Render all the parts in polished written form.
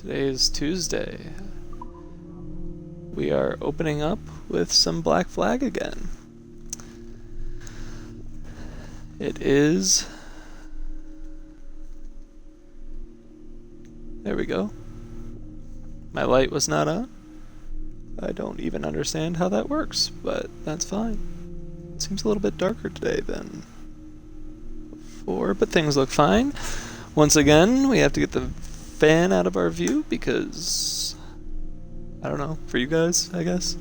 Today is Tuesday. We are opening up with some Black Flag again. It is... There we go. My light was not on. I don't even understand how that works, but that's fine. It seems a little bit darker today than before, but things look fine. Once again, we have to get the fan out of our view because, I don't know, for you guys, I guess,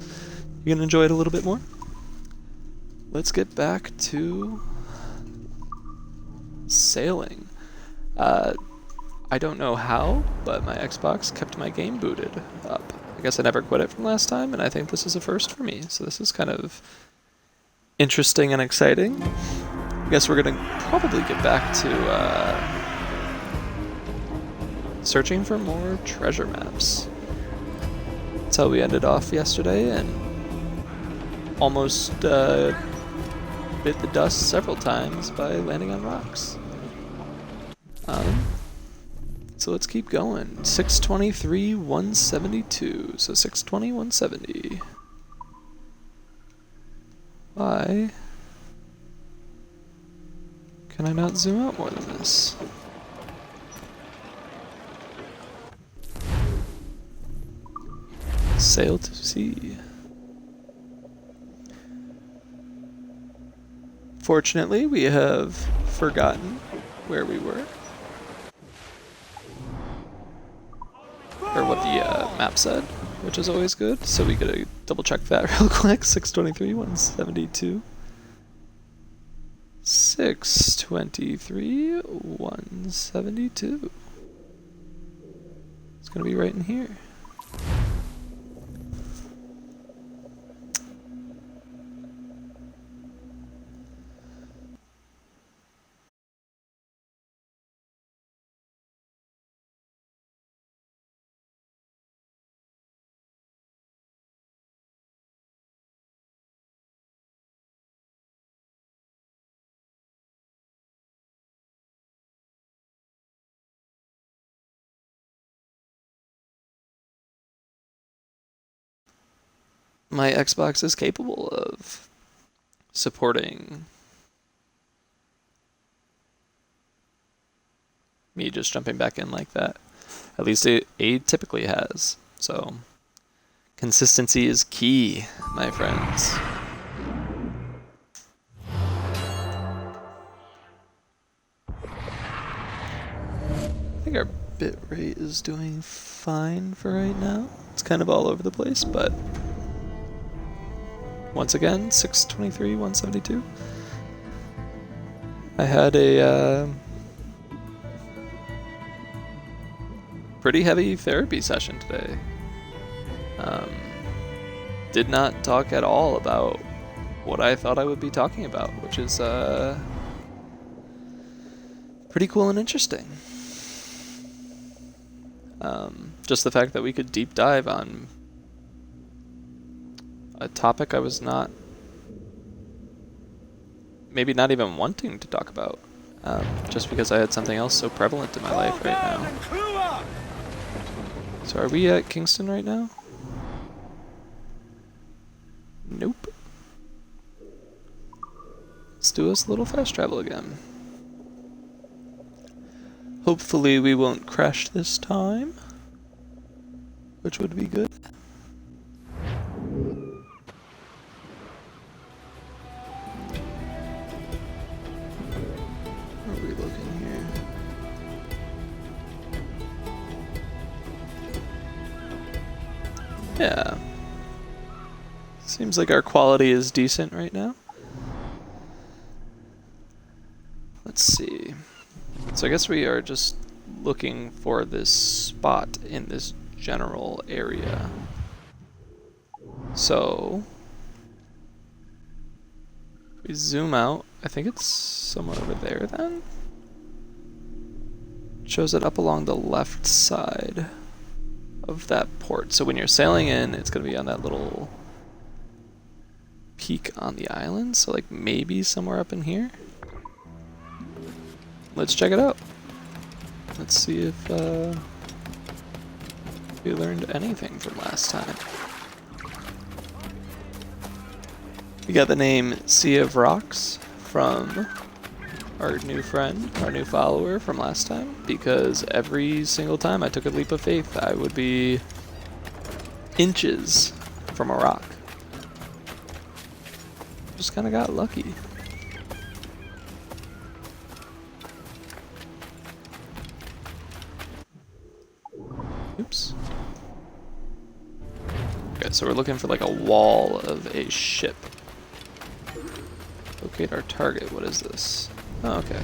you can enjoy it a little bit more. Let's get back to sailing. I don't know how, but my Xbox kept my game booted up. I guess I never quit it from last time, and I think this is a first for me, so this is kind of interesting and exciting. I guess we're gonna probably get back to searching for more treasure maps. That's how we ended off yesterday, and almost bit the dust several times by landing on rocks. So let's keep going. 623, 172. So 620, 170. Why can I not zoom out more than this? Sail to sea. Fortunately, we have forgotten where we were. Or what the map said, which is always good. So we gotta double check that real quick. 623, 172. 623, 172. It's gonna be right in here. My Xbox is capable of supporting me just jumping back in like that. At least it typically has. So consistency is key, my friends. I think our bitrate is doing fine for right now. It's kind of all over the place, but once again, 623, 172. I had a pretty heavy therapy session today. Did not talk at all about what I thought I would be talking about, which is pretty cool and interesting. Just the fact that we could deep dive on a topic I was not, maybe not even wanting to talk about, just because I had something else so prevalent in my life right now. So are we at Kingston right now? Nope. Let's do us a little fast travel again. Hopefully we won't crash this time, which would be good. Yeah. Seems like our quality is decent right now. Let's see. So I guess we are just looking for this spot in this general area. So if we zoom out, I think it's somewhere over there then. Shows it up along the left side of that port. So when you're sailing in, it's going to be on that little peak on the island. So like maybe somewhere up in here. Let's check it out. Let's see if we learned anything from last time. We got the name Sea of Rocks from our new friend, our new follower from last time, because every single time I took a leap of faith, I would be inches from a rock. Just kind of got lucky. Oops. Okay, so we're looking for like a wall of a ship. Locate our target. What is this? Oh, okay.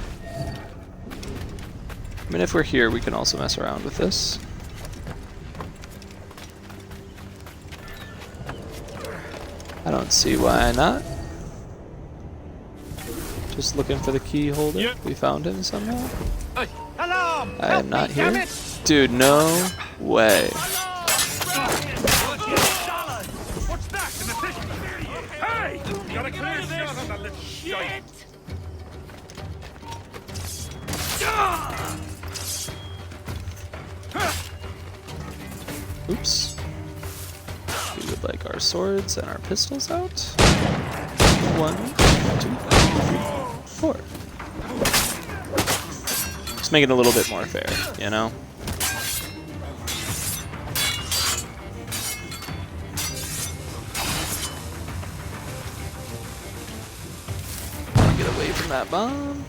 I mean, if we're here, we can also mess around with this. I don't see why not. Just looking for the key holder. Yep. We found him somehow. Hey, alarm! I am not here. Dude, no way. What's that? Hey! Got a clear shot on that little shit! Oops. We would like our swords and our pistols out. 1, 2, 3, 4. Just make it a little bit more fair, you know? Get away from that bomb.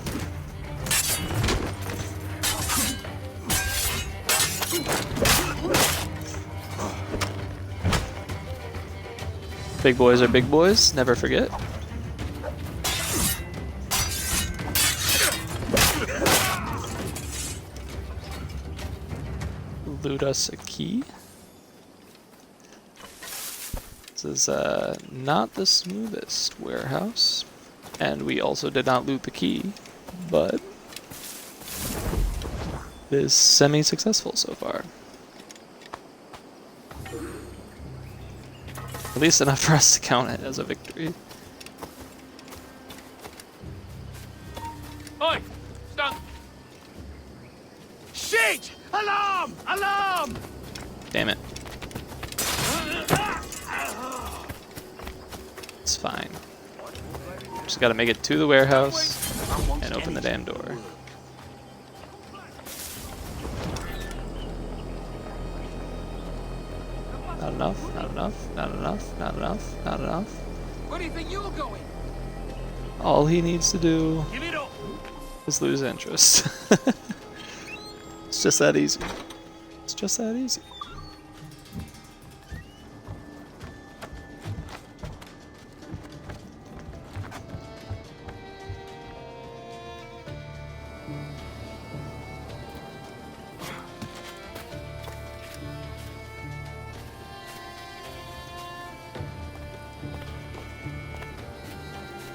Big boys are big boys, never forget. Loot us a key. This is not the smoothest warehouse, and we also did not loot the key, but it is semi-successful so far. At least enough for us to count it as a victory. Oi! Stop! Shit! Alarm! Alarm! Damn it. It's fine. Just gotta make it to the warehouse and open the damn door. Not enough, not enough, not enough, not enough, not enough. Where do you think you're going? All he needs to do Give it up! is lose interest. It's just that easy. It's just that easy.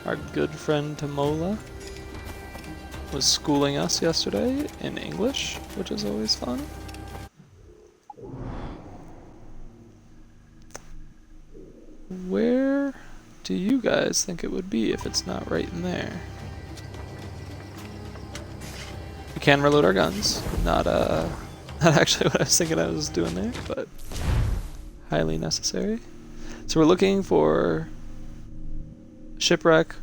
Our good friend Tamola was schooling us yesterday in English, which is always fun. Where do you guys think it would be if it's not right in there? We can reload our guns. Not actually what I was thinking I was doing there, but highly necessary. So we're looking for Shipwreck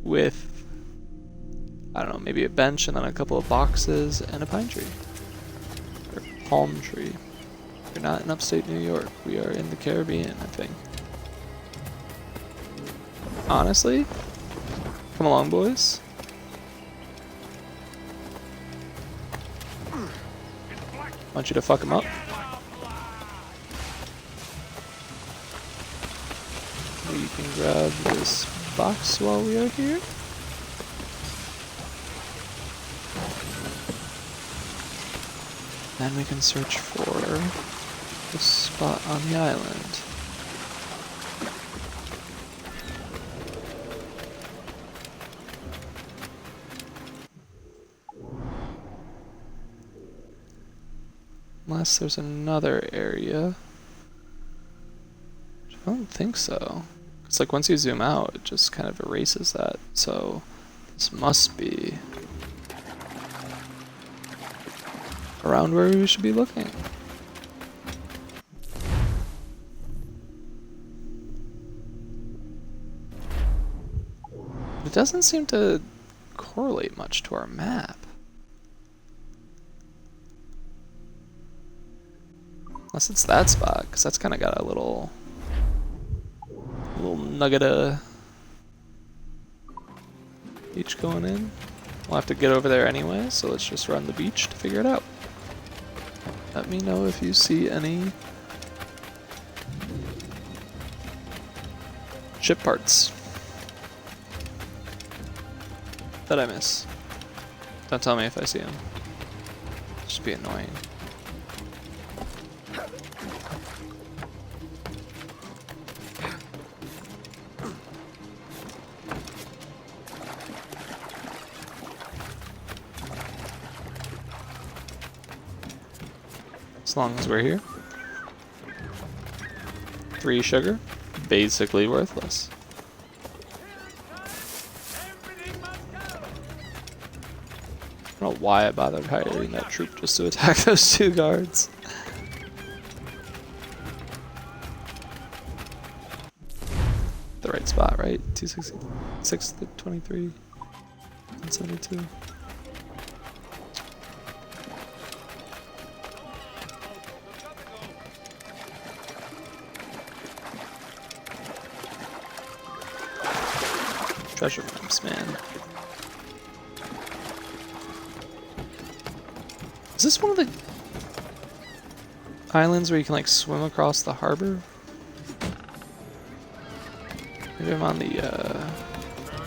with, I don't know, maybe a bench and then a couple of boxes and a pine tree. Or palm tree. We're not in upstate New York. We are in the Caribbean, I think. Honestly, come along, boys. Want you to fuck him up. We can grab this box while we are here. Then we can search for the spot on the island. Unless there's another area. I don't think so. It's like once you zoom out, it just kind of erases that. So this must be around where we should be looking. It doesn't seem to correlate much to our map. Unless it's that spot, because that's kind of got a little nugget of beach going in. We'll have to get over there anyway, so let's just run the beach to figure it out. Let me know if you see any ship parts that I miss. Don't tell me if I see them. Just be annoying. As long as we're here. 3 sugar, basically worthless. I don't know why I bothered hiring that troop just to attack those 2 guards. The right spot, right? 266 to 23, 172. Treasure maps, man. Is this one of the islands where you can like swim across the harbor? Maybe I'm on the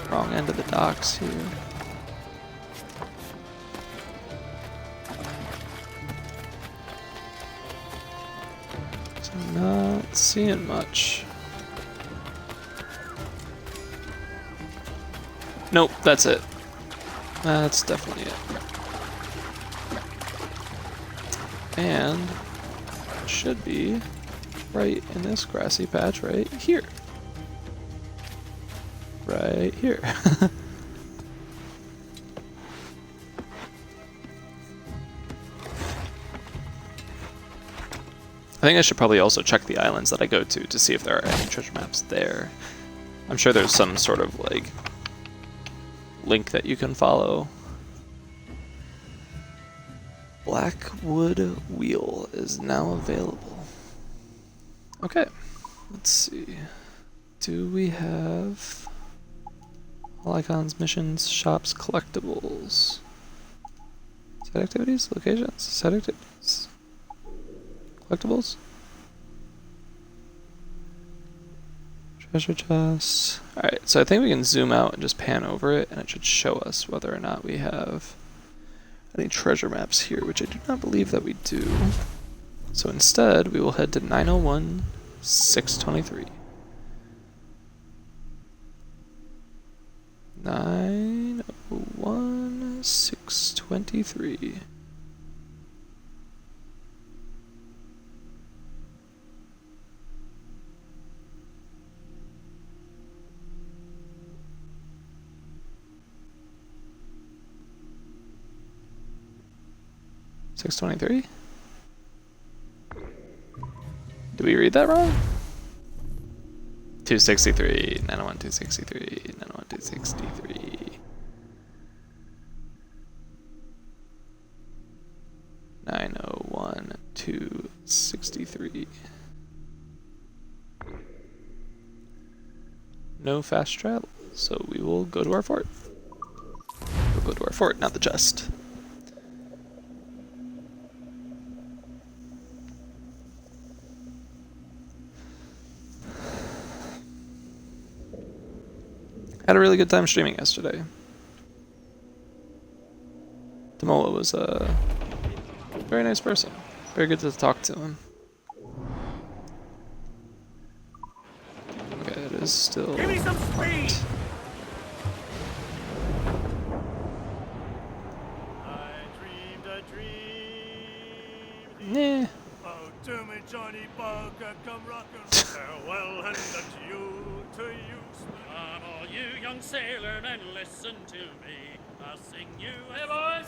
wrong end of the docks here. So I'm not seeing much. Nope, that's it. That's definitely it. And it should be right in this grassy patch right here. Right here. I think I should probably also check the islands that I go to see if there are any treasure maps there. I'm sure there's some sort of like link that you can follow. Blackwood Wheel is now available. Okay, let's see. Do we have all icons, missions, shops, collectibles? Side activities, locations, side activities, collectibles, treasure chests. Alright, so I think we can zoom out and just pan over it, and it should show us whether or not we have any treasure maps here, which I do not believe that we do. So instead, we will head to 901 623. 901 623. $623? Did we read that wrong? 263, 901, 263, 901, 263. 901, 263. No fast travel, so we will go to our fort. We'll go to our fort, not the chest. Had a really good time streaming yesterday. Demola was a very nice person. Very good to talk to him. Okay, it is still. Give me some speed! I dreamed a dream. Yeah. Oh, to me, Johnny Bunker, come rockin'. Farewell and adieu to you. Come all you young sailormen, listen to me. I'll sing you. Hey boys!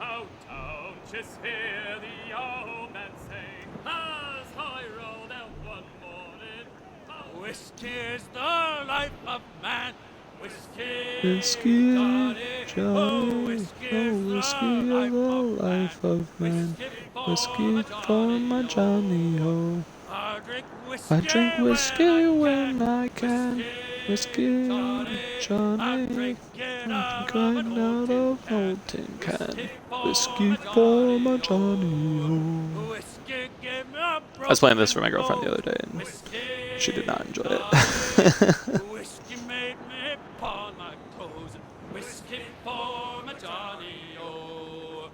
Oh, don't just hear the old man say, as I rolled out one morning. Oh, whiskey is the life of man. Whiskey, Johnny, Johnny, whiskey oh, is whiskey the is the life life of man. Whiskey for Johnny, my Johnny, oh. I drink whiskey I drink whiskey when I can. Whiskey, Johnny, I'm Johnny, drinking I drink out of an right old out tin of an can. old tin can. Whiskey Whiskey for my Johnny, oh. Whiskey gave me a I was playing this for my broken girlfriend the other nose. day, and Whiskey, she did not enjoy it. whiskey made me pawn my toes. Whiskey for my Johnny, oh.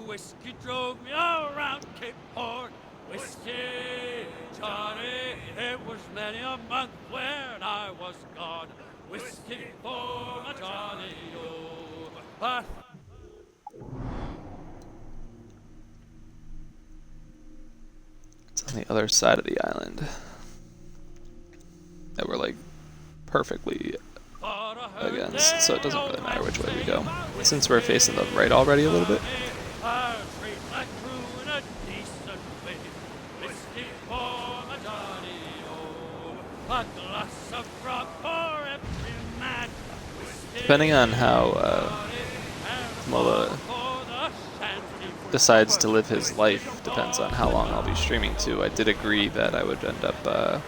Whiskey drove me around Cape Horn. Whiskey, Johnny, it was many a month when I was gone. Whiskey for my Johnny, oh. But It's on the other side of the island. That we're like perfectly against, so it doesn't really matter which way we go. Since we're facing the right already a little bit. Depending on how Mola decides to live his life, depends on how long I'll be streaming to. I did agree that I would end up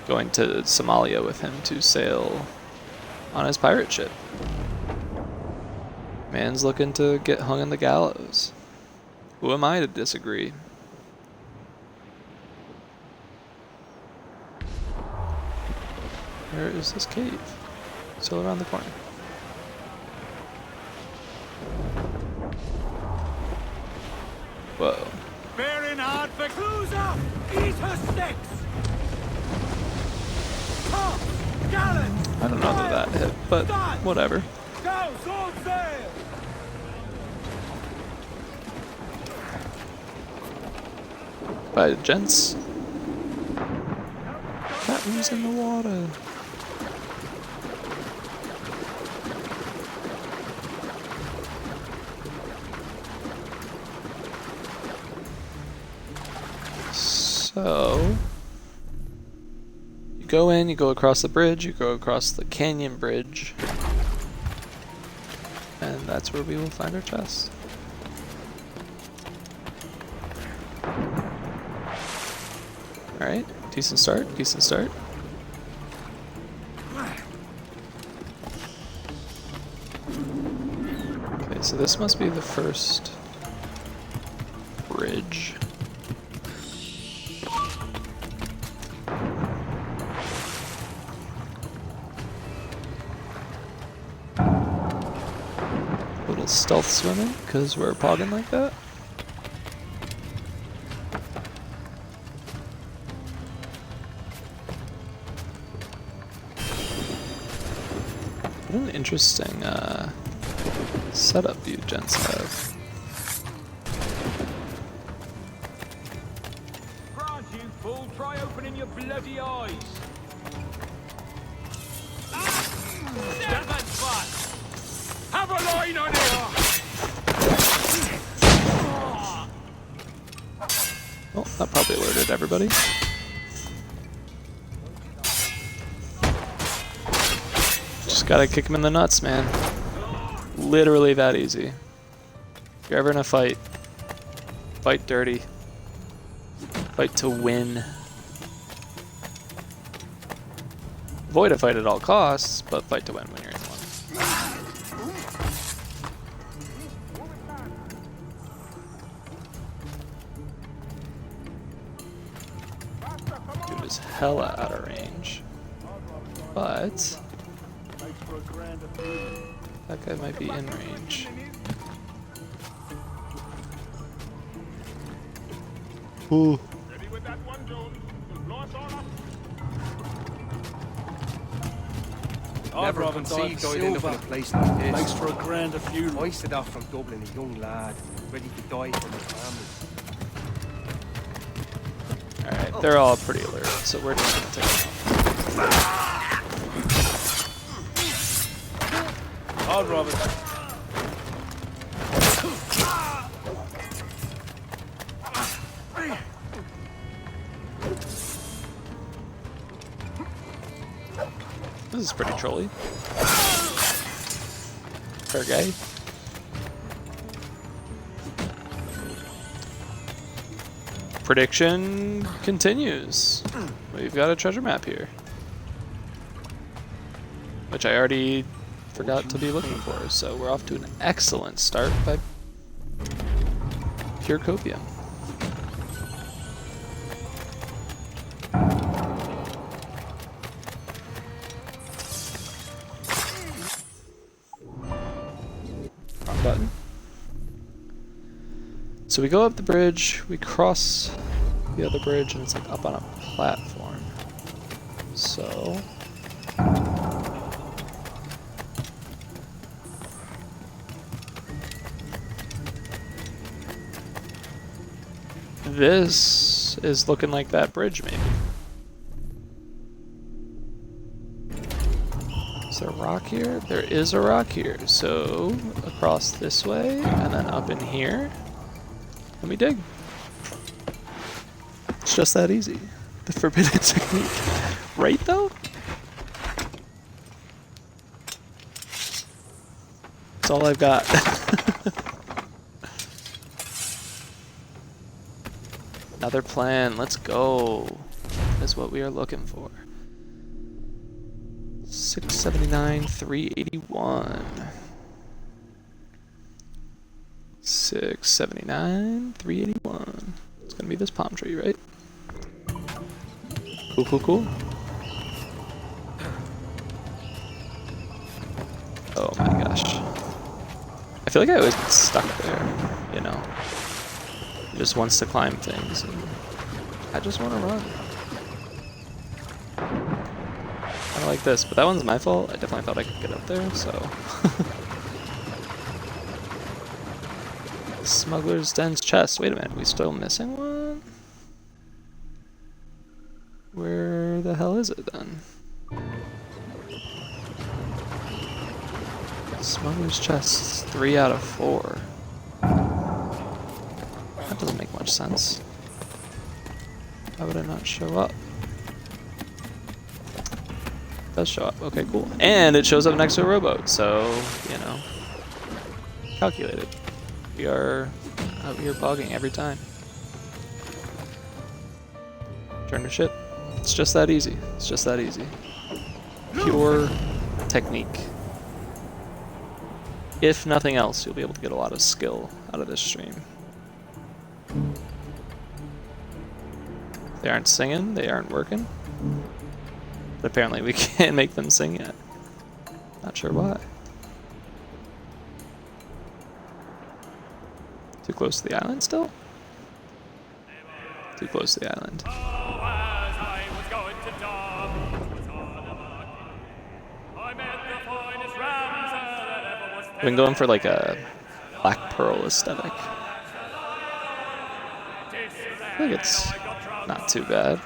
going to Somalia with him to sail on his pirate ship. Man's looking to get hung in the gallows. Who am I to disagree? Where is this cave? Still around the corner. Whoa. Bearing hard for cruiser! Eat her sticks! Tops! Gallants! I don't know that that hit, but whatever. Go, sword sail! Bye, gents. Captain's in the water. So, you go in, you go across the bridge, you go across the canyon bridge, and that's where we will find our chest. Alright, decent start, decent start. Okay, so this must be the first bridge. Little stealth swimming, because we're pogging like that. What an interesting setup you gents have. Grant you, fool, try opening your bloody eyes! Seven butts! Have a line on here! Oh, that probably alerted everybody. Just gotta kick him in the nuts, man. Literally that easy. If you're ever in a fight, fight dirty. Fight to win. Avoid a fight at all costs, but fight to win when you're in one. Dude is hella out of range. But that guy might be in range. Ooh. Ready with that one, Jones. Blow us all up. Never conceived I'd end up in a place like this. Thanks for a grand a few. I set off from Dublin a young lad, ready to die for my family. Alright, they're all pretty alert, so we're just gonna take them out. Hard, Robert. This is pretty trolly. Fair guy. Prediction continues. We've got a treasure map here, which I already forgot to be looking for, so we're off to an excellent start by pure copium. Wrong button. So we go up the bridge, we cross the other bridge, and it's like up on a platform. So this is looking like that bridge, maybe. Is there a rock here? There is a rock here. So across this way, and then up in here. Let me dig. It's just that easy. The forbidden technique. Right, though? That's all I've got. Another plan. Let's go. That's what we are looking for. 679, 381. 679, 381. It's gonna be this palm tree, right? Cool, cool, cool. Oh my gosh. I feel like I always get stuck there, you know? It just wants to climb things, and I just want to run. Kind of like this, but that one's my fault. I definitely thought I could get up there, so... Smuggler's Den's chest. Wait a minute, we still missing one? Where the hell is it then? Smuggler's chest, 3 out of 4. That doesn't make much sense. Why would it not show up? It does show up. Okay, cool. And it shows up next to a rowboat, so, you know, calculated. We are out here bogging every time. Turn to ship. It's just that easy. It's just that easy. Pure technique. If nothing else, you'll be able to get a lot of skill out of this stream. They aren't singing, they aren't working. But apparently we can't make them sing yet. Not sure why. Too close to the island still? Too close to the island. I've been going for like a Black Pearl aesthetic. I think it's not too bad.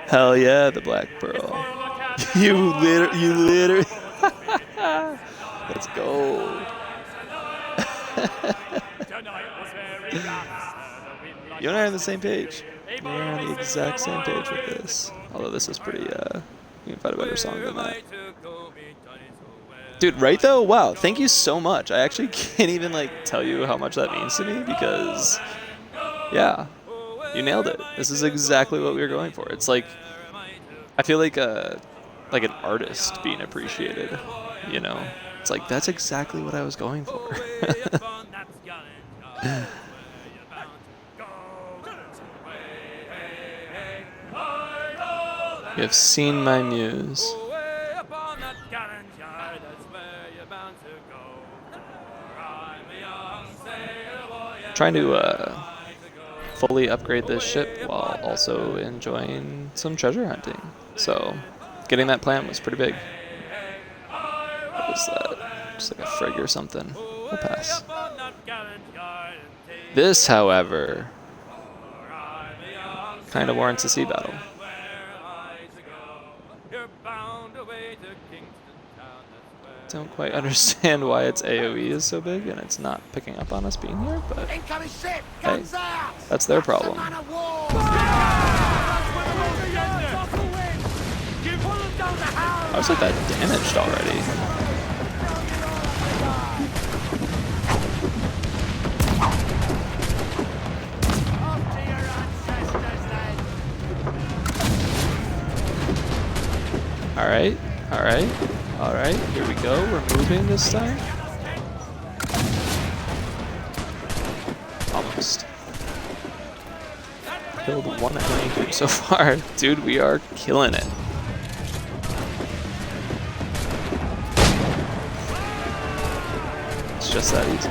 Hell yeah, the Black Pearl. you literally. Let's go. You and I are on the same page. We're on the exact same page with this. Although this is pretty, you can find a better song than that. Dude, right though? Wow, thank you so much. I actually can't even, like, tell you how much that means to me because, yeah, you nailed it. This is exactly what we were going for. It's like, I feel like an artist being appreciated, you know? It's like, that's exactly what I was going for. You have seen my muse. Trying to fully upgrade this ship while also enjoying some treasure hunting. So getting that plant was pretty big. What was that? Just like a frig or something. We'll pass. This, however, kind of warrants a sea battle. don't quite understand why its AoE is so big and it's not picking up on us being here, but hey, that's their problem. I was like that damaged already. Alright, alright, alright, here we go, we're moving this time. Almost. Killed one ranger so far. Dude, we are killing it. It's just that easy.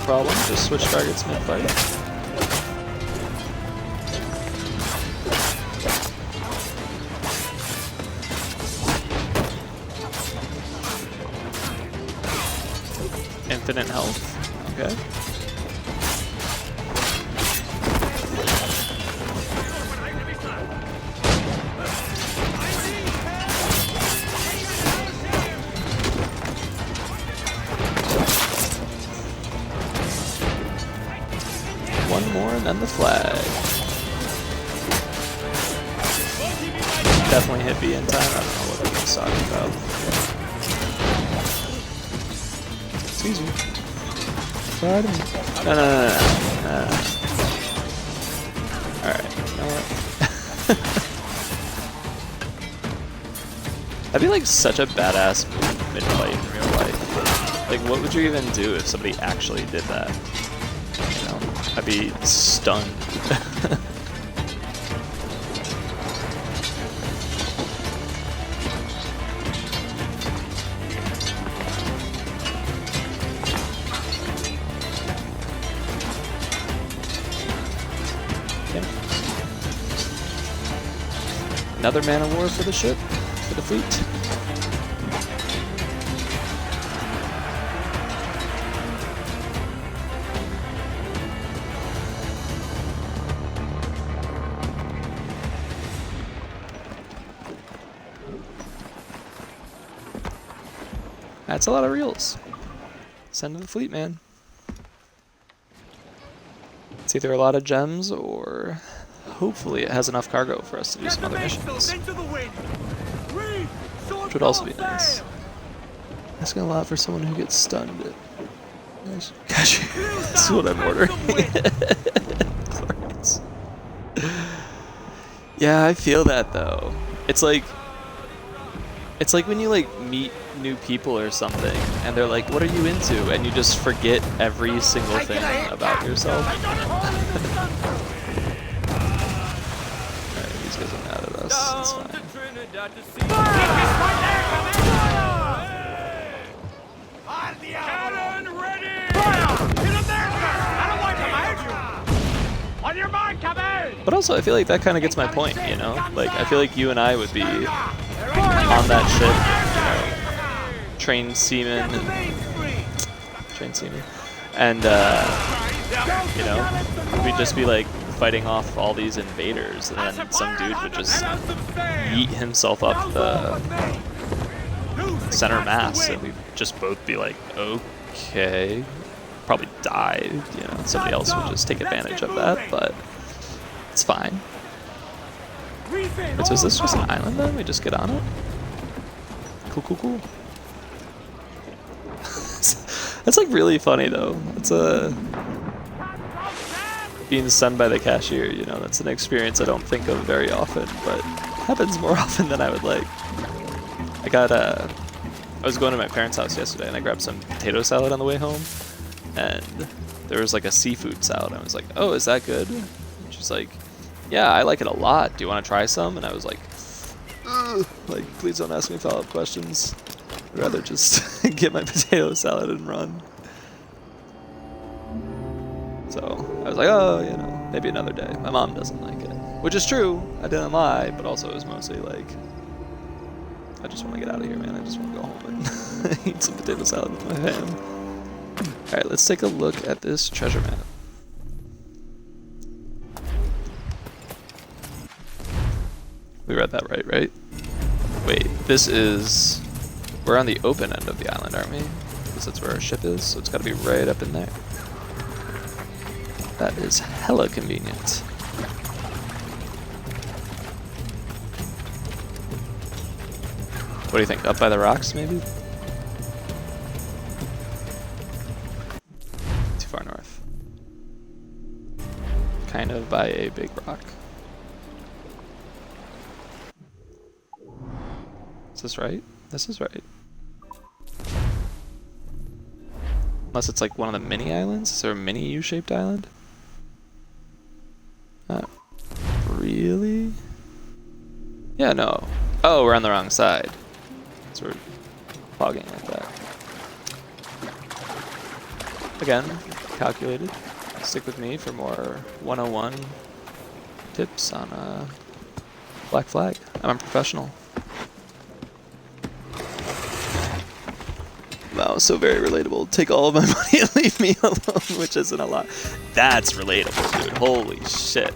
Problem, just switch targets mid-fight. Infinite health, okay. One more and then the flag. Definitely hit B in time. I don't know what he was talking about. It's easy. Try to me. No. Alright, you know what? That'd be like such a badass move mid-fight in real life. Like, what would you even do if somebody actually did that? I'd be stunned. Okay. Another man of war for the ship, for the fleet. That's a lot of reels. Send to the fleet, man. It's either a lot of gems or hopefully it has enough cargo for us to do some other missions. Which would also be nice. Asking a lot for someone who gets stunned. Gosh, this is what I'm ordering. Yeah, I feel that though. It's like when you like meet new people or something and they're like, what are you into? And you just forget every single thing about yourself. Alright, these guys are mad at us. It's fine. Cannon ready! Fire! Get him there, sir! I don't want to you! On your mark, come in! But also, I feel like that kind of gets my point, you know? Like, I feel like you and I would be on that ship, you know, trained seamen, and you know, we'd just be like fighting off all these invaders, and then some dude would just yeet himself up the center mass, and we'd just both be like, okay, probably die, you know, somebody else would just take advantage of that, but it's fine. Wait, so is this just an island then? We just get on it? Cool. That's like really funny though. It's being stunned by the cashier, you know, that's an experience I don't think of very often, but happens more often than I would like. I was going to my parents' house yesterday and I grabbed some potato salad on the way home, and there was like a seafood salad. I was like, oh, is that good? And she's like, yeah, I like it a lot. Do you want to try some? And I was like, ugh, like, please don't ask me follow-up questions. I'd rather just get my potato salad and run. So I was like, oh, you know, maybe another day. My mom doesn't like it, which is true. I didn't lie, but also it was mostly like, I just want to get out of here, man. I just want to go home and eat some potato salad with my fam. All right, let's take a look at this treasure map. We read that right? Wait, this is... We're on the open end of the island, aren't we? Because that's where our ship is, so it's got to be right up in there. That is hella convenient. What do you think? Up by the rocks, maybe? Too far north. Kind of by a big rock. Is this right? This is right. Unless it's like one of the mini islands? Is there a mini U-shaped island? Not really? Yeah, no. Oh, we're on the wrong side. So we're fogging like that. Again, calculated. Stick with me for more 101 tips on Black Flag. I'm a professional. Wow, so very relatable. Take all of my money and leave me alone, which isn't a lot. That's relatable, dude. Holy shit.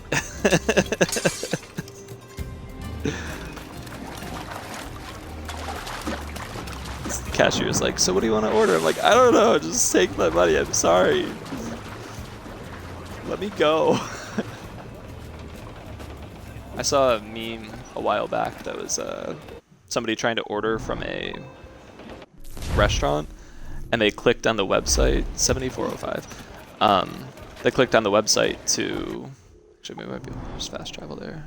The cashier's like, so what do you want to order? I'm like, I don't know, just take my money, I'm sorry. Let me go. I saw a meme a while back that was somebody trying to order from a restaurant, and they clicked on the website 7405. They clicked on the website to actually maybe might be able to just fast travel there.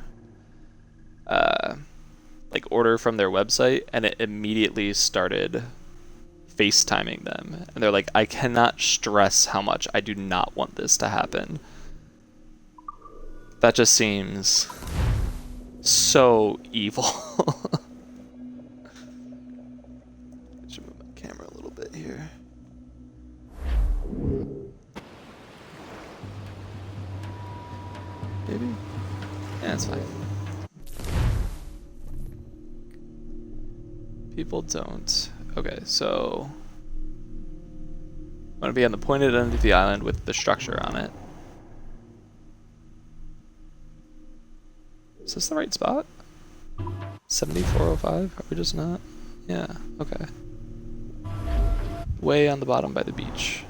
Like order from their website, and it immediately started FaceTiming them, and they're like, I cannot stress how much I do not want this to happen. That just seems so evil. Here. Maybe? Yeah, it's fine. People don't. Okay, so I'm gonna be on the pointed end of the island with the structure on it. Is this the right spot? 7405? Are we just not? Yeah, okay. Way on the bottom by the beach.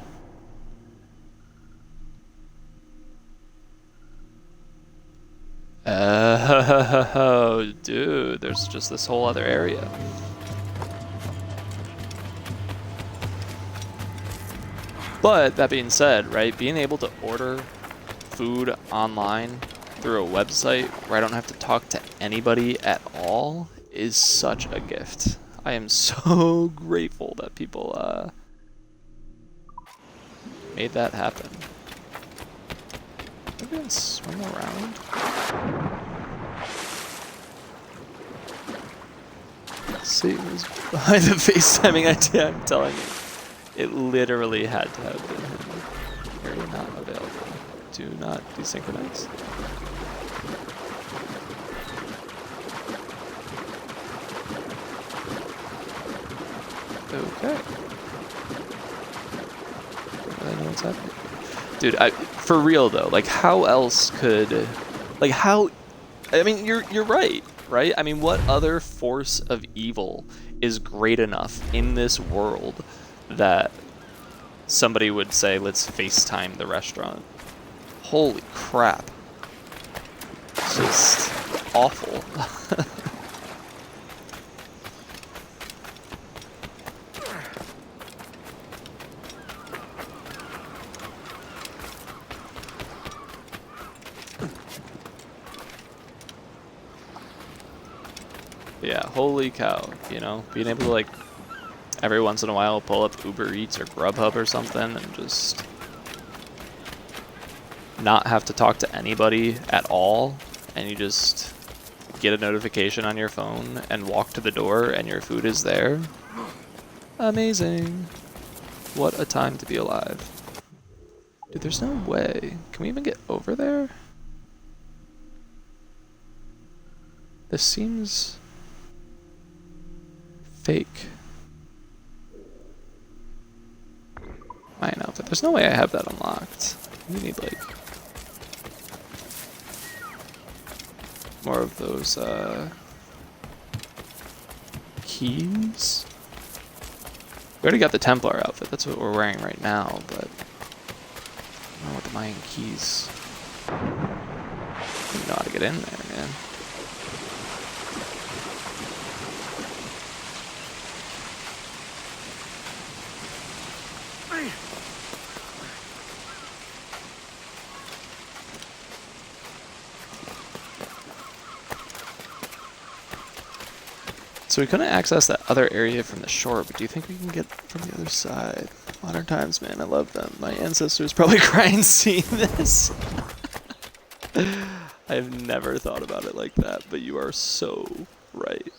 Oh, dude, there's just this whole other area. But that being said, right, being able to order food online through a website where I don't have to talk to anybody at all is such a gift. I am so grateful that people made that happen. Maybe I can swim around. Let's see who's behind the FaceTiming idea. I'm telling you, it literally had to have been him. Area not available. Do not desynchronize. Okay. I know what's happening. Dude, for real though, like how else could, like how, I mean, you're right? I mean, what other force of evil is great enough in this world that somebody would say, let's FaceTime the restaurant? Holy crap. It's just awful. Yeah, holy cow, you know, being able to like every once in a while pull up Uber Eats or Grubhub or something and just not have to talk to anybody at all and you just get a notification on your phone and walk to the door and your food is there. Amazing. What a time to be alive. Dude, there's no way. Can we even get over there? This seems fake. I know, but there's no way I have that unlocked. We need like more of those keys. We already got the Templar outfit. That's what we're wearing right now, but I don't know what the Mayan keys. I don't know how to get in there, man. So we couldn't access that other area from the shore, but do you think we can get from the other side? Modern times, man, I love them. My ancestors probably crying seeing this. I've never thought about it like that, but you are so right.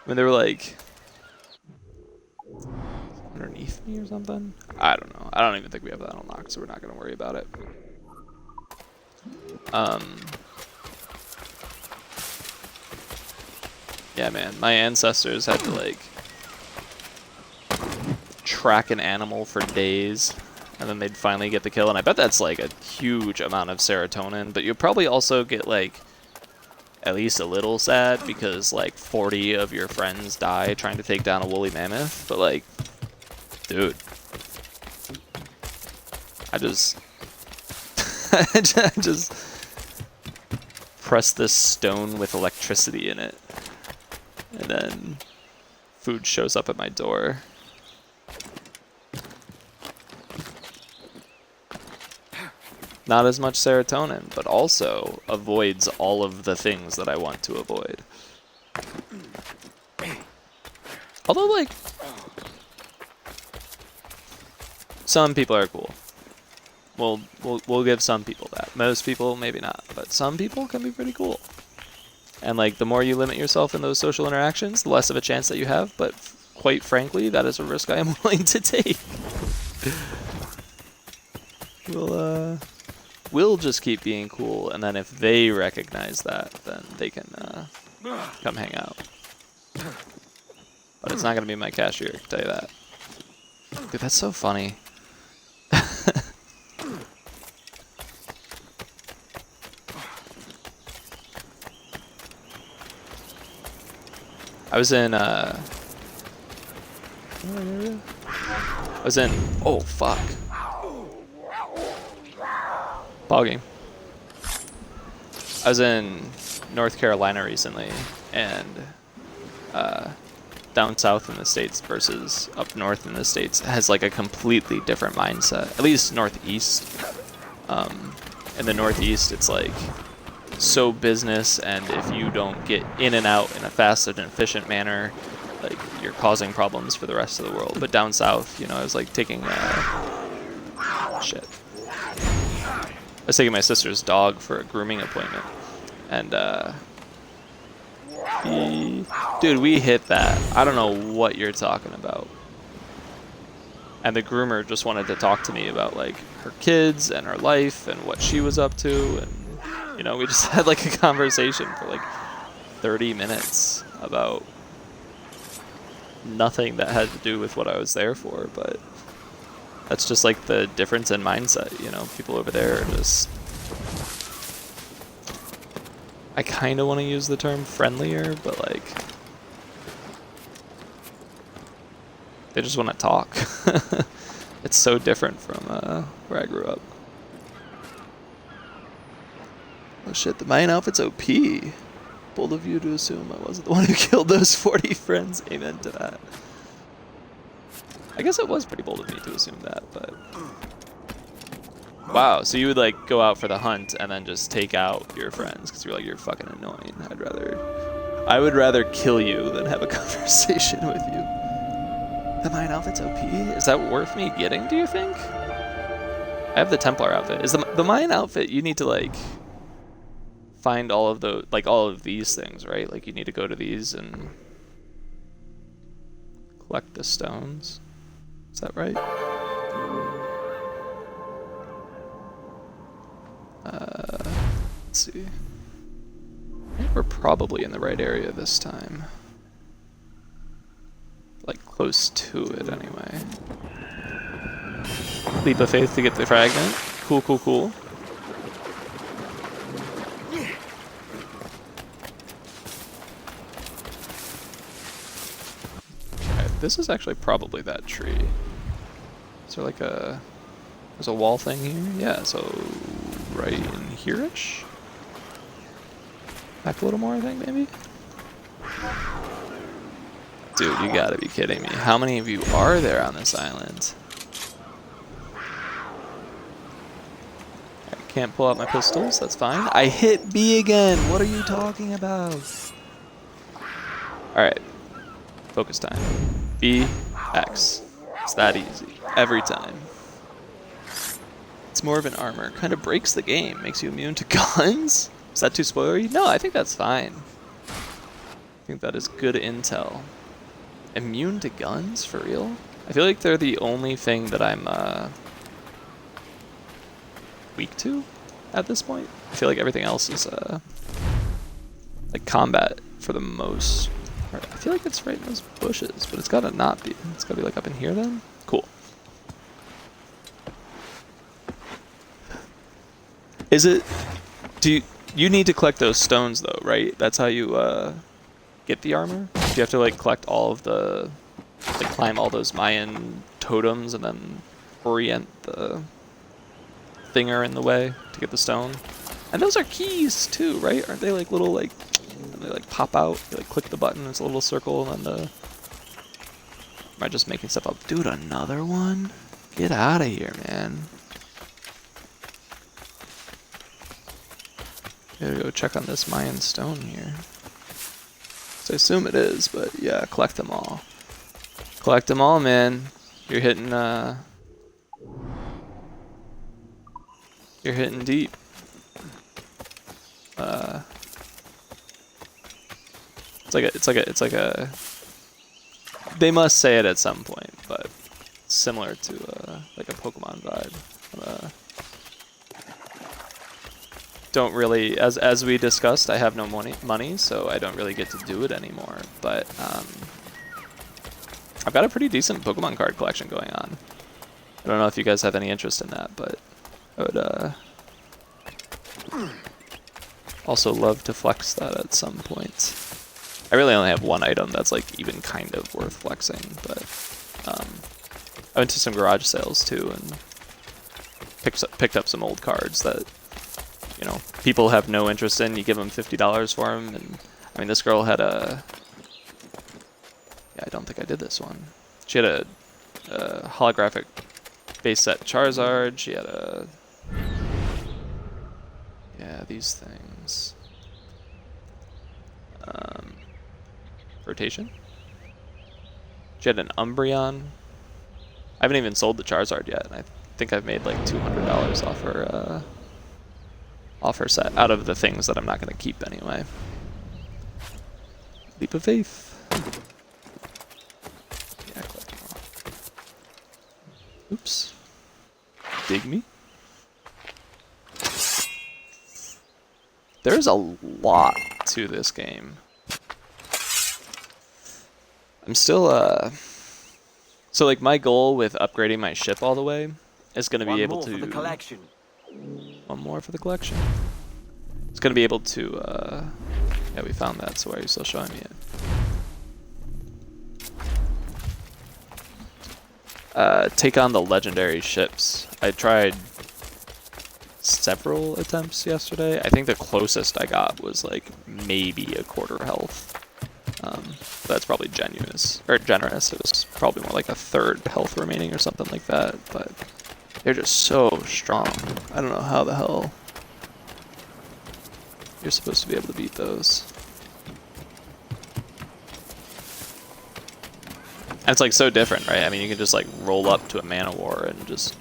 When they were like underneath me or something? I don't know. I don't even think we have that unlocked, so we're not going to worry about it. Yeah, man, my ancestors had to like track an animal for days and then they'd finally get the kill, and I bet that's like a huge amount of serotonin, but you'll probably also get like at least a little sad because like 40 of your friends die trying to take down a woolly mammoth, but like, dude, I just I just press this stone with electricity in it. And then food shows up at my door. Not as much serotonin, but also avoids all of the things that I want to avoid. Although, like, some people are cool. We'll give some people that. Most people, maybe not, but some people can be pretty cool. And like the more you limit yourself in those social interactions, the less of a chance that you have, but quite frankly, that is a risk I am willing to take. We'll just keep being cool, and then if they recognize that, then they can come hang out. But it's not gonna be my cashier, I can tell you that. Dude, that's so funny. I was in, oh fuck. Ball game. I was in North Carolina recently, and down south in the States versus up north in the States has like a completely different mindset, at least northeast. In the northeast, it's like so business, and if you don't get in and out in a fast and efficient manner, like you're causing problems for the rest of the world. But down south, you know, I was like taking shit. I was taking my sister's dog for a grooming appointment, and dude, we hit that. I don't know what you're talking about. And the groomer just wanted to talk to me about like her kids and her life and what she was up to, and you know, we just had like a conversation for like 30 minutes about nothing that had to do with what I was there for, but that's just like the difference in mindset, you know. People over there are just, I kind of want to use the term friendlier, but like they just want to talk. It's so different from where I grew up. Oh shit, the Mayan outfit's OP. Bold of you to assume I wasn't the one who killed those 40 friends. Amen to that. I guess it was pretty bold of me to assume that, but... Wow, so you would like go out for the hunt and then just take out your friends because you're like, you're fucking annoying. I would rather kill you than have a conversation with you. The Mayan outfit's OP? Is that worth me getting, do you think? I have the Templar outfit. Is the Mayan outfit, you need to like... find all of the, like all of these things, right? Like you need to go to these and collect the stones. Is that right? Let's see. I think we're probably in the right area this time. Like close to it anyway. Leap of faith to get the fragment. Cool, cool, cool. Alright, this is actually probably that tree. Is there like a... There's a wall thing here? Yeah, so right in here-ish? Back a little more, I think, maybe? Dude, you gotta be kidding me. How many of you are there on this island? I can't pull out my pistols, that's fine. I hit B again! What are you talking about? Alright. Focus time. B, X. It's that easy. Every time. It's more of an armor. Kind of breaks the game. Makes you immune to guns? Is that too spoilery? No, I think that's fine. I think that is good intel. Immune to guns? For real? I feel like they're the only thing that I'm weak to at this point. I feel like everything else is like combat for the most part. I feel like it's right in those bushes, but it's gotta not be. It's gotta be like up in here then? Cool. Is it... You need to collect those stones though, right? That's how you get the armor? Do you have to like collect all of the... like climb all those Mayan totems and then orient the thinger in the way to get the stone? And those are keys too, right? Aren't they like little like... they like pop out, you like click the button, it's a little circle and then the... Am I just making stuff up? Dude, another one? Get out of here, man. Gotta go check on this Mayan stone here. So I assume it is, but yeah, collect them all. Collect them all, man. You're hitting deep. It's like a they must say it at some point, but similar to like a Pokemon vibe. Don't really, as we discussed, I have no money, so I don't really get to do it anymore. But I've got a pretty decent Pokemon card collection going on. I don't know if you guys have any interest in that, but I would also love to flex that at some point. I really only have one item that's like even kind of worth flexing, but I went to some garage sales too and picked up some old cards that, you know, people have no interest in. You give them $50 for them, and I mean, this girl had a... Yeah, I don't think I did this one. She had a holographic base set Charizard. She had a... Yeah, these things. Rotation. She had an Umbreon. I haven't even sold the Charizard yet, and I think I've made like $200 off her set, out of the things that I'm not going to keep anyway. Leap of faith. Yeah, collect them all. Oops. Dig me. There's a lot to this game. I'm still, so like my goal with upgrading my ship all the way is going to be able to... One more for the collection. One more for the collection. It's going to be able to, yeah, we found that, so why are you still showing me it? Take on the legendary ships. I tried several attempts yesterday. I think the closest I got was like maybe a quarter health. That's probably generous. It was probably more like a third health remaining or something like that, but they're just so strong. I don't know how the hell you're supposed to be able to beat those. And it's like so different, right? I mean, you can just like roll up to a Man-O-War and just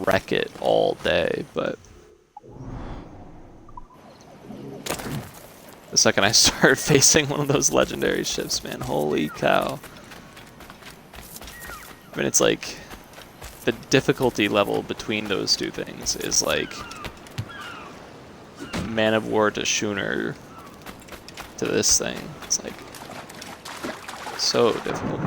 wreck it all day, but second I start facing one of those legendary ships, man. Holy cow. I mean, it's like the difficulty level between those two things is like Man of War to Schooner to this thing. It's like so difficult.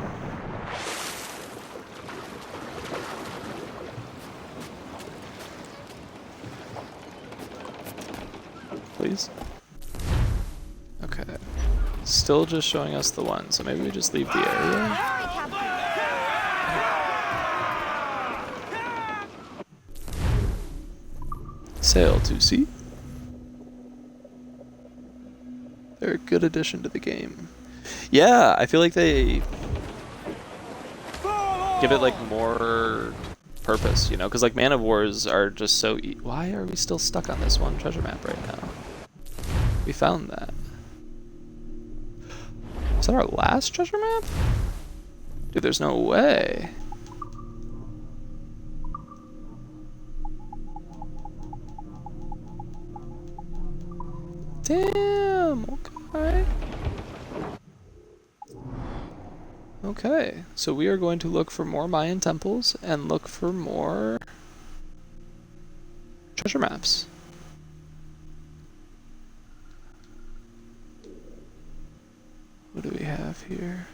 Please. Okay. Still just showing us the one, so maybe we just leave the area. Sail to sea. They're a good addition to the game. Yeah, I feel like they give it like more purpose, you know, because like Man of Wars are just so. Why are we still stuck on this one treasure map right now? We found that. Is that our last treasure map? Dude, there's no way. Damn, okay. Okay, so we are going to look for more Mayan temples and look for more treasure maps. What do we have here?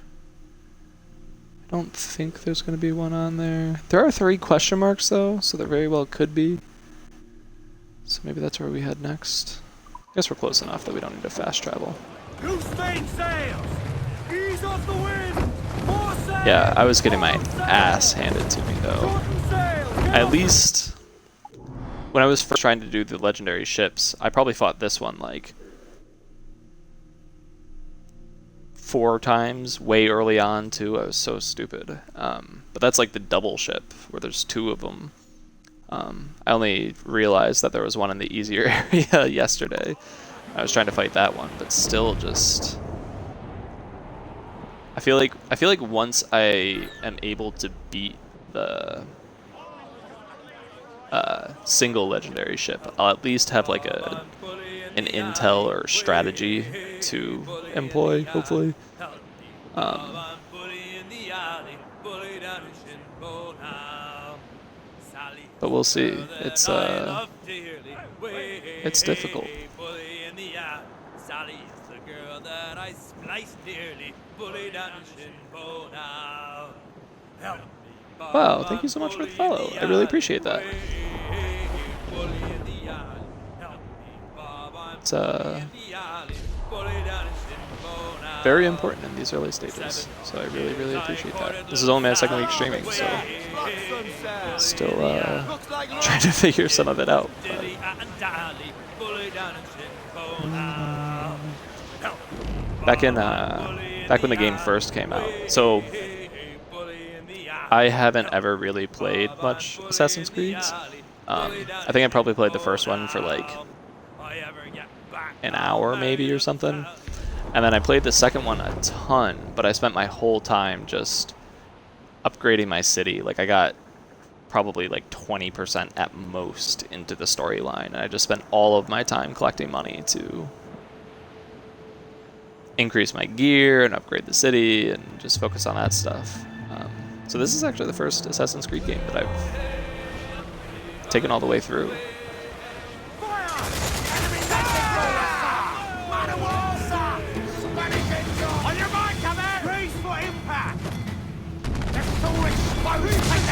I don't think there's going to be one on there. There are 3 question marks though, so there very well could be. So maybe that's where we head next. I guess we're close enough that we don't need to fast travel. Loose main sails! Ease off the wind! More sails! Yeah, I was getting my ass handed to me though. Shorten sail! Get At up! least when I was first trying to do the legendary ships, I probably fought this one like 4 times way early on too. I was so stupid. But that's like the double ship where there's 2 of them. I only realized that there was one in the easier area yesterday. I was trying to fight that one, but still just... I feel like once I am able to beat the single legendary ship, I'll at least have like an intel or strategy to employ, hopefully. But we'll see. It's difficult. Wow, thank you so much for the follow. I really appreciate that. It's very important in these early stages, so I really, really appreciate that. This is only my 2nd week streaming, so still trying to figure some of it out. Back when the game first came out, so I haven't ever really played much Assassin's Creeds. I think I probably played the first one for like an hour maybe or something. And then I played the second one a ton, but I spent my whole time just upgrading my city. Like I got probably like 20% at most into the storyline. And I just spent all of my time collecting money to increase my gear and upgrade the city and just focus on that stuff. So this is actually the first Assassin's Creed game that I've taken all the way through. On your mark, cover! Brace for impact! Let's all explode! Take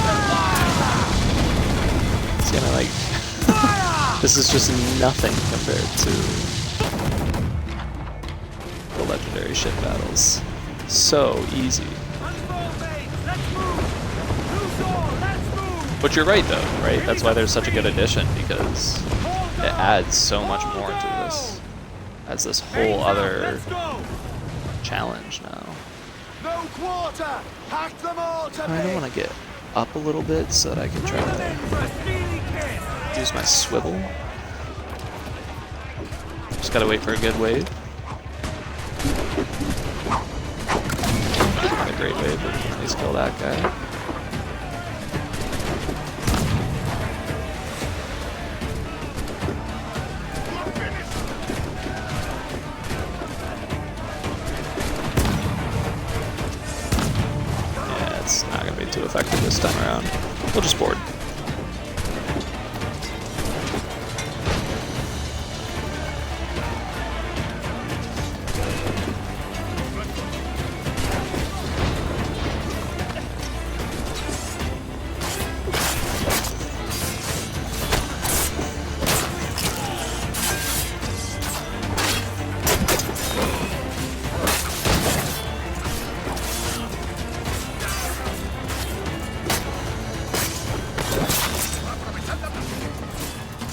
the It's gonna like... This is just nothing compared to the legendary ship battles. So easy. But you're right though, right? That's why there's such a good addition, because it adds so much more to this. Adds this whole other challenge now. No quarter! Hack them all to I don't want to get up a little bit so that I can try to use my swivel. Just gotta wait for a good wave. Not a great wave, but at least kill that guy. effective this time around. We'll just board.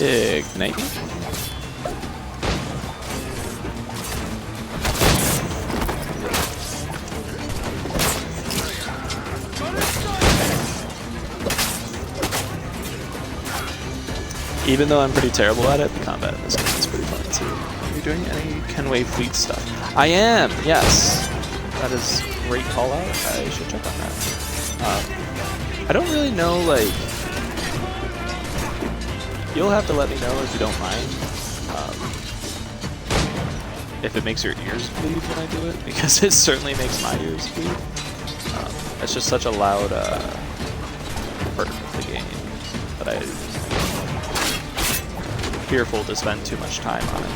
Ignite me. Even though I'm pretty terrible at it, the combat in this game is pretty fun too. Are you doing any Kenway fleet stuff? I am, yes. That is a great call out. I should check on that. I don't really know, like, you'll have to let me know if you don't mind. If it makes your ears bleed when I do it, because it certainly makes my ears bleed. It's just such a loud part of the game that I'm fearful to spend too much time on it.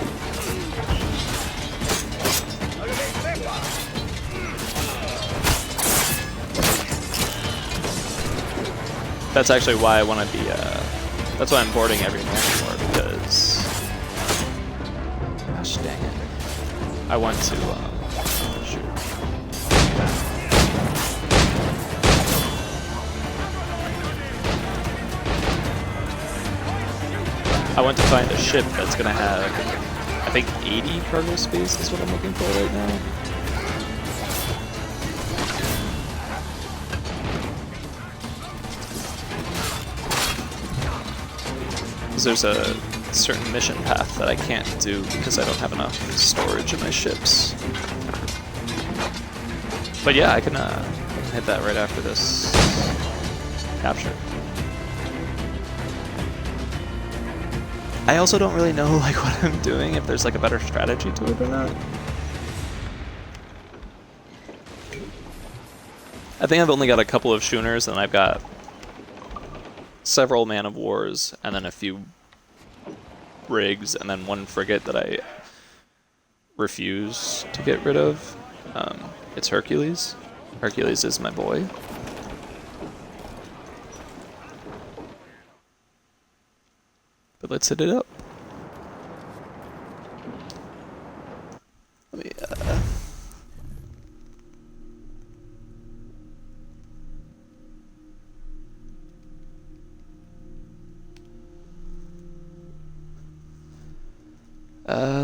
That's actually why I want to be, that's why I'm boarding every match more, because, gosh dang it, I want to, shoot. I want to find a ship that's going to have, I think 80 cargo space is what I'm looking for right now. There's a certain mission path that I can't do because I don't have enough storage in my ships. But yeah, I can hit that right after this capture. I also don't really know like what I'm doing, if there's like a better strategy to it or not. I think I've only got a couple of schooners and I've got several man of wars and then a few rigs and then one frigate that I refuse to get rid of. It's Hercules. Hercules is my boy. But let's hit it up. Let me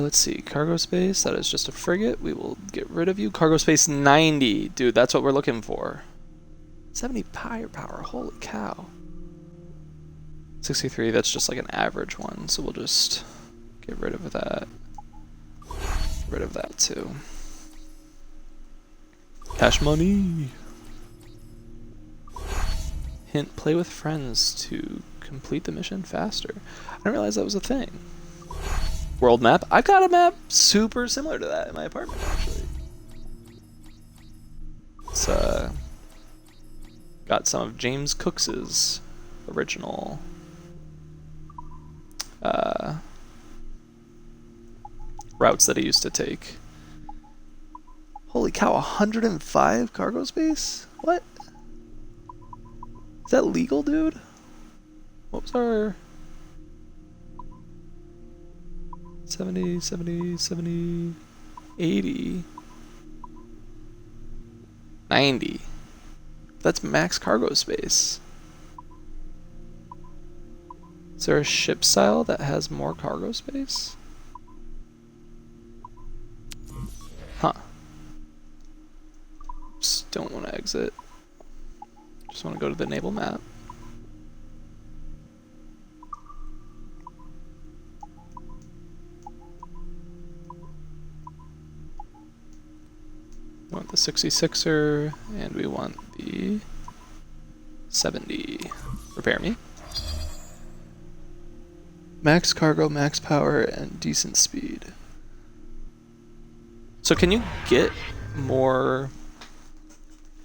let's see, cargo space, that is just a frigate. We will get rid of you. Cargo space 90. Dude, that's what we're looking for. 70 firepower, holy cow. 63, that's just like an average one, so we'll just get rid of that. Get rid of that too. Cash money. Hint, play with friends to complete the mission faster. I didn't realize that was a thing. World map. I've got a map super similar to that in my apartment, actually. It's got some of James Cooks's original routes that he used to take. Holy cow, 105 cargo space? What? Is that legal, dude? What was our 70, 70, 70, 80, 90. That's max cargo space. Is there a ship style that has more cargo space? Huh. Just don't want to exit. Just want to go to the naval map. We want the 66er, and we want the 70. Repair me. Max cargo, max power, and decent speed. So can you get more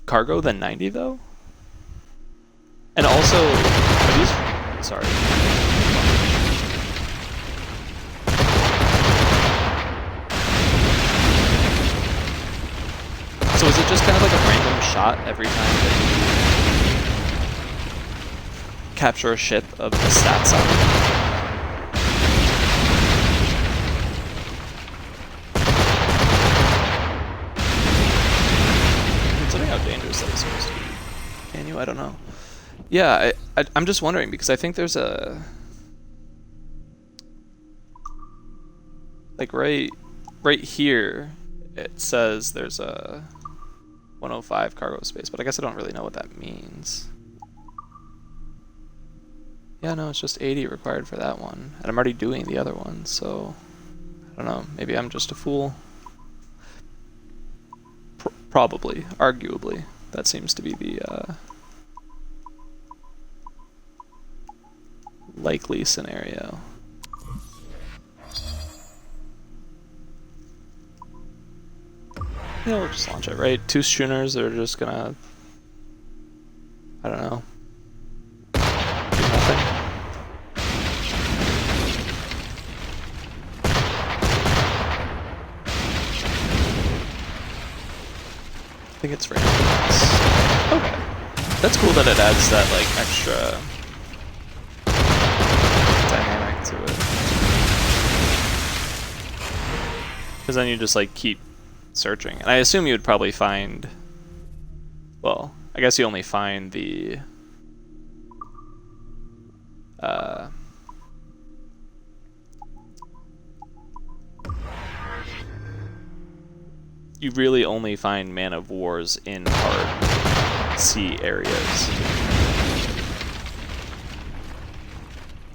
cargo than 90 though? also are these? Sorry. So is it just kind of like a random shot every time that you capture a ship of the stats on it? Considering how dangerous that is supposed to be. Can you? I don't know. Yeah, I'm just wondering because I think there's a... Like right here, it says there's a 105 cargo space, but I guess I don't really know what that means. Yeah, no, it's just 80 required for that one, and I'm already doing the other one, so I don't know, maybe I'm just a fool. Probably, arguably, that seems to be the likely scenario. Yeah, we'll just launch it, right? 2 schooners are just gonna... I don't know. Do nothing. I think it's random. Okay. That's cool that it adds that, like, extra dynamic to it. Because then you just, like, keep searching. And I assume you would probably find... Well, I guess you only find the... you really only find Man of Wars in Part C areas.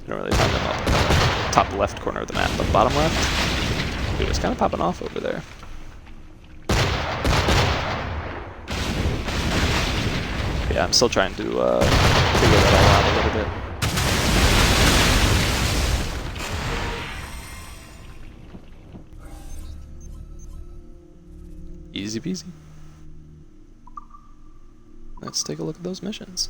You don't really find them up in the top left corner of the map, but bottom left? Dude, it's kind of popping off over there. Yeah, I'm still trying to figure that all out a little bit. Easy peasy. Let's take a look at those missions.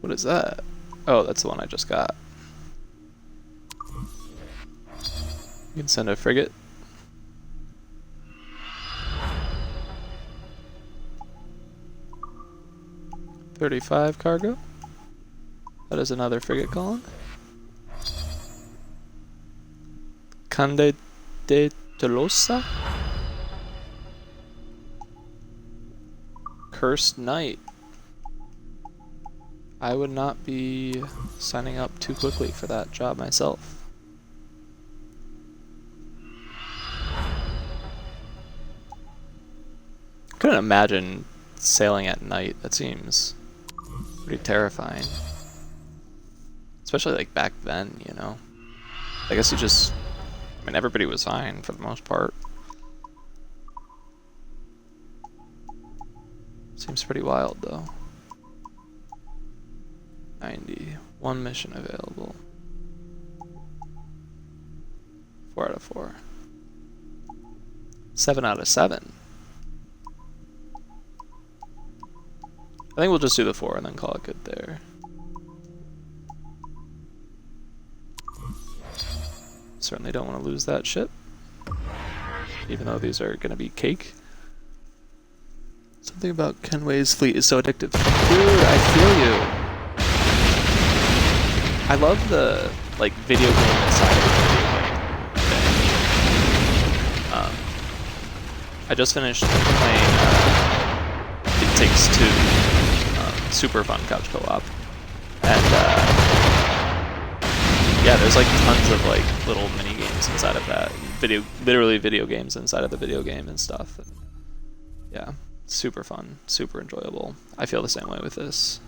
What is that? Oh, that's the one I just got. You can send a frigate. $35 cargo. That is another frigate calling. Conde de Tolosa. Cursed Knight. I would not be signing up too quickly for that job myself. Couldn't imagine sailing at night. That seems pretty terrifying. Especially like back then, you know. I guess you just... I mean, everybody was fine for the most part. Seems pretty wild though. 90. 1 mission available. 4 out of 4. 7 out of 7. I think we'll just do the 4 and then call it good there. Certainly don't want to lose that ship. Even though these are going to be cake. Something about Kenway's fleet is so addictive. Dude, I feel you. I love the, like, video game inside of the video game thing. I just finished playing It Takes Two, super fun couch co-op. And, yeah, there's, like, tons of, like, little mini-games inside of that. Literally video games inside of the video game and stuff. And, yeah, super fun, super enjoyable. I feel the same way with this.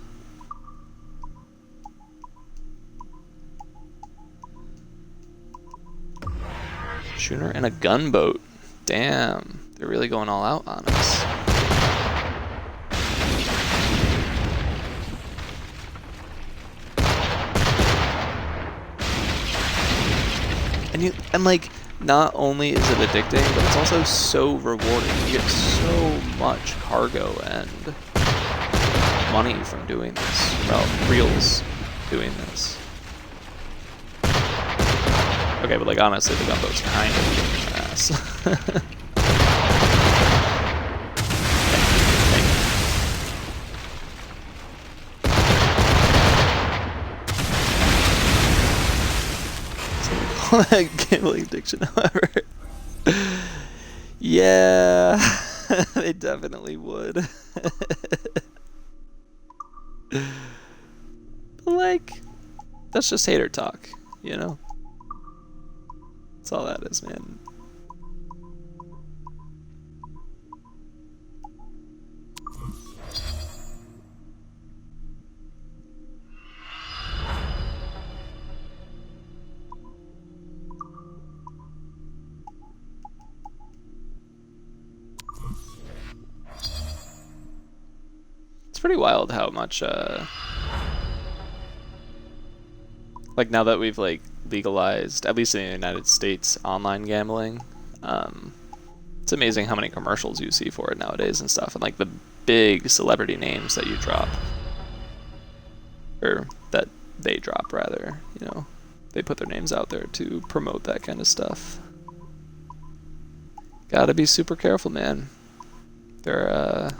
Schooner and a gunboat. Damn, they're really going all out on us. And like, not only is it addicting, but it's also so rewarding. You get so much cargo and money from doing this. Well, reels doing this. Okay, but like honestly, the gunboat's kind of kicking my ass. Gambling addiction, however. Yeah, they definitely would. But like, that's just hater talk, you know? That's all that is, man. It's pretty wild how much, like now that we've like legalized, at least in the United States, online gambling, it's amazing how many commercials you see for it nowadays and stuff, and like the big celebrity names that you drop, or that they drop rather, you know, they put their names out there to promote that kind of stuff. Gotta be super careful, man. There are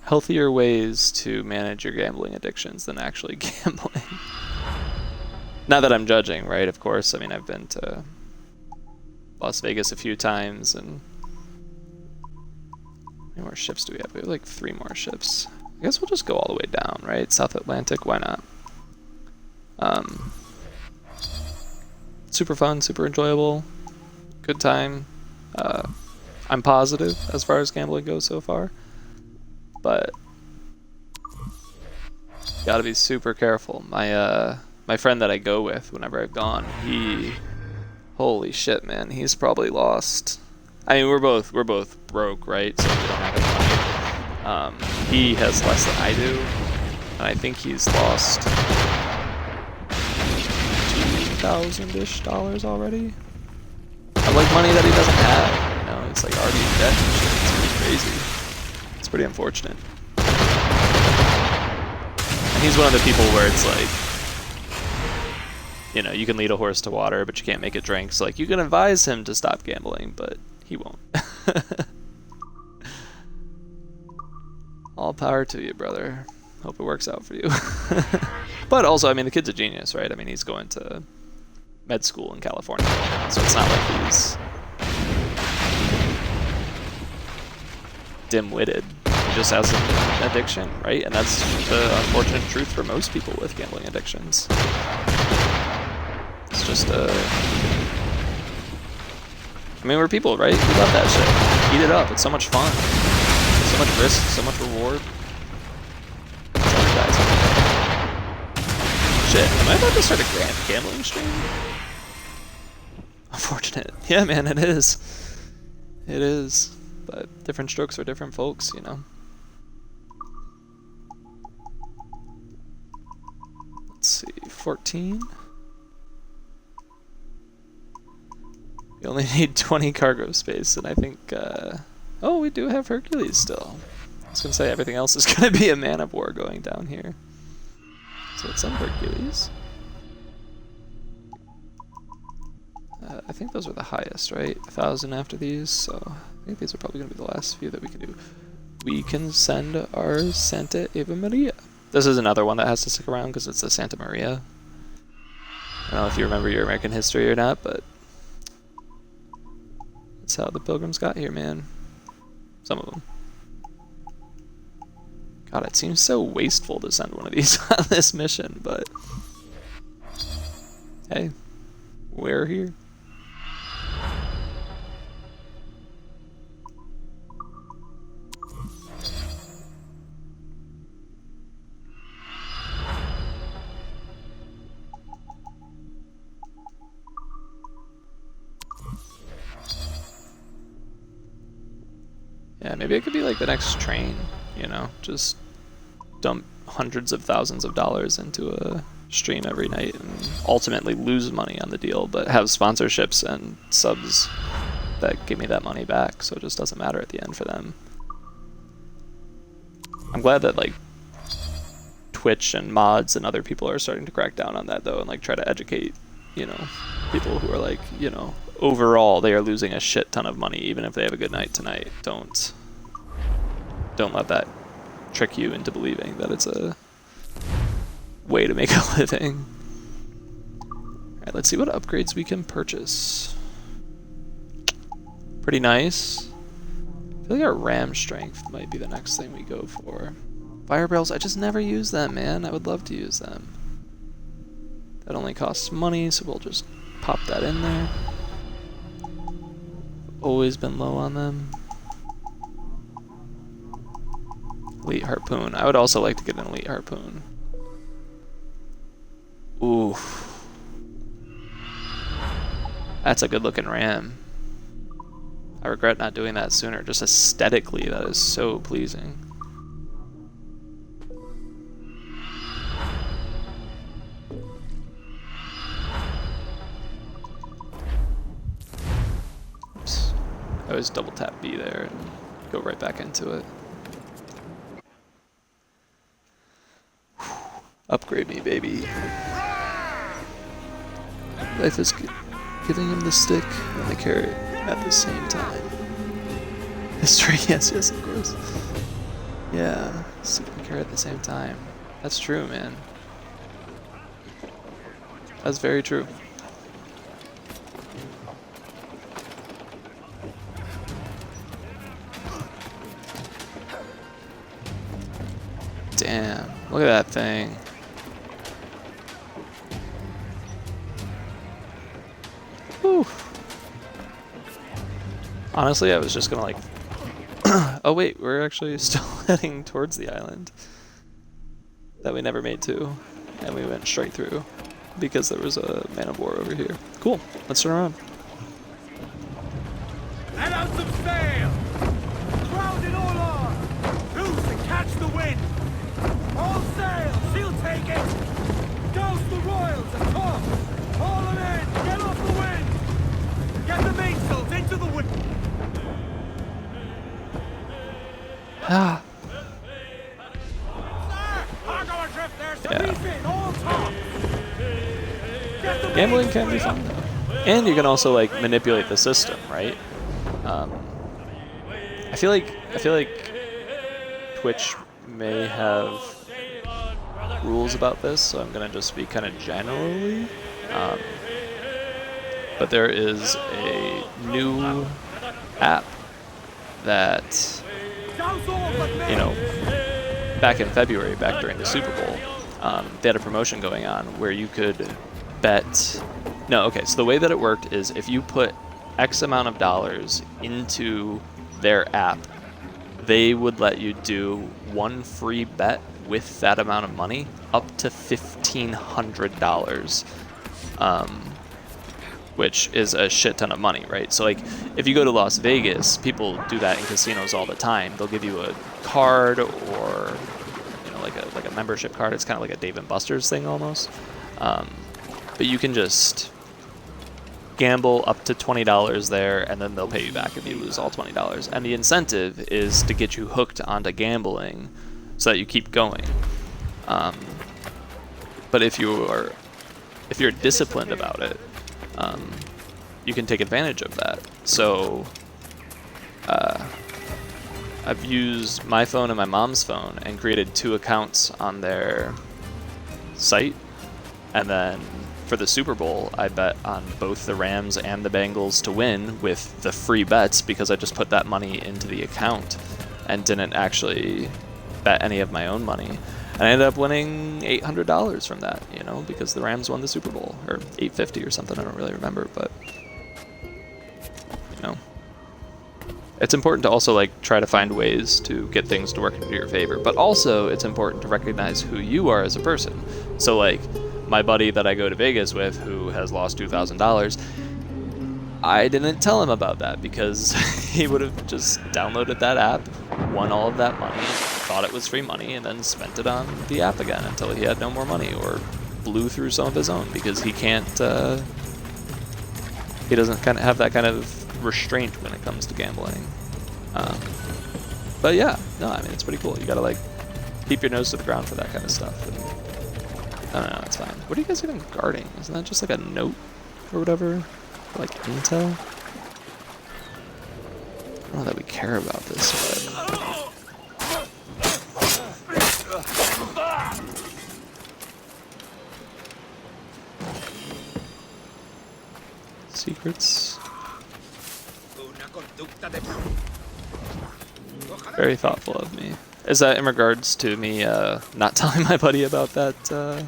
healthier ways to manage your gambling addictions than actually gambling. Not that I'm judging, right? Of course. I mean, I've been to Las Vegas a few times, and how many more ships do we have? We have like 3 more ships. I guess we'll just go all the way down, right? South Atlantic, why not? Super fun, super enjoyable, good time. I'm positive as far as gambling goes so far, but gotta be super careful. My friend that I go with whenever I've gone, holy shit, man, he's probably lost. I mean, we're both broke, right? So we don't have any money. He has less than I do, and I think he's lost $2,000-ish already. Of like money that he doesn't have, you know, it's like already in debt and shit. It's pretty crazy. It's pretty unfortunate. And he's one of the people where it's like, you know, you can lead a horse to water, but you can't make it drink. So like, you can advise him to stop gambling, but he won't. All power to you, brother. Hope it works out for you. But also, I mean, the kid's a genius, right? I mean, he's going to med school in California right now, so it's not like he's dim-witted. He just has an addiction, right? And that's the unfortunate truth for most people with gambling addictions. It's just I mean, we're people, right? We love that shit. Eat it up. It's so much fun. So much risk, so much reward. Shit, am I about to start a gambling stream? Unfortunate. Yeah, man, it is. It is. But different strokes for different folks, you know. Let's see, 14. We only need 20 cargo space, and I think, oh, we do have Hercules still. I was gonna say everything else is gonna be a man of war going down here. So let's send Hercules. I think those are the highest, right? 1,000 after these, so I think these are probably gonna be the last few that we can do. We can send our Santa Eva Maria. This is another one that has to stick around because it's the Santa Maria. I don't know if you remember your American history or not, but that's how the Pilgrims got here, man. Some of them. God, it seems so wasteful to send one of these on this mission, but hey, we're here. Yeah, maybe it could be like the next train, you know, just dump hundreds of thousands of dollars into a stream every night and ultimately lose money on the deal, but have sponsorships and subs that give me that money back, so it just doesn't matter at the end for them. I'm glad that like Twitch and mods and other people are starting to crack down on that though, and like try to educate, you know, people who are like, you know, overall they are losing a shit ton of money even if they have a good night tonight. Don't let that trick you into believing that it's a way to make a living. Alright, let's see what upgrades we can purchase. Pretty nice. I feel like our ram strength might be the next thing we go for. Fire barrels, I just never use them, man. I would love to use them. That only costs money, so we'll just pop that in there. Always been low on them. Elite harpoon. I would also like to get an elite harpoon. Ooh. That's a good looking ram. I regret not doing that sooner. Just aesthetically, that is so pleasing. Oops. I always double tap B there and go right back into it. Upgrade me, baby. Life is giving him the stick and the carrot at the same time. History, yes, of course. Yeah, stick and carrot at the same time. That's true, man. That's very true. Damn, look at that thing. Whew. Honestly, I was just gonna like... oh wait, we're actually still heading towards the island that we never made to, and we went straight through because there was a man of war over here. Cool, let's turn around. Let out some sail! Crowd it all on! Loose and catch the wind! All sail! She'll take it! Douse the royals and tops! Haul them in! Get off the wind! Get the mainsails into the wind! Ah. Cargo adrift there, so Yeah. refit, all tops! Get the Gambling can be mainsail fun though. And you can also like manipulate the system, right? I feel like Twitch may have rules about this, so I'm gonna just speak kind of generally. But there is a new app that, you know, back in February, back during the Super Bowl, they had a promotion going on where you could bet. No, okay, so the way that it worked is if you put X amount of dollars into their app, they would let you do one free bet with that amount of money up to $1,500, which is a shit ton of money, right? So like if you go to Las Vegas, people do that in casinos all the time. They'll give you a card or, you know, like a membership card. It's kind of like a Dave & Buster's thing almost. But you can just gamble up to $20 there, and then they'll pay you back if you lose all $20. And the incentive is to get you hooked onto gambling so that you keep going. But if you're disciplined about it, you can take advantage of that. So I've used my phone and my mom's phone and created 2 accounts on their site, and then for the Super Bowl, I bet on both the Rams and the Bengals to win with the free bets because I just put that money into the account and didn't actually bet any of my own money. And I ended up winning $800 from that, you know, because the Rams won the Super Bowl, or $850 or something, I don't really remember, but, you know. It's important to also, like, try to find ways to get things to work into your favor, but also it's important to recognize who you are as a person. So, like, my buddy that I go to Vegas with, who has lost $2,000, I didn't tell him about that because he would have just downloaded that app, won all of that money, thought it was free money, and then spent it on the app again until he had no more money, or blew through some of his own because he can't. He doesn't kind of have that kind of restraint when it comes to gambling. But yeah, no, I mean it's pretty cool. You gotta like keep your nose to the ground for that kind of stuff. And, I don't know, it's fine. What are you guys even guarding? Isn't that just like a note or whatever? Like intel? I don't know that we care about this, but... Secrets. Very thoughtful of me. Is that in regards to me not telling my buddy about that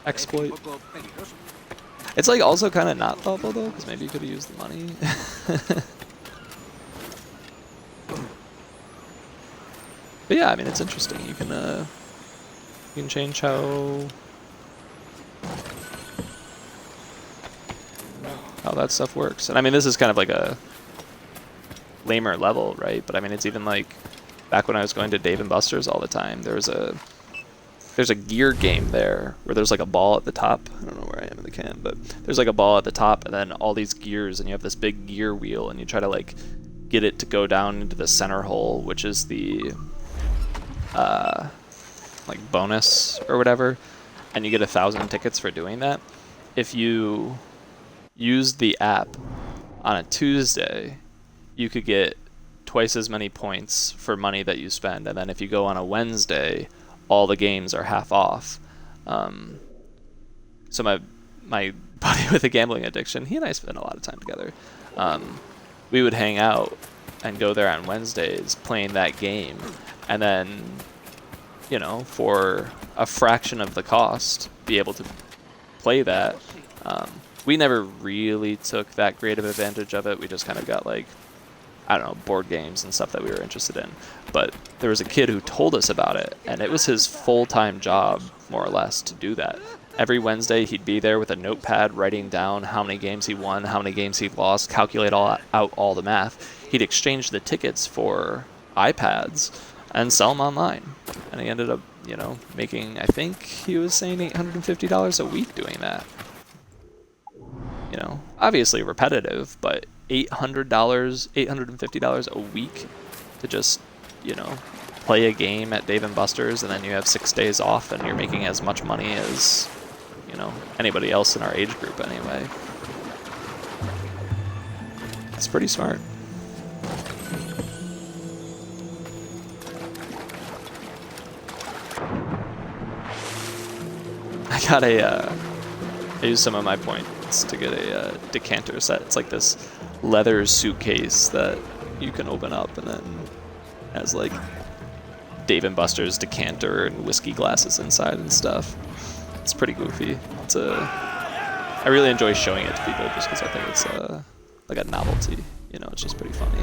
exploit? It's like also kind of not thoughtful though, because maybe you could have used the money. But yeah, I mean it's interesting. You can change how that stuff works. And I mean this is kind of like a lamer level, right? But I mean it's even like back when I was going to Dave & Buster's all the time, there's a gear game there where there's like a ball at the top. I don't know where I am in the can, but there's like a ball at the top and then all these gears, and you have this big gear wheel, and you try to like get it to go down into the center hole, which is the like bonus or whatever, and you get 1,000 tickets for doing that. If you use the app on a Tuesday, you could get twice as many points for money that you spend, and then if you go on a Wednesday, all the games are half off. So my buddy with a gambling addiction, he and I spend a lot of time together. We would hang out and go there on Wednesdays playing that game, and then, you know, for a fraction of the cost, be able to play that. We never really took that great of advantage of it. We just kind of got like, I don't know, board games and stuff that we were interested in. But there was a kid who told us about it, and it was his full-time job, more or less, to do that. Every Wednesday, he'd be there with a notepad writing down how many games he won, how many games he lost, calculate out all the math. He'd exchange the tickets for iPads and sell them online. And he ended up, you know, making, I think he was saying $850 a week doing that. You know, obviously repetitive, but $800, $850 a week to just, you know, play a game at Dave & Buster's, and then you have 6 days off and you're making as much money as, you know, anybody else in our age group anyway. It's pretty smart. I got I used some of my points to get a decanter set. It's like this leather suitcase that you can open up, and then has like Dave & Buster's decanter and whiskey glasses inside and stuff. It's pretty goofy. I really enjoy showing it to people just because I think it's like a novelty. You know, it's just pretty funny.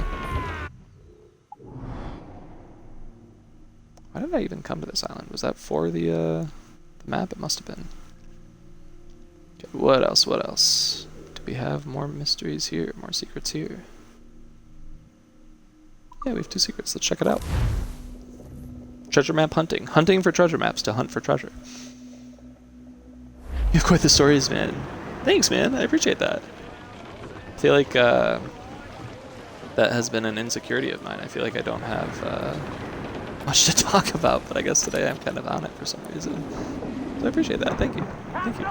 Why did I even come to this island? Was that for the map? It must have been. Okay, what else? What else? Do we have more mysteries here? More secrets here? Yeah, we have 2 secrets. Let's check it out. Treasure map hunting. Hunting for treasure maps to hunt for treasure. You have quite the stories, man. Thanks, man. I appreciate that. I feel like that has been an insecurity of mine. I feel like I don't have much to talk about, but I guess today I'm kind of on it for some reason. So I appreciate that. Thank you. Thank you.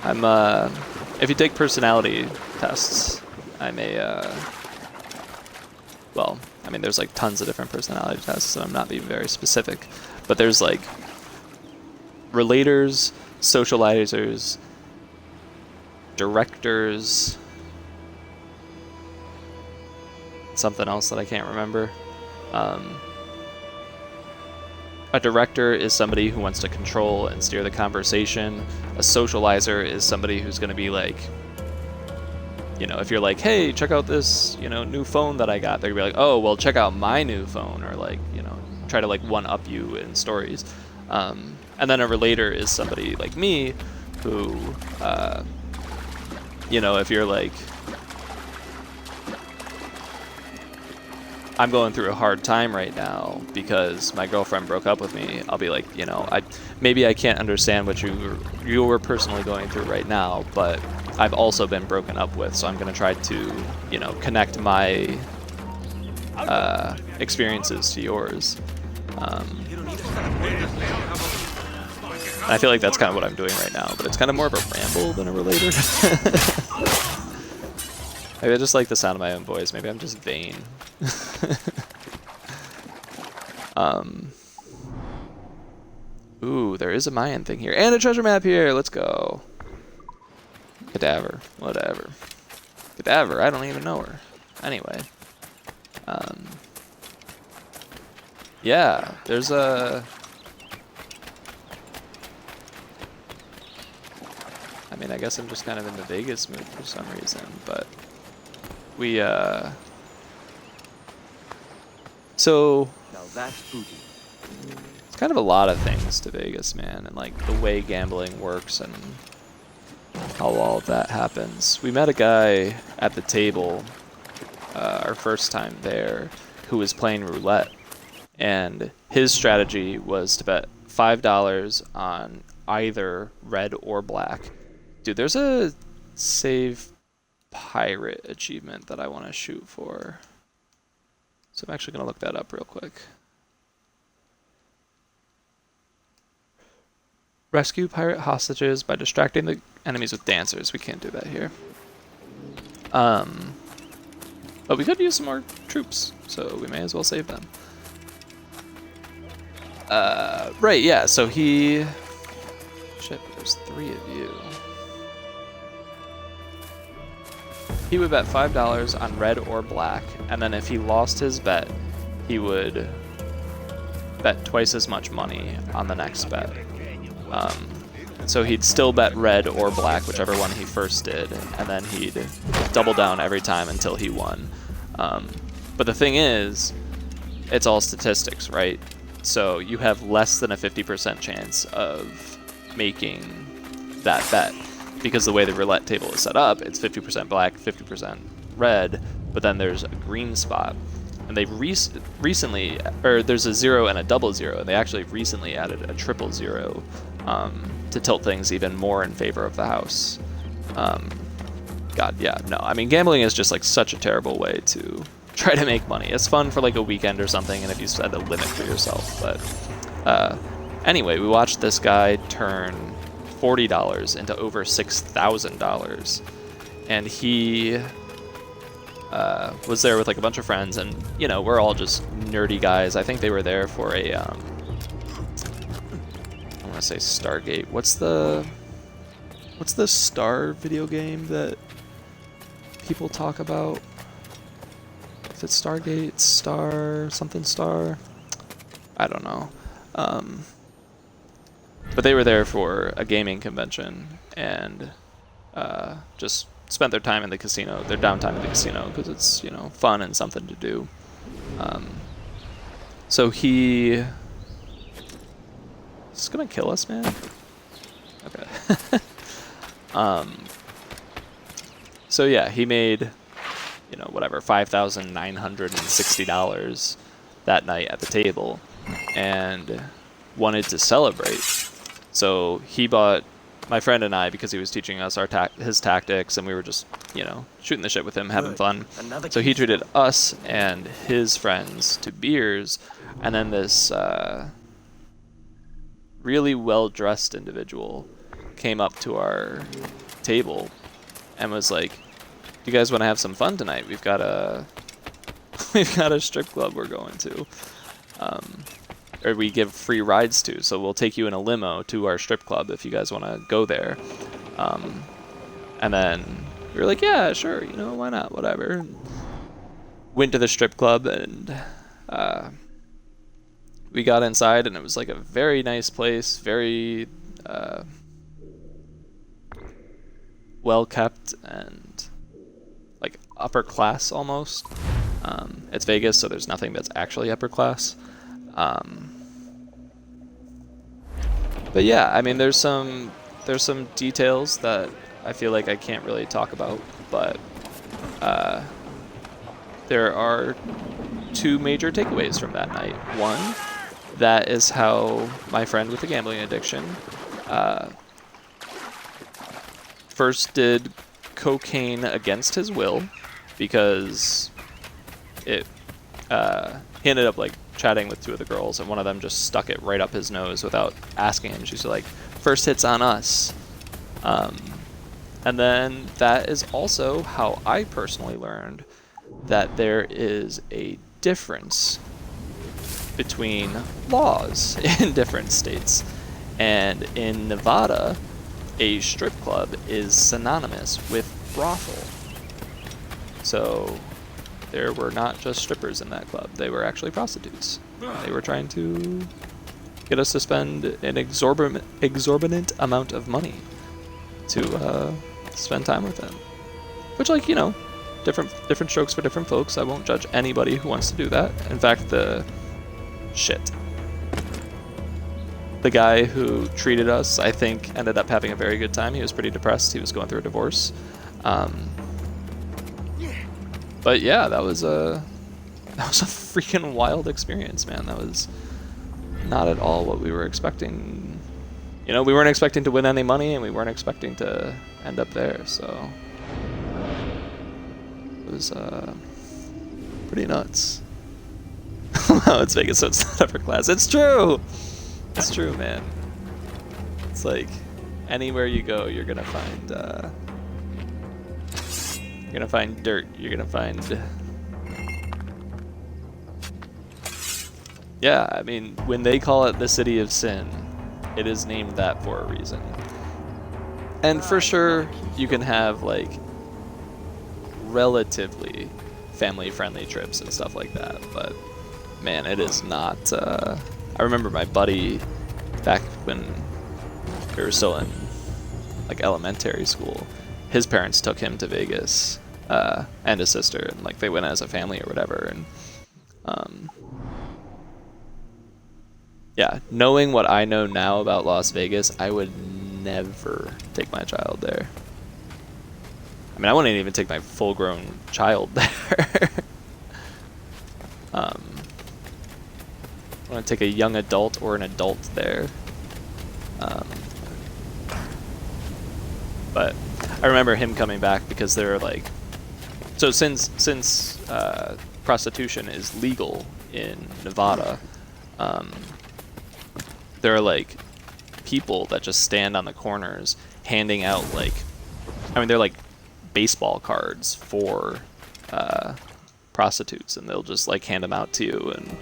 I'm if you take personality tests, I'm well, I mean there's like tons of different personality tests, and I'm not being very specific, but there's like relators, socializers, directors, something else that I can't remember. A director is somebody who wants to control and steer the conversation. A socializer is somebody who's going to be like, you know, if you're like, hey, check out this, you know, new phone that I got, they're going to be like, oh, well, check out my new phone, or like, you know, try to like one-up you in stories. And then a relator is somebody like me who, you know, if you're like, I'm going through a hard time right now because my girlfriend broke up with me, I'll be like, you know, maybe I can't understand what you were personally going through right now, but I've also been broken up with, so I'm going to try to, you know, connect my experiences to yours. I feel like that's kind of what I'm doing right now, but it's kind of more of a ramble than a relator. Maybe I just like the sound of my own voice. Maybe I'm just vain. Ooh, there is a Mayan thing here. And a treasure map here! Let's go. Cadaver. Whatever. Cadaver, I don't even know her. Anyway. Yeah, there's a... I mean, I guess I'm just kind of in the Vegas mood for some reason, but... We, So... Now that's booty. It's kind of a lot of things to Vegas, man, and like the way gambling works and how all of that happens. We met a guy at the table, our first time there, who was playing roulette, and his strategy was to bet $5 on either red or black. Dude, there's a save pirate achievement that I want to shoot for. So I'm actually going to look that up real quick. Rescue pirate hostages by distracting the enemies with dancers. We can't do that here. But we could use some more troops, so we may as well save them. Right, yeah, so he... Shit, there's 3 of you. He would bet $5 on red or black, and then if he lost his bet, he would bet twice as much money on the next bet. So he'd still bet red or black, whichever one he first did, and then he'd double down every time until he won. But the thing is, it's all statistics, right? So you have less than a 50% chance of making that bet, because the way the roulette table is set up, it's 50% black, 50% red, but then there's a green spot. And they've recently, or there's a 0 and a double 0, and they actually recently added a triple 0 to tilt things even more in favor of the house. God, yeah, no, I mean, gambling is just like such a terrible way to try to make money. It's fun for like a weekend or something, and if you set a limit for yourself, but anyway, we watched this guy turn $40 into over $6,000, and he was there with like a bunch of friends, and you know, we're all just nerdy guys. I think they were there for a I want to say Stargate. What's the Star video game that people talk about? If it's Stargate, Star, something Star, I don't know. But they were there for a gaming convention, and just spent their time in the casino, their downtime in the casino, because it's, you know, fun and something to do. So he... Is gonna kill us, man? Okay. So yeah, he made, you know, whatever, $5,960 that night at the table, and wanted to celebrate. So he bought my friend and I, because he was teaching us his tactics, and we were just, you know, shooting the shit with him, having fun. So he treated us and his friends to beers, and then this really well-dressed individual came up to our table and was like, "You guys want to have some fun tonight? We've got a strip club we're going to, or we give free rides to. So we'll take you in a limo to our strip club if you guys want to go there." And then we were like, "Yeah, sure. You know, why not? Whatever." Went to the strip club, and we got inside, and it was like a very nice place, very well kept, and like upper class almost. It's Vegas, so there's nothing that's actually upper class. But yeah, I mean, there's some details that I feel like I can't really talk about, but there are two major takeaways from that night. One, that is how my friend with the gambling addiction first did cocaine against his will, because he ended up like chatting with two of the girls, and one of them just stuck it right up his nose without asking him. She's like, first hit's on us. And then that is also how I personally learned that there is a difference between laws in different states. And in Nevada, a strip club is synonymous with brothel. So there were not just strippers in that club, they were actually prostitutes. They were trying to get us to spend an exorbitant amount of money to spend time with them. Which, like, you know, different strokes for different folks. I won't judge anybody who wants to do that. In fact, the guy who treated us, I think, ended up having a very good time. He was pretty depressed. He was going through a divorce. But yeah, that was a freaking wild experience, man. That was not at all what we were expecting. You know, we weren't expecting to win any money, and we weren't expecting to end up there, so it was pretty nuts. Oh, it's Vegas, so it's not upper class. It's true! It's true, man. It's like, anywhere you go, you're gonna find dirt. You're gonna find... Yeah, I mean, when they call it the City of Sin, it is named that for a reason. And for sure, you can have, like, relatively family-friendly trips and stuff like that, but, man, it is not... I remember my buddy, back when we were still in, like, elementary school, his parents took him to Vegas, and his sister, and, like, they went as a family or whatever, and, yeah, knowing what I know now about Las Vegas, I would never take my child there. I mean, I wouldn't even take my full-grown child there. I want to take a young adult or an adult there. But I remember him coming back because they were like... So since prostitution is legal in Nevada, there are, like, people that just stand on the corners handing out, like... I mean, they're like baseball cards for prostitutes, and they'll just, like, hand them out to you, and,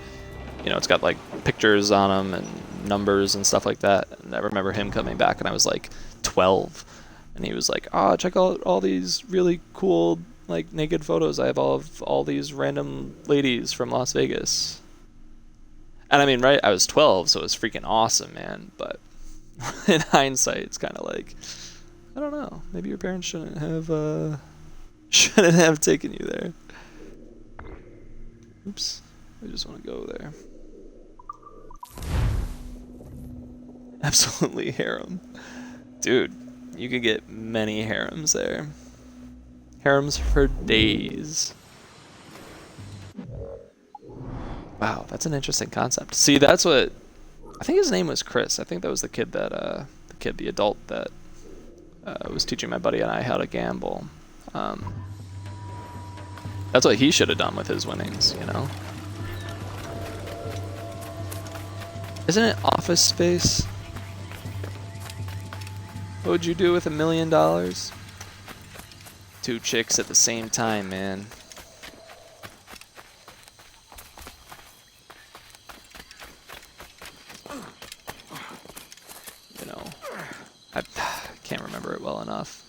you know, it's got, like, pictures on them and numbers and stuff like that. And I remember him coming back, and I was, like, 12, and he was like, "Ah, check out all these really cool, like, naked photos I have of all these random ladies from Las Vegas." And I mean, right, I was 12, so it was freaking awesome, man. But in hindsight, it's kind of like, I don't know. Maybe your parents shouldn't have taken you there. Oops, I just want to go there. Absolutely harem, dude. You could get many harems there. Harems for days. Wow, that's an interesting concept. See, that's what... I think his name was Chris. I think that was the kid that... the adult that was teaching my buddy and I how to gamble. That's what he should have done with his winnings, you know? Isn't it Office Space? What would you do with $1 million? 2 chicks at the same time, man. You know, I can't remember it well enough.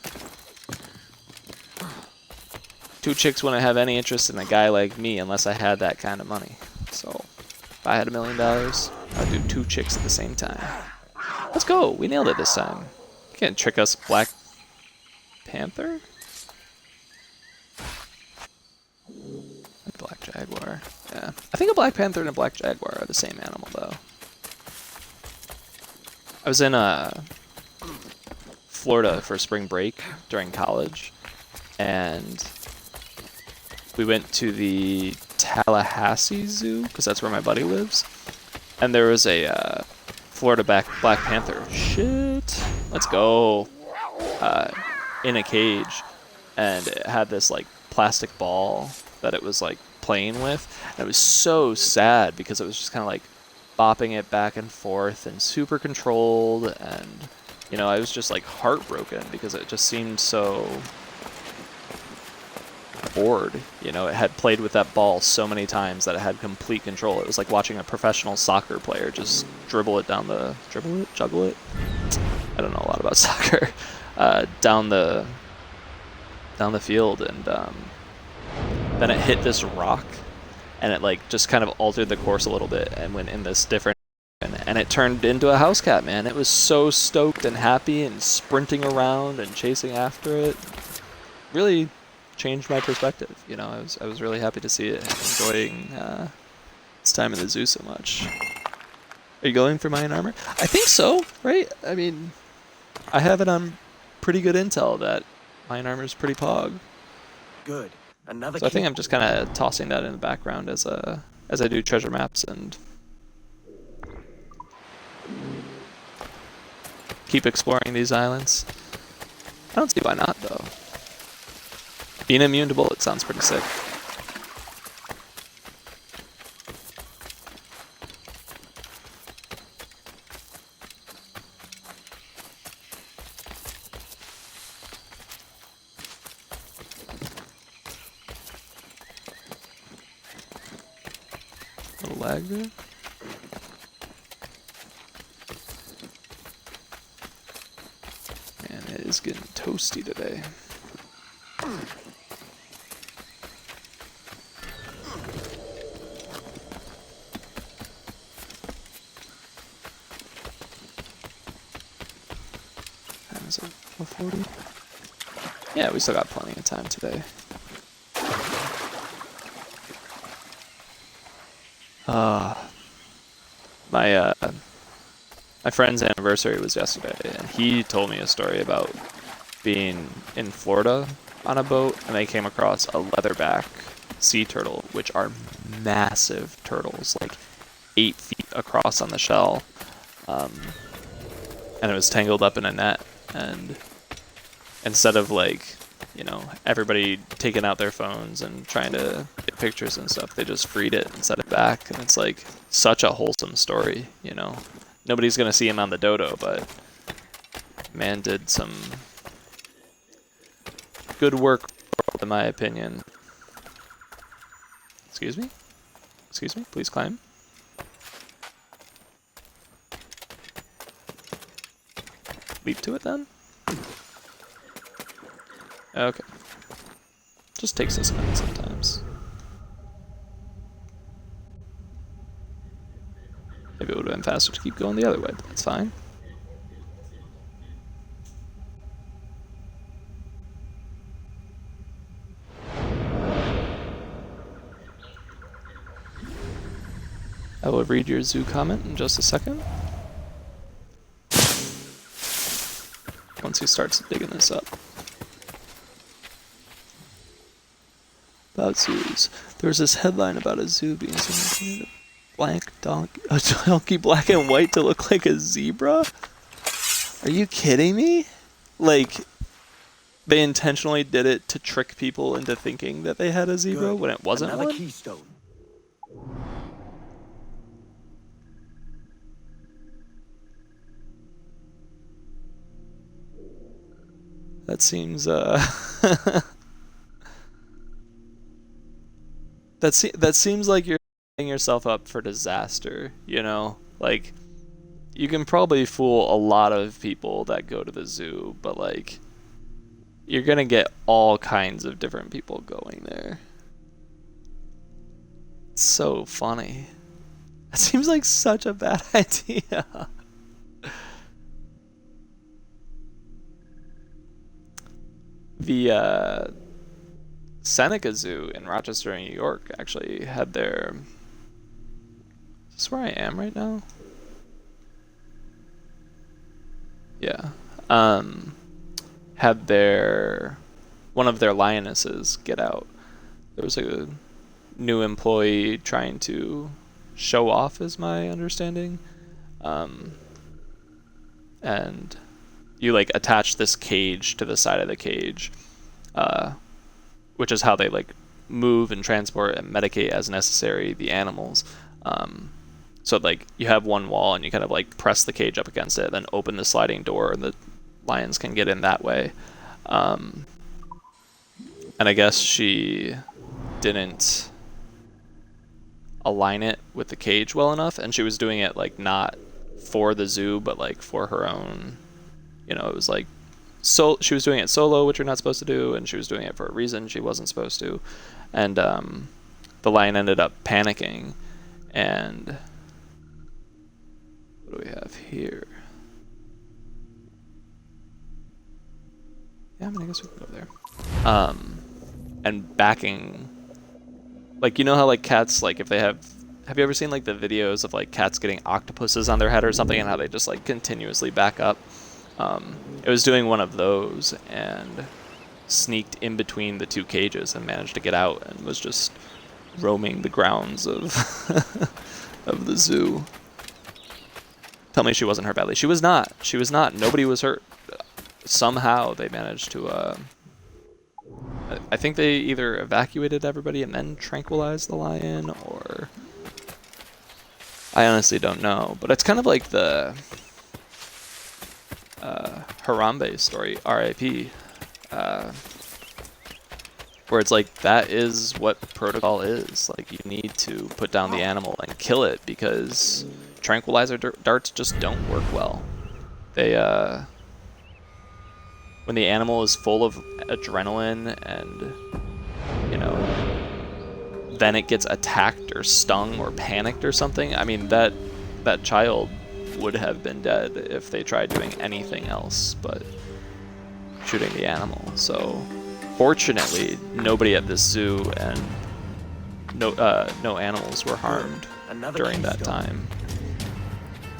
2 chicks wouldn't have any interest in a guy like me unless I had that kind of money. So, if I had $1 million, I'd do 2 chicks at the same time. Let's go! We nailed it this time. You can't trick us, Black Panther? Black Jaguar. Yeah. I think a Black Panther and a Black Jaguar are the same animal, though. I was in Florida for spring break during college, and we went to the Tallahassee Zoo, because that's where my buddy lives. And there was a Florida Black Panther. Shit. Let's go. In a cage. And it had this like plastic ball that it was like playing with. And it was so sad because it was just kind of like bopping it back and forth and super controlled. And, you know, I was just like heartbroken because it just seemed so bored. You know, it had played with that ball so many times that it had complete control. It was like watching a professional soccer player just juggle it. I don't know a lot about soccer. Down the field, and then it hit this rock, and it like just kind of altered the course a little bit and went in this different, and it turned into a house cat, man. It was so stoked and happy and sprinting around and chasing after it. Really changed my perspective. You know, I was really happy to see it, enjoying its time in the zoo so much. Are you going for Mayan armor? I think so, right? I mean, I have it on pretty good intel that Mayan armor is pretty pog. Good. Another So I think I'm just kind of tossing that in the background as I do treasure maps and keep exploring these islands. I don't see why not, though. Being immune to bullets sounds pretty sick. Little lag there. Man, it is getting toasty today. Is it 4:40? Yeah, we still got plenty of time today. My friend's anniversary was yesterday, and he told me a story about being in Florida on a boat, and they came across a leatherback sea turtle, which are massive turtles, like 8 feet across on the shell, and it was tangled up in a net, and instead of like, you know, everybody taking out their phones and trying to get pictures and stuff, they just freed it and set it back, and it's like such a wholesome story, you know. Nobody's gonna see him on the dodo, but man did some good work, in my opinion. Excuse me? Excuse me? Please climb. Leap to it then? Okay. Just takes us a minute sometimes. Maybe it would have been faster to keep going the other way, but that's fine. I will read your zoo comment in just a second. Once he starts digging this up. About zoos. There was this headline about a zoo being something black donkey, a donkey black and white to look like a zebra? Are you kidding me? Like, they intentionally did it to trick people into thinking that they had a zebra when it wasn't Another one? keystone. That seems, that seems like you're setting yourself up for disaster, you know? Like, you can probably fool a lot of people that go to the zoo, but like, you're gonna get all kinds of different people going there. It's so funny. It seems like such a bad idea. The Seneca Zoo in Rochester, New York, actually had their... Is this where I am right now? Yeah. Had their... one of their lionesses get out. There was a new employee trying to show off, is my understanding. And you like attach this cage to the side of the cage, which is how they like move and transport and medicate as necessary the animals. So like you have one wall and you kind of like press the cage up against it, then open the sliding door, and the lions can get in that way. And I guess she didn't align it with the cage well enough, and she was doing it like not for the zoo but like for her own, you know, it was like, so she was doing it solo, which you're not supposed to do, and she was doing it for a reason she wasn't supposed to. And the lion ended up panicking. And what do we have here? Yeah, I mean, I guess we can go there. And backing, like, you know how like cats, like if they have you ever seen like the videos of like cats getting octopuses on their head or something, and how they just like continuously back up? It was doing one of those and sneaked in between the two cages and managed to get out, and was just roaming the grounds of of the zoo. Tell me she wasn't hurt badly. She was not. She was not. Nobody was hurt. Somehow they managed to I think they either evacuated everybody and then tranquilized the lion, or I honestly don't know. But it's kind of like the Harambe story, R.I.P., where it's like that is what protocol is. Like, you need to put down the animal and kill it, because tranquilizer darts just don't work well. They when the animal is full of adrenaline and, you know, then it gets attacked or stung or panicked or something, I mean, that child would have been dead if they tried doing anything else but shooting the animal. So fortunately, nobody at this zoo and no animals were harmed during that time.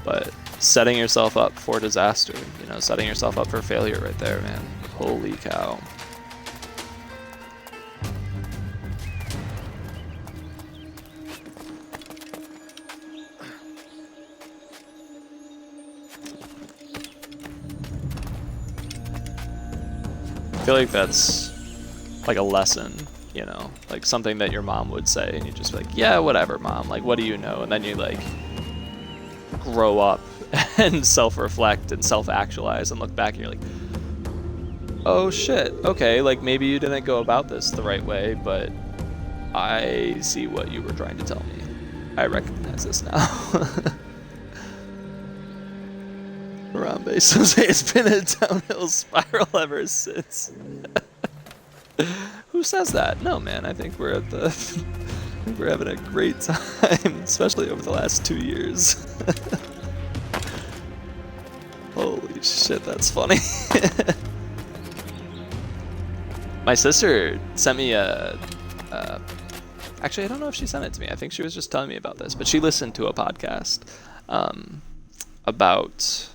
But setting yourself up for disaster, you know, setting yourself up for failure right there, man. Holy cow. I feel like that's like a lesson, you know, like something that your mom would say, and you just be like, yeah, whatever, mom, like, what do you know? And then you like grow up and self-reflect and self-actualize and look back and you're like, oh shit, okay, like maybe you didn't go about this the right way, but I see what you were trying to tell me. I recognize this now. Harambe says it's been a downhill spiral ever since. Who says that? No, man, I think we're at the we're having a great time, especially over the last 2 years. Holy shit, that's funny. My sister sent me actually, I don't know if she sent it to me. I think she was just telling me about this, but she listened to a podcast about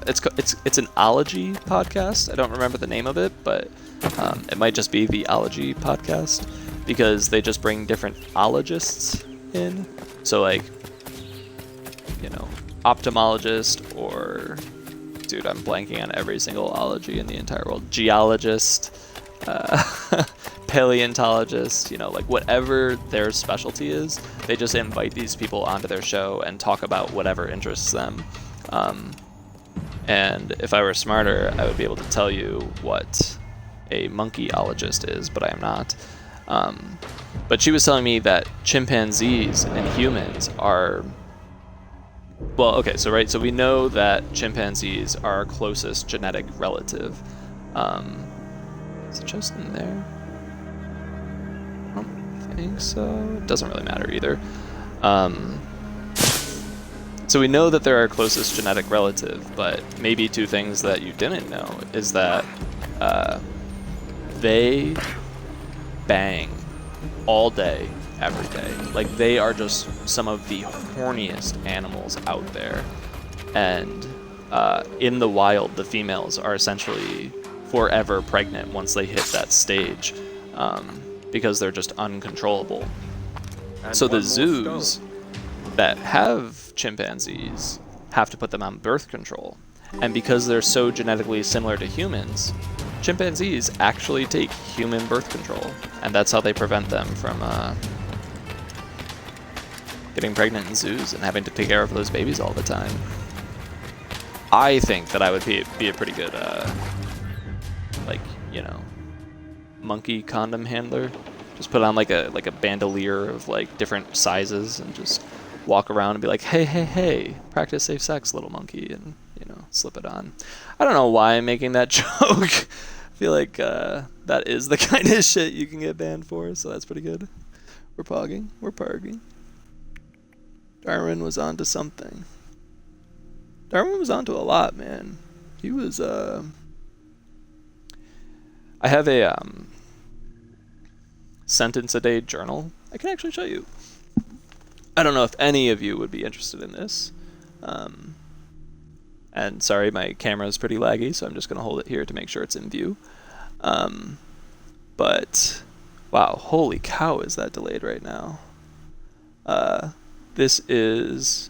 it's an ology podcast. I don't remember the name of it, but it might just be the ology podcast, because they just bring different ologists in. So like, you know, ophthalmologist, or dude, I'm blanking on every single ology in the entire world. Geologist, paleontologist, you know, like whatever their specialty is, they just invite these people onto their show and talk about whatever interests them. And if I were smarter, I would be able to tell you what a monkeyologist is, but I am not. But she was telling me that chimpanzees and humans are... Well, okay, so right, so we know that chimpanzees are our closest genetic relative. Is it just in there? I don't think so. It doesn't really matter either. So we know that they're our closest genetic relative, but maybe two things that you didn't know is that they bang all day, every day. Like, they are just some of the horniest animals out there. And in the wild, the females are essentially forever pregnant once they hit that stage, because they're just uncontrollable. And So the one more zoos stone. that have chimpanzees have to put them on birth control. And because they're so genetically similar to humans, chimpanzees actually take human birth control. And that's how they prevent them from getting pregnant in zoos and having to take care of those babies all the time. I think that I would be a pretty good, like, you know, monkey condom handler. Just put on like a bandolier of like different sizes and just walk around and be like, hey, practice safe sex, little monkey, and, you know, slip it on. I don't know why I'm making that joke. I feel like that is the kind of shit you can get banned for, so that's pretty good. We're parking. Darwin was onto something. Darwin was onto a lot, man. He was, I have a, sentence a day journal. I can actually show you. I don't know if any of you would be interested in this. And sorry, my camera is pretty laggy, so I'm just going to hold it here to make sure it's in view. But, wow, holy cow, is that delayed right now. This is,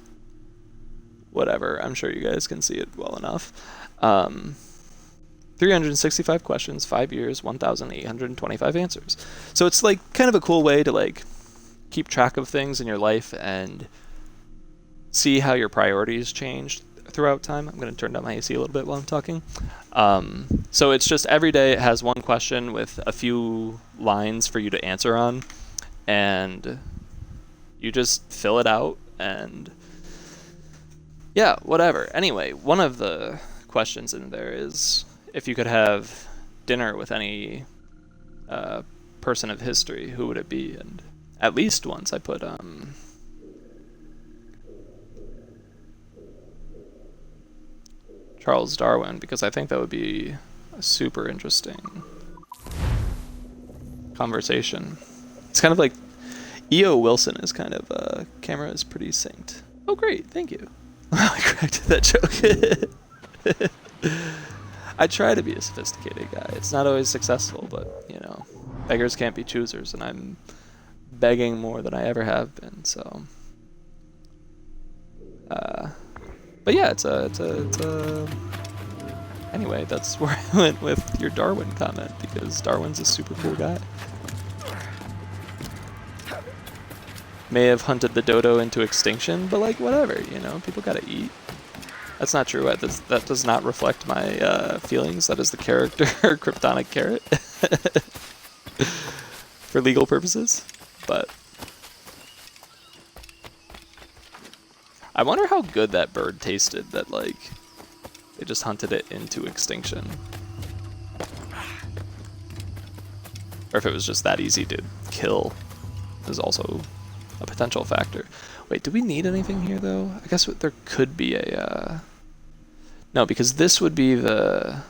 whatever, I'm sure you guys can see it well enough. 365 questions, 5 years, 1,825 answers. So it's like kind of a cool way to like keep track of things in your life and see how your priorities change throughout time. I'm going to turn down my AC a little bit while I'm talking. So it's just every day it has one question with a few lines for you to answer on, and you just fill it out and yeah, whatever. Anyway, one of the questions in there is if you could have dinner with any person of history, who would it be? And at least once I put Charles Darwin, because I think that would be a super interesting conversation. It's kind of like E.O. Wilson is kind of camera is pretty synced. Oh great, thank you. I corrected that joke. I try to be a sophisticated guy. It's not always successful, but, you know, beggars can't be choosers, and I'm begging more than I ever have been, so. But yeah, it's a. Anyway, that's where I went with your Darwin comment, because Darwin's a super cool guy. May have hunted the dodo into extinction, but like, whatever, you know, people gotta eat. That's not true. That does not reflect my feelings. That is the character Kryptonic Carrot for legal purposes. But I wonder how good that bird tasted that, like, they just hunted it into extinction. Or if it was just that easy to kill is also a potential factor. Wait, do we need anything here, though? I guess there could be a... No, because this would be the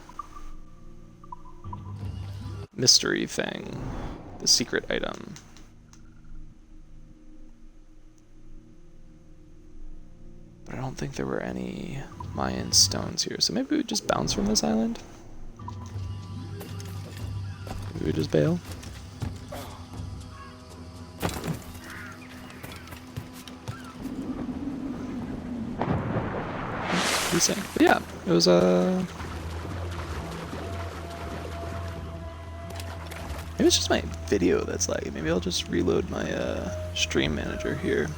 mystery thing, the secret item. But I don't think there were any Mayan stones here, so maybe we would just bounce from this island? Maybe we just bail? But yeah, it was maybe it's just my video that's lagging. Maybe I'll just reload my stream manager here.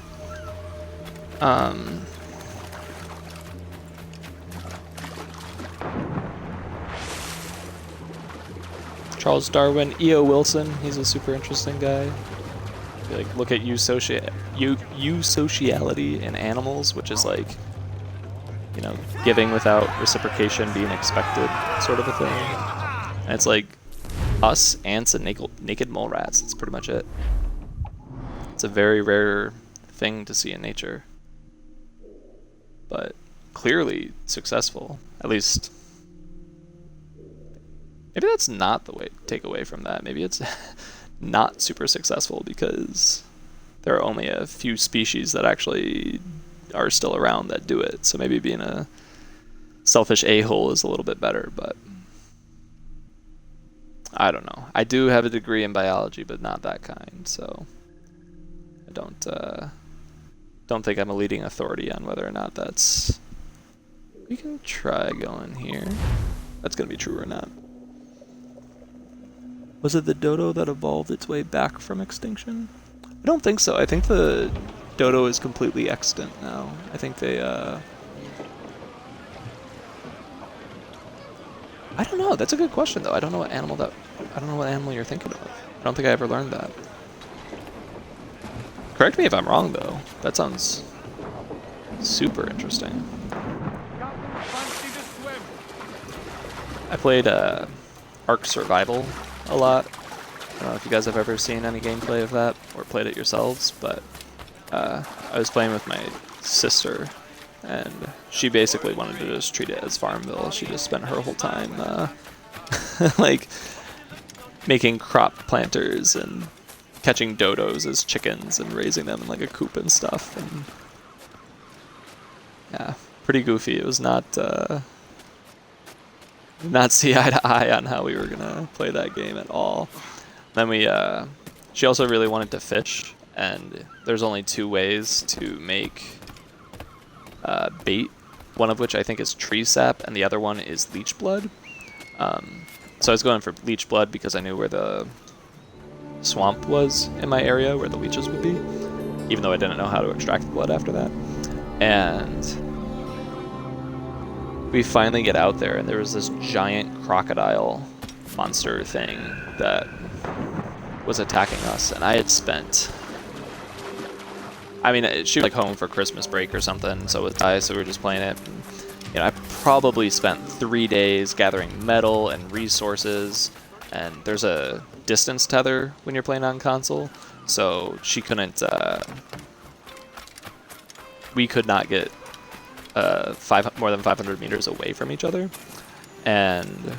Charles Darwin, E.O. Wilson, he's a super interesting guy. Like, look at eusociality in animals, which is like, you know, giving without reciprocation being expected, sort of a thing. And it's like us, ants, and naked mole rats. That's pretty much it. It's a very rare thing to see in nature, but clearly successful. At least, maybe that's not the way to take away from that. Maybe it's not super successful because there are only a few species that actually are still around that do it. So maybe being a selfish a-hole is a little bit better, but I don't know. I do have a degree in biology, but not that kind, so I don't think I'm a leading authority on whether or not that's... We can try going here. That's gonna be true or not. Was it the dodo that evolved its way back from extinction? I don't think so. I think the dodo is completely extant now. I think they, I don't know. That's a good question, though. I don't know what animal you're thinking of. I don't think I ever learned that. Correct me if I'm wrong, though. That sounds super interesting. I played Ark Survival a lot. I don't know if you guys have ever seen any gameplay of that or played it yourselves, but I was playing with my sister, and she basically wanted to just treat it as Farmville. She just spent her whole time like making crop planters and catching dodos as chickens and raising them in like a coop and stuff. And yeah, pretty goofy. It was not see eye to eye on how we were gonna play that game at all. Then she also really wanted to fish, and there's only 2 ways to make bait, one of which I think is tree sap, and the other one is leech blood. So I was going for leech blood because I knew where the swamp was in my area, where the leeches would be, even though I didn't know how to extract the blood after that. And we finally get out there, and there was this giant crocodile monster thing that was attacking us, and I had spent... I mean, she was like home for Christmas break or something, so was I, so we were just playing it. And, you know, I probably spent 3 days gathering metal and resources, and there's a distance tether when you're playing on console, so she couldn't... we could not get more than 500 meters away from each other, and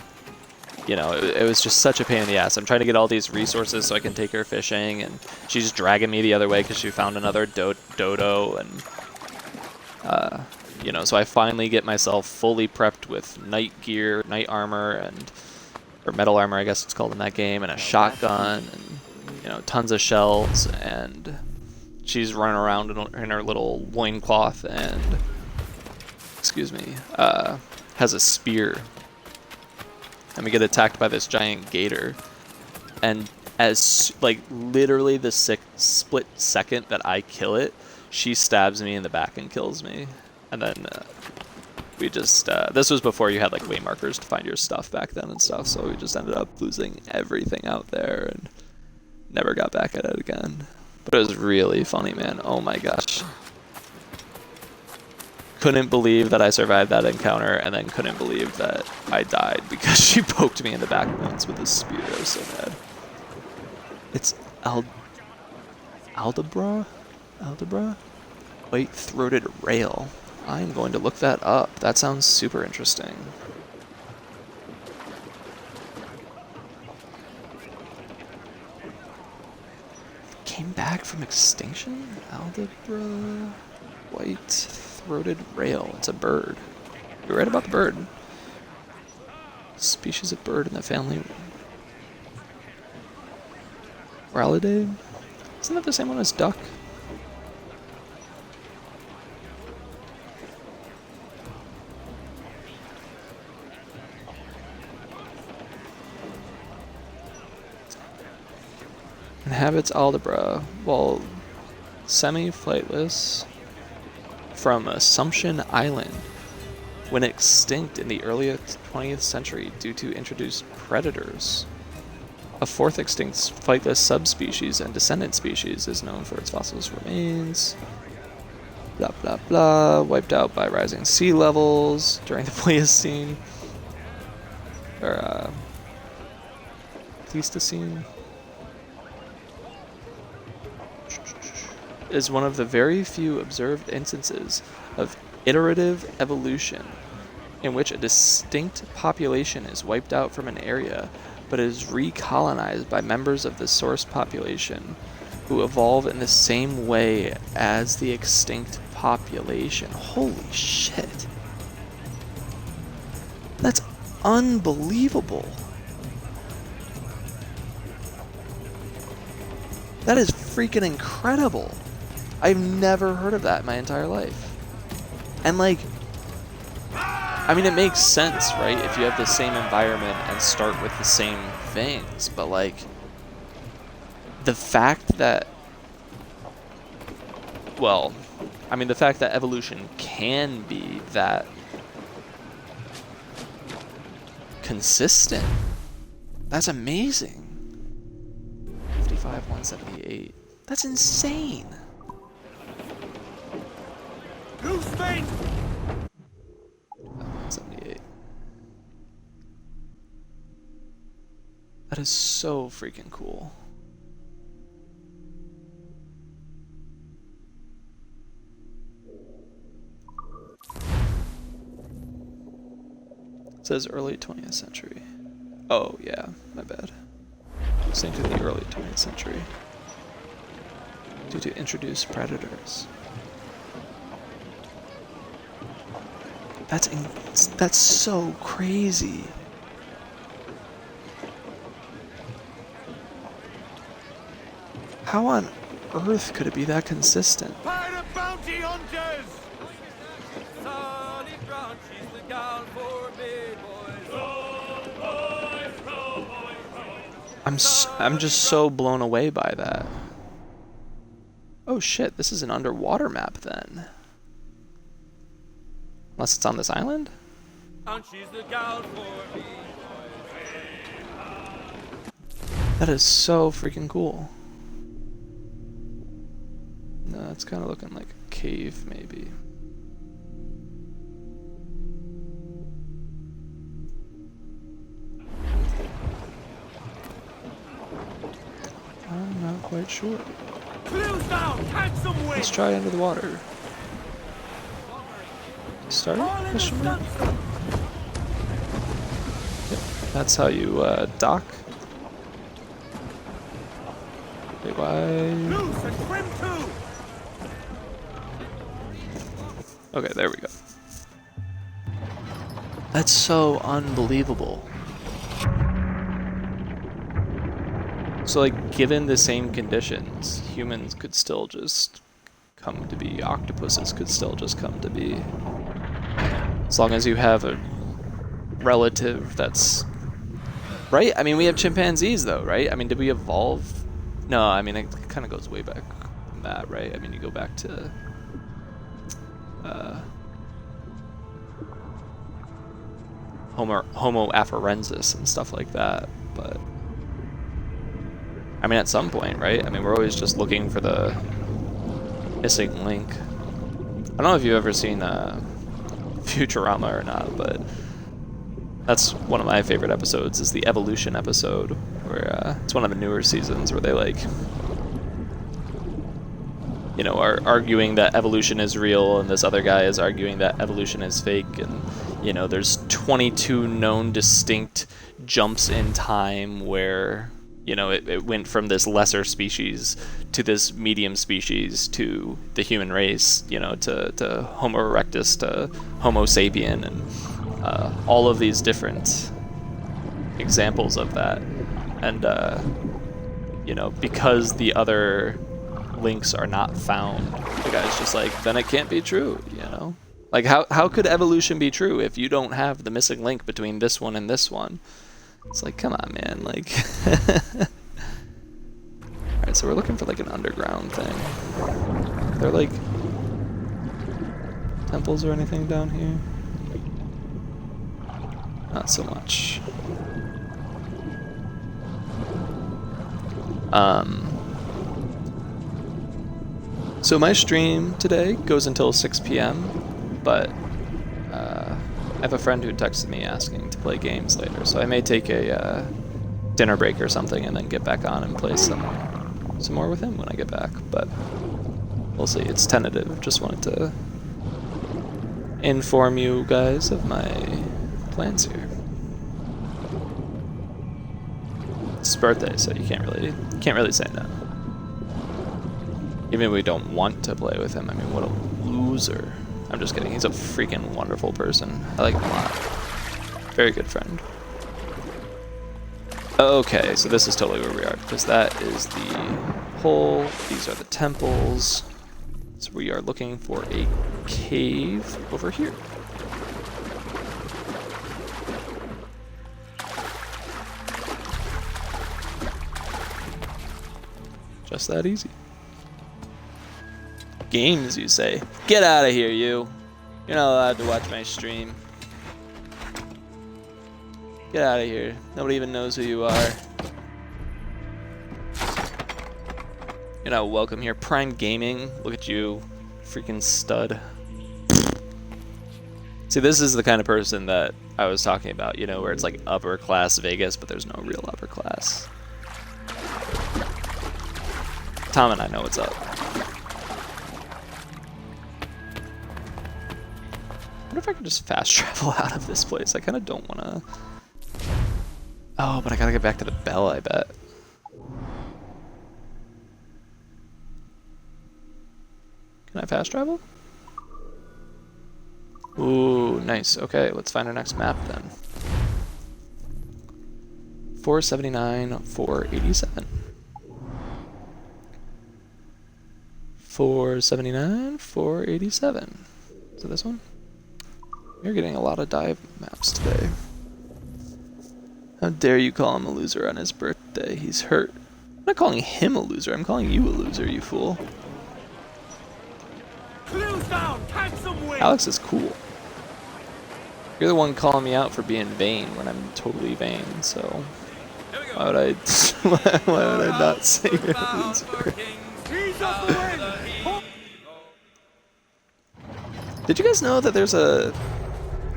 you know, it was just such a pain in the ass. I'm trying to get all these resources so I can take her fishing, and she's dragging me the other way because she found another dodo, and you know, so I finally get myself fully prepped with night gear, night armor, or metal armor, I guess it's called in that game, and a shotgun, and you know, tons of shells, and she's running around in her little loincloth and, excuse me, has a spear. And we get attacked by this giant gator. And as, like, literally the split second that I kill it, she stabs me in the back and kills me. And then we just, this was before you had, like, way markers to find your stuff back then and stuff, so we just ended up losing everything out there and never got back at it again. But it was really funny, man. Oh my gosh. Couldn't believe that I survived that encounter, and then couldn't believe that I died because she poked me in the back once with a spear. I was so mad. It's Aldabra? White-throated rail. I'm going to look that up. That sounds super interesting. Came back from extinction? Aldabra white-throated rail. It's a bird. You're right about the bird. Species of bird in the family Rallidae? Isn't that the same one as duck? Inhabits Aldabra while semi-flightless from Assumption Island, when extinct in the early 20th century due to introduced predators. A fourth extinct flightless subspecies and descendant species is known for its fossil remains. Blah blah blah. Wiped out by rising sea levels during the Pleistocene. Or Pleistocene. Is one of the very few observed instances of iterative evolution in which a distinct population is wiped out from an area but is recolonized by members of the source population who evolve in the same way as the extinct population. Holy shit. That's unbelievable. That is freaking incredible. I've never heard of that in my entire life. And like, I mean, it makes sense, right? If you have the same environment and start with the same things, but like, the fact that, well, I mean, the fact that evolution can be that consistent, that's amazing. 55, 178. That's insane. Loose feet! 178. That is so freaking cool. It says early 20th century. Oh, yeah, my bad. I was thinking the early 20th century. Due to introduced predators. That's so crazy. How on earth could it be that consistent? Pirate bounty hunters! Solid ground, she's the gal for big boys. I'm just so blown away by that. Oh shit, this is an underwater map then. Unless it's on this island? And she's the gal for big That is so freaking cool. No, it's kind of looking like a cave, maybe. I'm not quite sure. Clues down! Catch some wind! Let's try under the water. Start? All in the Question mark? stunts! Yep, that's how you dock. Wait, why? Loose and trim too! Okay, there we go. That's so unbelievable. So, like, given the same conditions, humans could still just come to be. Octopuses could still just come to be. As long as you have a relative that's... Right? I mean, we have chimpanzees, though, right? I mean, did we evolve? No, I mean, it kind of goes way back from that, right? I mean, you go back to... Homo afarensis and stuff like that, but... I mean, at some point, right? I mean, we're always just looking for the missing link. I don't know if you've ever seen Futurama or not, but that's one of my favorite episodes, is the evolution episode, where it's one of the newer seasons where they, like, you know, are arguing that evolution is real, and this other guy is arguing that evolution is fake, and, you know, there's 22 known distinct jumps in time where, you know, it went from this lesser species to this medium species to the human race, you know, to Homo erectus to Homo sapien, and all of these different examples of that. And, you know, because the other links are not found, the guy's just like, then it can't be true, you know? Like, how could evolution be true if you don't have the missing link between this one and this one? It's like, come on, man, like... Alright, so we're looking for, like, an underground thing. Are there, like, temples or anything down here? Not so much. So my stream today goes until 6 p.m., but I have a friend who texted me asking to play games later, so I may take a dinner break or something and then get back on and play some more with him when I get back, but we'll see. It's tentative. Just wanted to inform you guys of my plans here. It's his birthday, so you can't really say no. Even if we don't want to play with him, I mean, what a loser. I'm just kidding. He's a freaking wonderful person. I like him a lot. Very good friend. Okay, so this is totally where we are, because that is the hole, these are the temples. So we are looking for a cave over here. Just that easy. Games, you say? Get out of here, you. You're not allowed to watch my stream. Get out of here. Nobody even knows who you are. You're not welcome here. Prime Gaming. Look at you. Freaking stud. See, this is the kind of person that I was talking about, you know, where it's like upper class Vegas, but there's no real upper class. Tom and I know what's up. I wonder if I can just fast travel out of this place. I kind of don't want to. Oh, but I gotta get back to the bell, I bet. Can I fast travel? Ooh, nice. Okay, let's find our next map then. 479, 487. 479, 487. Is it this one? You're getting a lot of dive maps today. How dare you call him a loser on his birthday? He's hurt. I'm not calling him a loser, I'm calling you a loser, you fool. Alex is cool. You're the one calling me out for being vain when I'm totally vain, so why would I why would I not say you're a loser? Did you guys know that there's a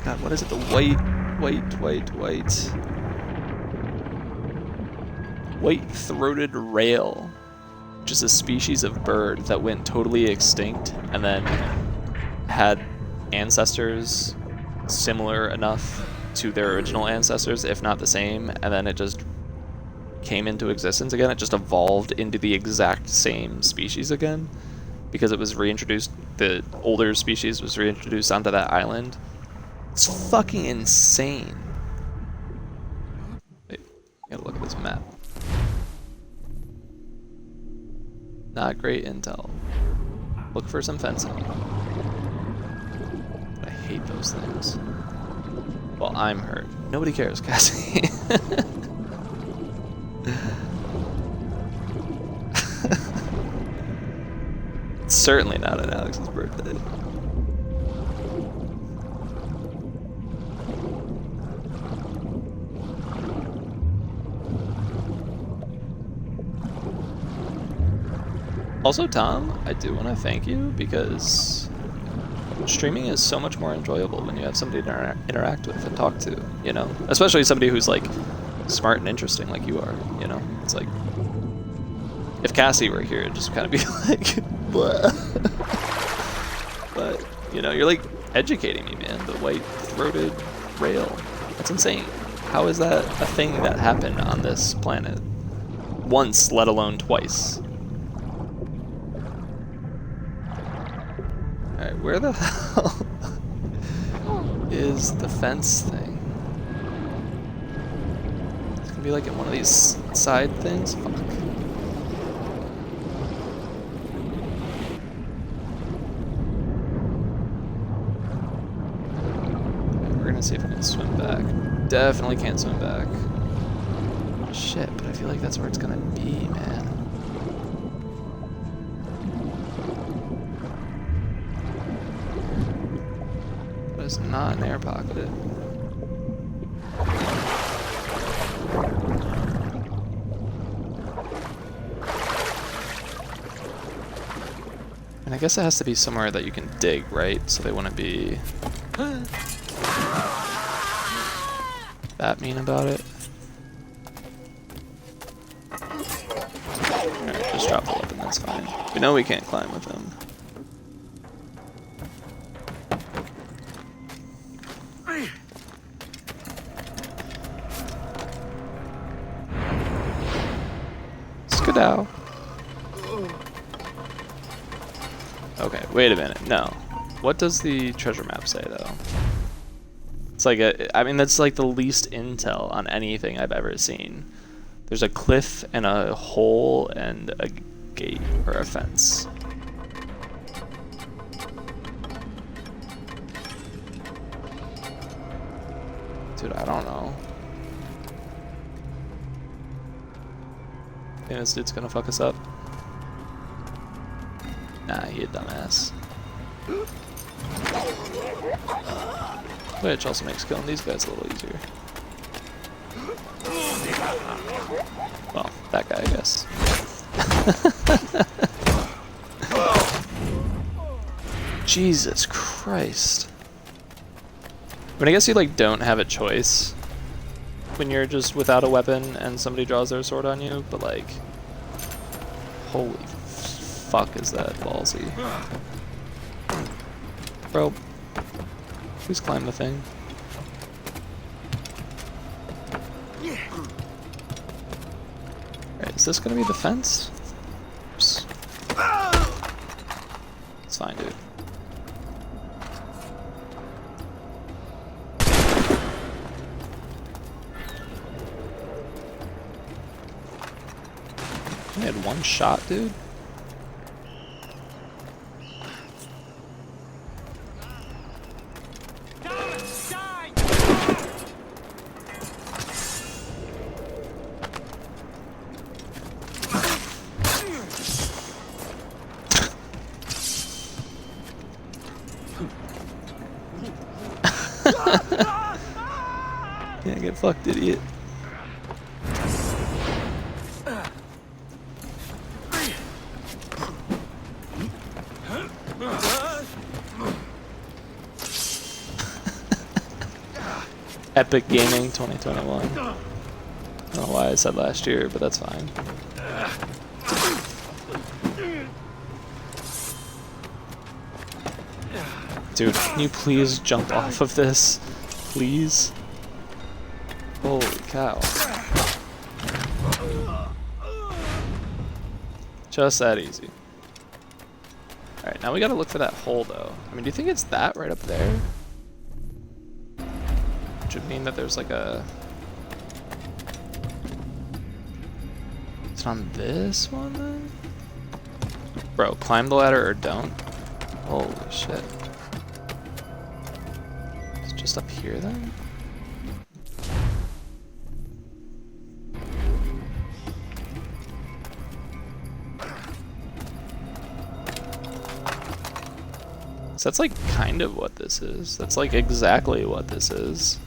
God, what is it? The white-throated rail, which is a species of bird that went totally extinct and then had ancestors similar enough to their original ancestors, if not the same, and then it just came into existence again. It just evolved into the exact same species again because it was reintroduced. The older species was reintroduced onto that island. It's fucking insane. Wait, gotta look at this map. Not great intel. Look for some fencing. I hate those things. Well, I'm hurt. Nobody cares, Cassie. It's certainly not on Alex's birthday. Also, Tom, I do want to thank you because streaming is so much more enjoyable when you have somebody to interact with and talk to, you know? Especially somebody who's, like, smart and interesting like you are, you know? It's like, if Cassie were here, it'd just kind of be like, blah. But, you know, you're, like, educating me, man. The white-throated rail. That's insane. How is that a thing that happened on this planet? Once, let alone twice. Alright, where the hell is the fence thing? It's gonna be like in one of these side things? Fuck. Okay, we're gonna see if we can swim back. Definitely can't swim back. Shit, but I feel like that's where it's gonna be, man. It's not an air pocket. And I guess it has to be somewhere that you can dig, right? So they wouldn't be that mean about it. Alright, just drop the weapon, that's fine. We know we can't climb with him. Skedaddle. Okay, wait a minute. No. What does the treasure map say, though? It's like I mean, that's like the least intel on anything I've ever seen. There's a cliff and a hole and a gate or a fence. Dude, I don't know. Think this dude's gonna fuck us up? Nah, he a dumbass. Which also makes killing these guys a little easier. Well, that guy, I guess. Jesus Christ. I mean, I guess you like don't have a choice when you're just without a weapon and somebody draws their sword on you, but like, holy fuck is that ballsy. Bro, please climb the thing. Alright, is this gonna be the fence? Oops. It's fine, dude. I had one shot, dude. Yeah, get fucked, idiot. Epic Gaming 2021. I don't know why I said last year, but that's fine. Dude, can you please jump off of this? Please? Holy cow. Just that easy. Alright, now we gotta look for that hole though. I mean, do you think it's that right up there? Which would mean that there's like a... It's on this one then? Bro, climb the ladder or don't. Holy shit. It's just up here then? So that's like kind of what this is. That's like exactly what this is.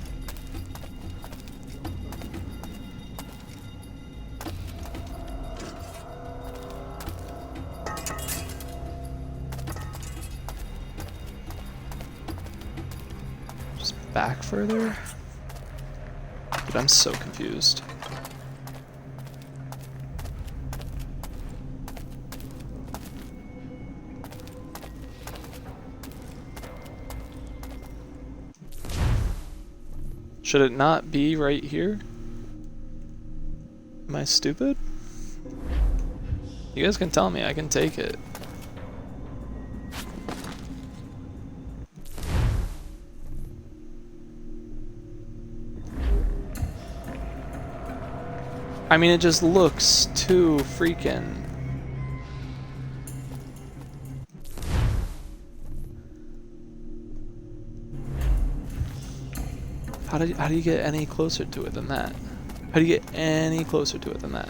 Just back further? Dude, I'm so confused. Should it not be right here? Am I stupid? You guys can tell me, I can take it. I mean, it just looks too freaking... How do you get any closer to it than that? How do you get any closer to it than that?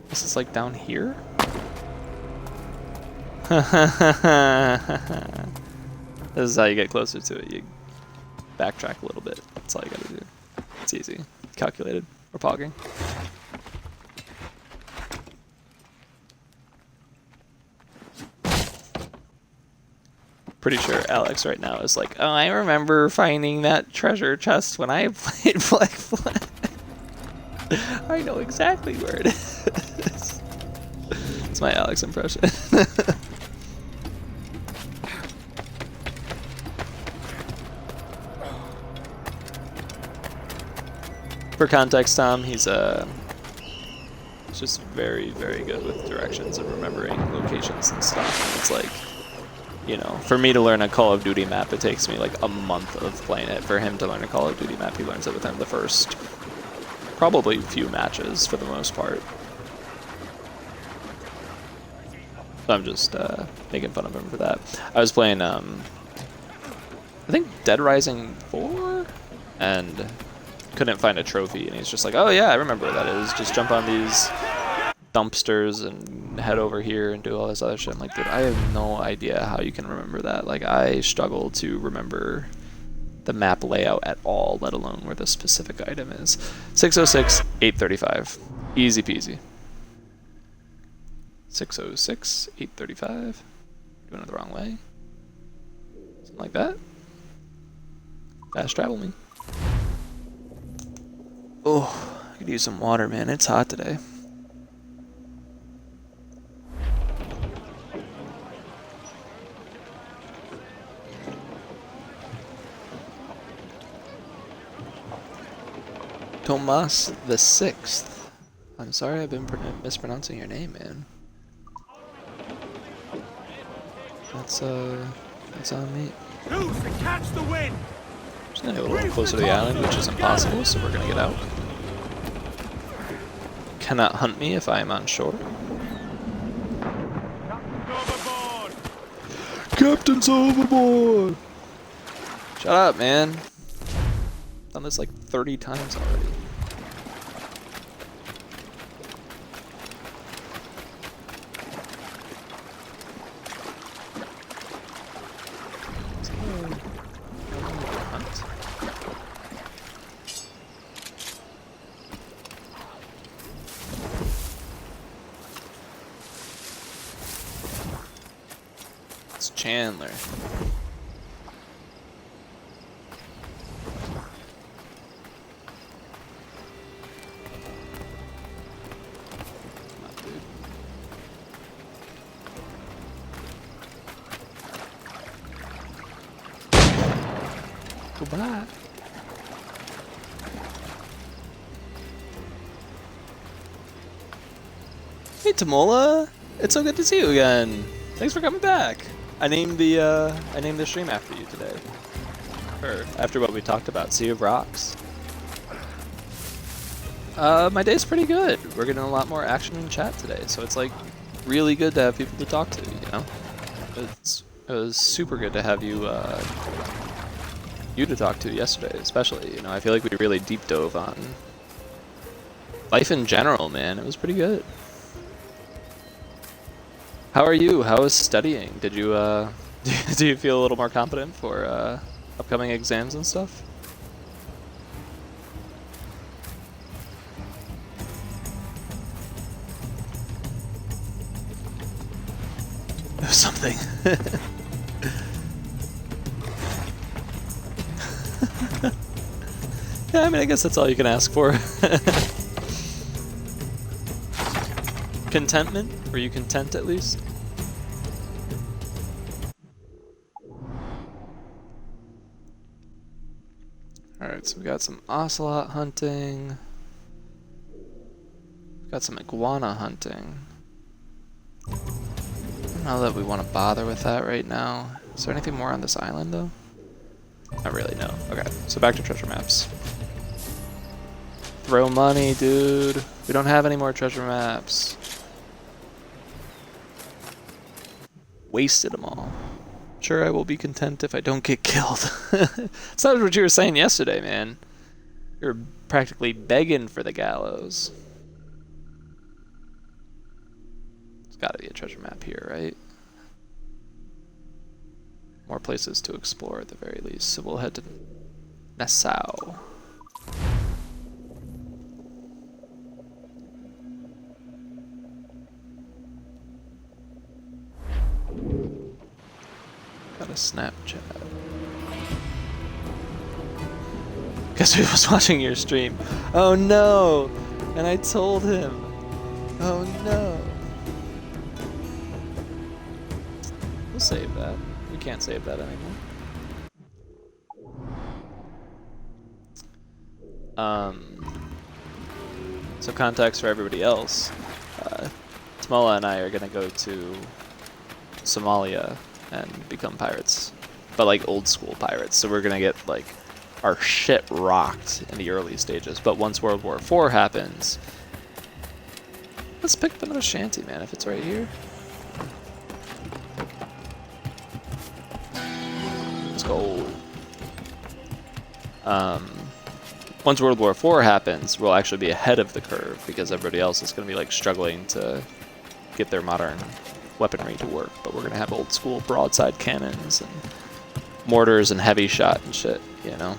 This is like down here? This is how you get closer to it. You backtrack a little bit. That's all you gotta do. It's easy. Calculated. Or pogging. Pretty sure Alex right now is like, oh, I remember finding that treasure chest when I played Black Flag. I know exactly where it is. It's my Alex impression. For context, Tom, he's just very, very good with directions and remembering locations and stuff. It's like you know, for me to learn a Call of Duty map, it takes me like a month of playing it. For him to learn a Call of Duty map, he learns it within the first probably few matches for the most part. So I'm just making fun of him for that. I was playing, I think Dead Rising 4, and couldn't find a trophy, and he's just like, oh yeah, I remember what that is. Just jump on these dumpsters and head over here and do all this other shit. I'm like, dude, I have no idea how you can remember that. Like, I struggle to remember the map layout at all, let alone where the specific item is. 606, 835. Easy peasy. 606, 835. Doing it the wrong way. Something like that. Fast travel me. Oh, I could use some water, man. It's hot today. Tomas the Sixth. I'm sorry I've been mispronouncing your name, man. That's on me. Loose and catch the wind. Just gonna get a little closer to the island, which is impossible, so we're gonna get out. Cannot hunt me if I am on shore. Captain's overboard! Shut up, man. Done this like 30 times already. It's Chandler. Goodbye. Hey Tamola, it's so good to see you again. Thanks for coming back. I named the stream after you today. Or after what we talked about, Sea of Rocks. My day's pretty good. We're getting a lot more action in chat today, so it's like really good to have people to talk to, you know? It was super good to have you to talk to yesterday, especially. You know, I feel like we really deep dove on life in general, man. It was pretty good. How are you? How is studying? Did you do you feel a little more confident for upcoming exams and stuff? Something. Yeah, I mean, I guess that's all you can ask for. Contentment? Were you content at least? Alright, so we got some ocelot hunting. We got some iguana hunting. I don't know that we want to bother with that right now. Is there anything more on this island though? Not really, no. Okay, so back to treasure maps. Throw money, dude. We don't have any more treasure maps. Wasted them all. Sure, I will be content if I don't get killed. That's not what you were saying yesterday, man. You were practically begging for the gallows. There's gotta be a treasure map here, right? More places to explore at the very least. So we'll head to Nassau. Got a Snapchat. Guess who was watching your stream? Oh no! And I told him. Oh no. We'll save that. We can't save that anymore. So context for everybody else. Tamola and I are gonna go to Somalia and become pirates, but like old school pirates. So we're gonna get like our shit rocked in the early stages. But once World War IV happens, let's pick up another shanty, man, if it's right here. Let's go. Once World War IV happens, we'll actually be ahead of the curve because everybody else is going to be like struggling to get their modern weaponry to work. But we're going to have old school broadside cannons and mortars and heavy shot and shit, you know?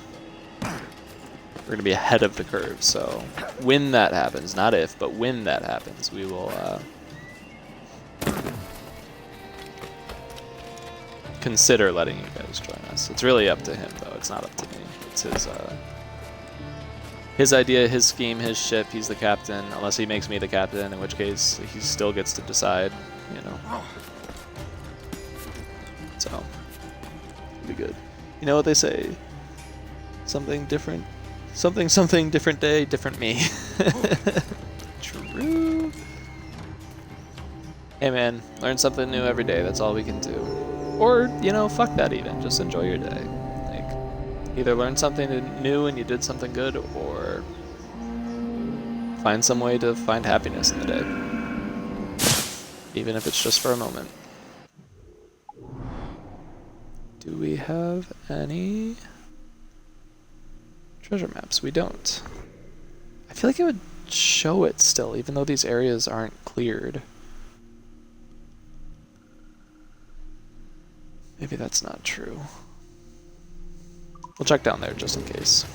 We're going to be ahead of the curve, so when that happens, not if, but when that happens, we will consider letting you guys join us. It's really up to him, though. It's not up to me. It's his idea, his scheme, his ship. He's the captain, unless he makes me the captain, in which case he still gets to decide, you know. So, it'll be good. You know what they say? Something different. Something different day, different me. True. Hey man, learn something new every day. That's all we can do. Or, you know, fuck that even. Just enjoy your day. Like, either learn something new and you did something good, or find some way to find happiness in the day. Even if it's just for a moment. Do we have any treasure maps? We don't. I feel like it would show it still, even though these areas aren't cleared. Maybe that's not true. We'll check down there just in case.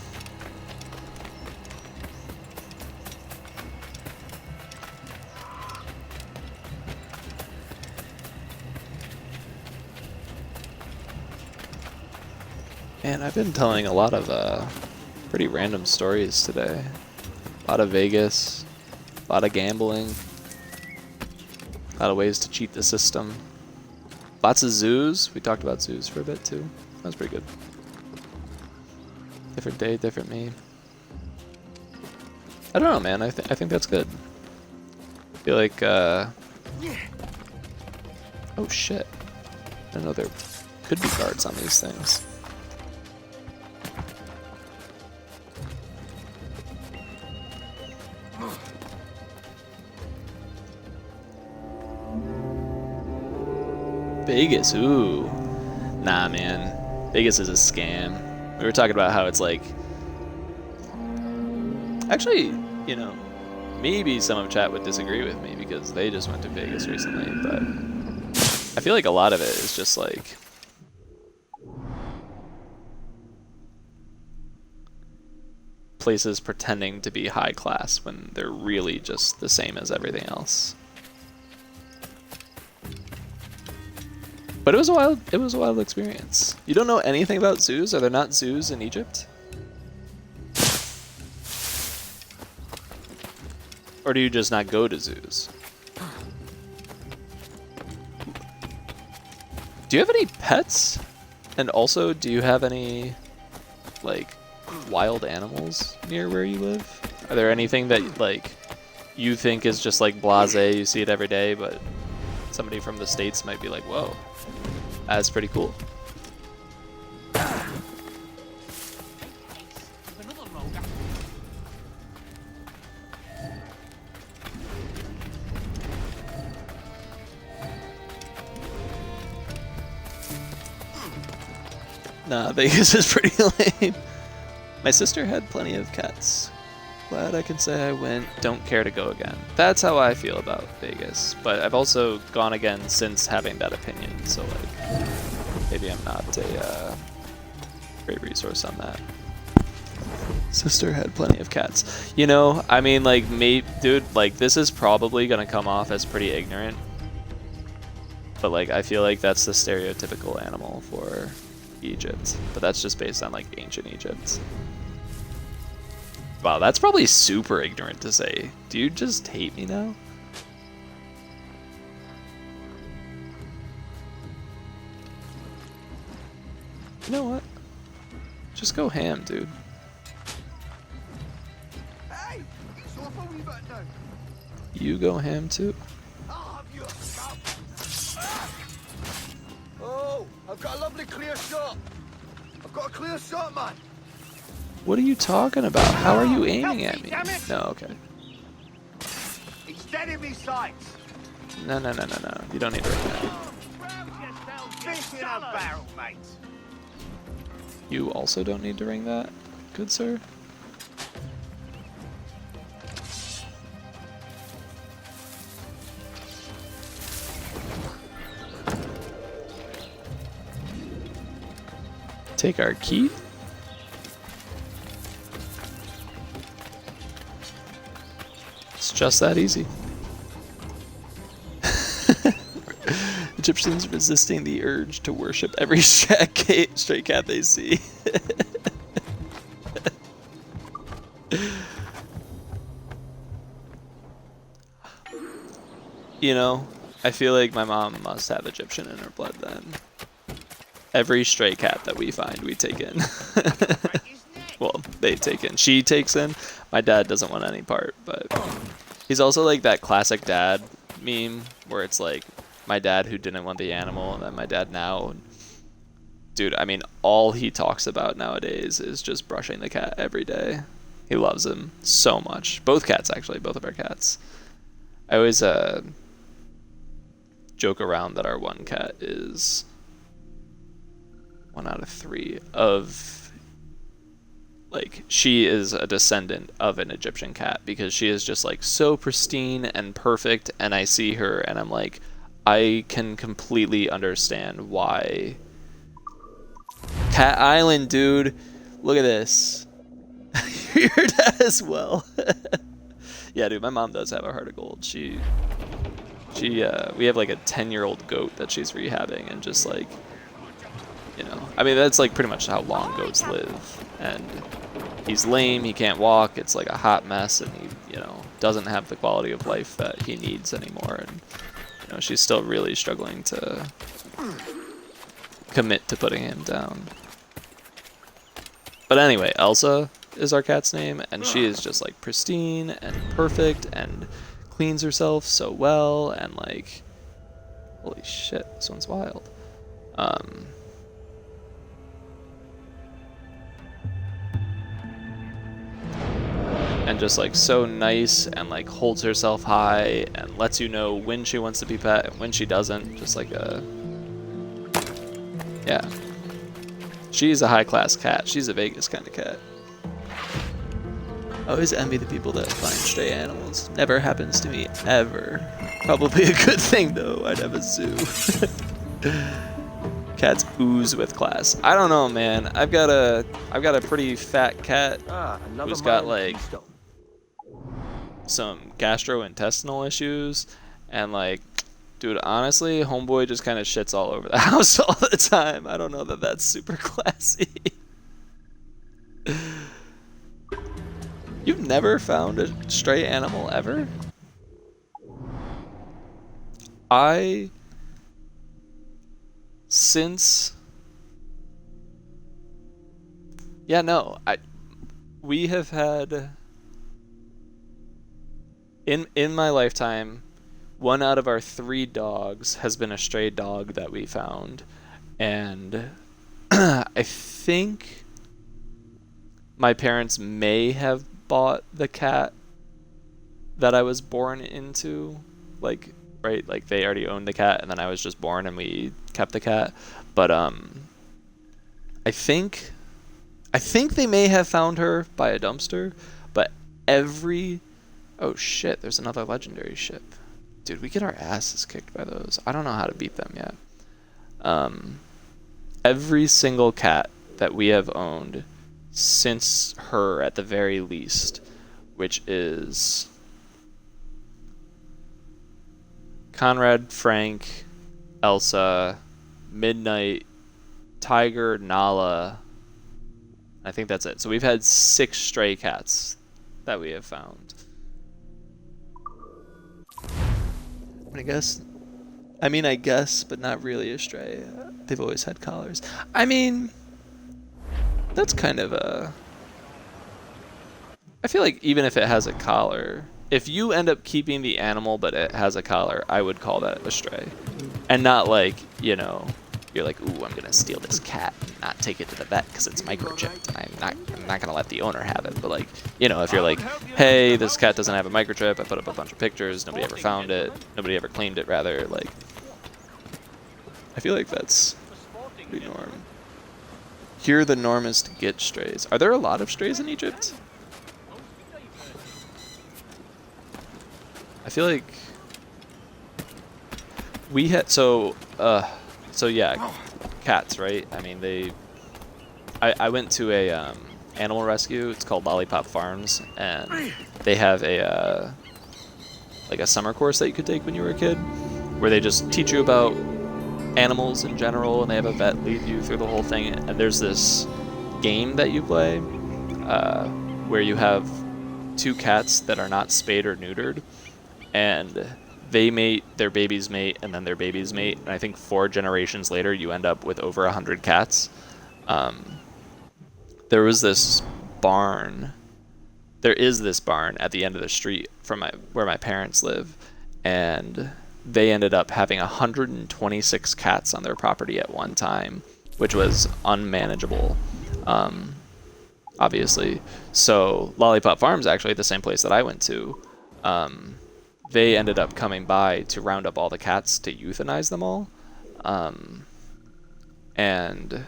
Man, I've been telling a lot of pretty random stories today. A lot of Vegas, a lot of gambling, a lot of ways to cheat the system. Lots of zoos. We talked about zoos for a bit too. That was pretty good. Different day, different me. I don't know, man. I think that's good. I feel like oh shit. I didn't know there could be guards on these things. Vegas, ooh. Nah, man. Vegas is a scam. We were talking about how it's like... Actually, you know, maybe some of chat would disagree with me because they just went to Vegas recently, but I feel like a lot of it is just like... places pretending to be high class when they're really just the same as everything else. But it was a wild experience. You don't know anything about zoos? Are there not zoos in Egypt? Or do you just not go to zoos? Do you have any pets? And also, do you have any, like, wild animals near where you live? Are there anything that, like, you think is just, like, blasé, you see it every day, but somebody from the States might be like, whoa. That's pretty cool. Nah, Vegas is pretty lame. My sister had plenty of cats. Glad I can say I went. Don't care to go again. That's how I feel about Vegas. But I've also gone again since having that opinion. So like, maybe I'm not a great resource on that. Sister had plenty of cats. You know, I mean, like, dude, like, this is probably gonna come off as pretty ignorant. But like, I feel like that's the stereotypical animal for Egypt. But that's just based on like ancient Egypt. Wow, that's probably super ignorant to say. Do you just hate me now? You know what? Just go ham, dude. Hey, it's off a wee bit now. You go ham too. I'll have you a scalp. Oh, I've got a lovely clear shot. I've got a clear shot, man. What are you talking about? How are you aiming at me? Damn it. No, okay. He's dead in me sights. No. You don't need to ring that. Fish in a barrel, mate. You also don't need to ring that, good sir. Take our key. It's just that easy. Egyptians resisting the urge to worship every stray cat they see. You know, I feel like my mom must have Egyptian in her blood then. Every stray cat that we find, we take in. Well, they take in. She takes in. My dad doesn't want any part, but he's also like that classic dad meme where it's like my dad who didn't want the animal and then my dad now. Dude, I mean, all he talks about nowadays is just brushing the cat every day. He loves him so much. Both cats, actually. Both of our cats. I always joke around that our one cat is 1 out of 3 of... Like, she is a descendant of an Egyptian cat because she is just, like, so pristine and perfect, and I see her and I'm like, I can completely understand why. Cat Island, dude. Look at this. Your dad as well. Yeah, dude, my mom does have a heart of gold. We have like a 10-year-old goat that she's rehabbing and just like, you know, I mean, that's like pretty much how long goats live. And he's lame, he can't walk, it's like a hot mess, and he, you know, doesn't have the quality of life that he needs anymore. And, you know, she's still really struggling to commit to putting him down. But anyway, Elsa is our cat's name, and she is just like pristine and perfect and cleans herself so well, and like, holy shit, this one's wild. And just like so nice and like holds herself high and lets you know when she wants to be pet and when she doesn't. Just like a, yeah. She's a high-class cat. She's a Vegas kind of cat. I always envy the people that find stray animals. Never happens to me, ever. Probably a good thing, though. I'd have a zoo. Cats ooze with class. I don't know, man. I've got a pretty fat cat who's got, like, some gastrointestinal issues. And, like, dude, honestly, homeboy just kind of shits all over the house all the time. I don't know that that's super classy. You've never found a stray animal ever? We have had, in my lifetime, 1 out of our 3 dogs has been a stray dog that we found. And I think my parents may have bought the cat that I was born into. Like, right? Like, they already owned the cat, and then I was just born and we kept the cat. But I think they may have found her by a dumpster, but oh shit, there's another legendary ship. Dude, we get our asses kicked by those. I don't know how to beat them yet. Every single cat that we have owned since her, at the very least, which is Conrad, Frank, Elsa, Midnight, Tiger, Nala. I think that's it. So we've had 6 stray cats that we have found. I guess, but not really a stray. They've always had collars. I mean, that's kind of a... I feel like even if it has a collar, if you end up keeping the animal but it has a collar, I would call that a stray. And not like, you know, you're like, ooh, I'm gonna steal this cat and not take it to the vet because it's microchipped. I'm not gonna let the owner have it. But like, you know, if you're like, hey, this cat doesn't have a microchip, I put up a bunch of pictures, nobody ever found it, nobody ever claimed it, rather, like, I feel like that's pretty norm. Here the norm is to get strays. Are there a lot of strays in Egypt? I feel like we had so yeah, cats, right? I mean, I went to a animal rescue. It's called Lollipop Farms, and they have a like a summer course that you could take when you were a kid, where they just teach you about animals in general, and they have a vet lead you through the whole thing. And there's this game that you play where you have two cats that are not spayed or neutered, and they mate, their babies mate, and then their babies mate, and I think 4 generations later you end up with over 100 cats. There was this barn. There is this barn at the end of the street from where my parents live, and they ended up having 126 cats on their property at one time, which was unmanageable, obviously. So Lollipop Farms, actually the same place that I went to, they ended up coming by to round up all the cats to euthanize them all. And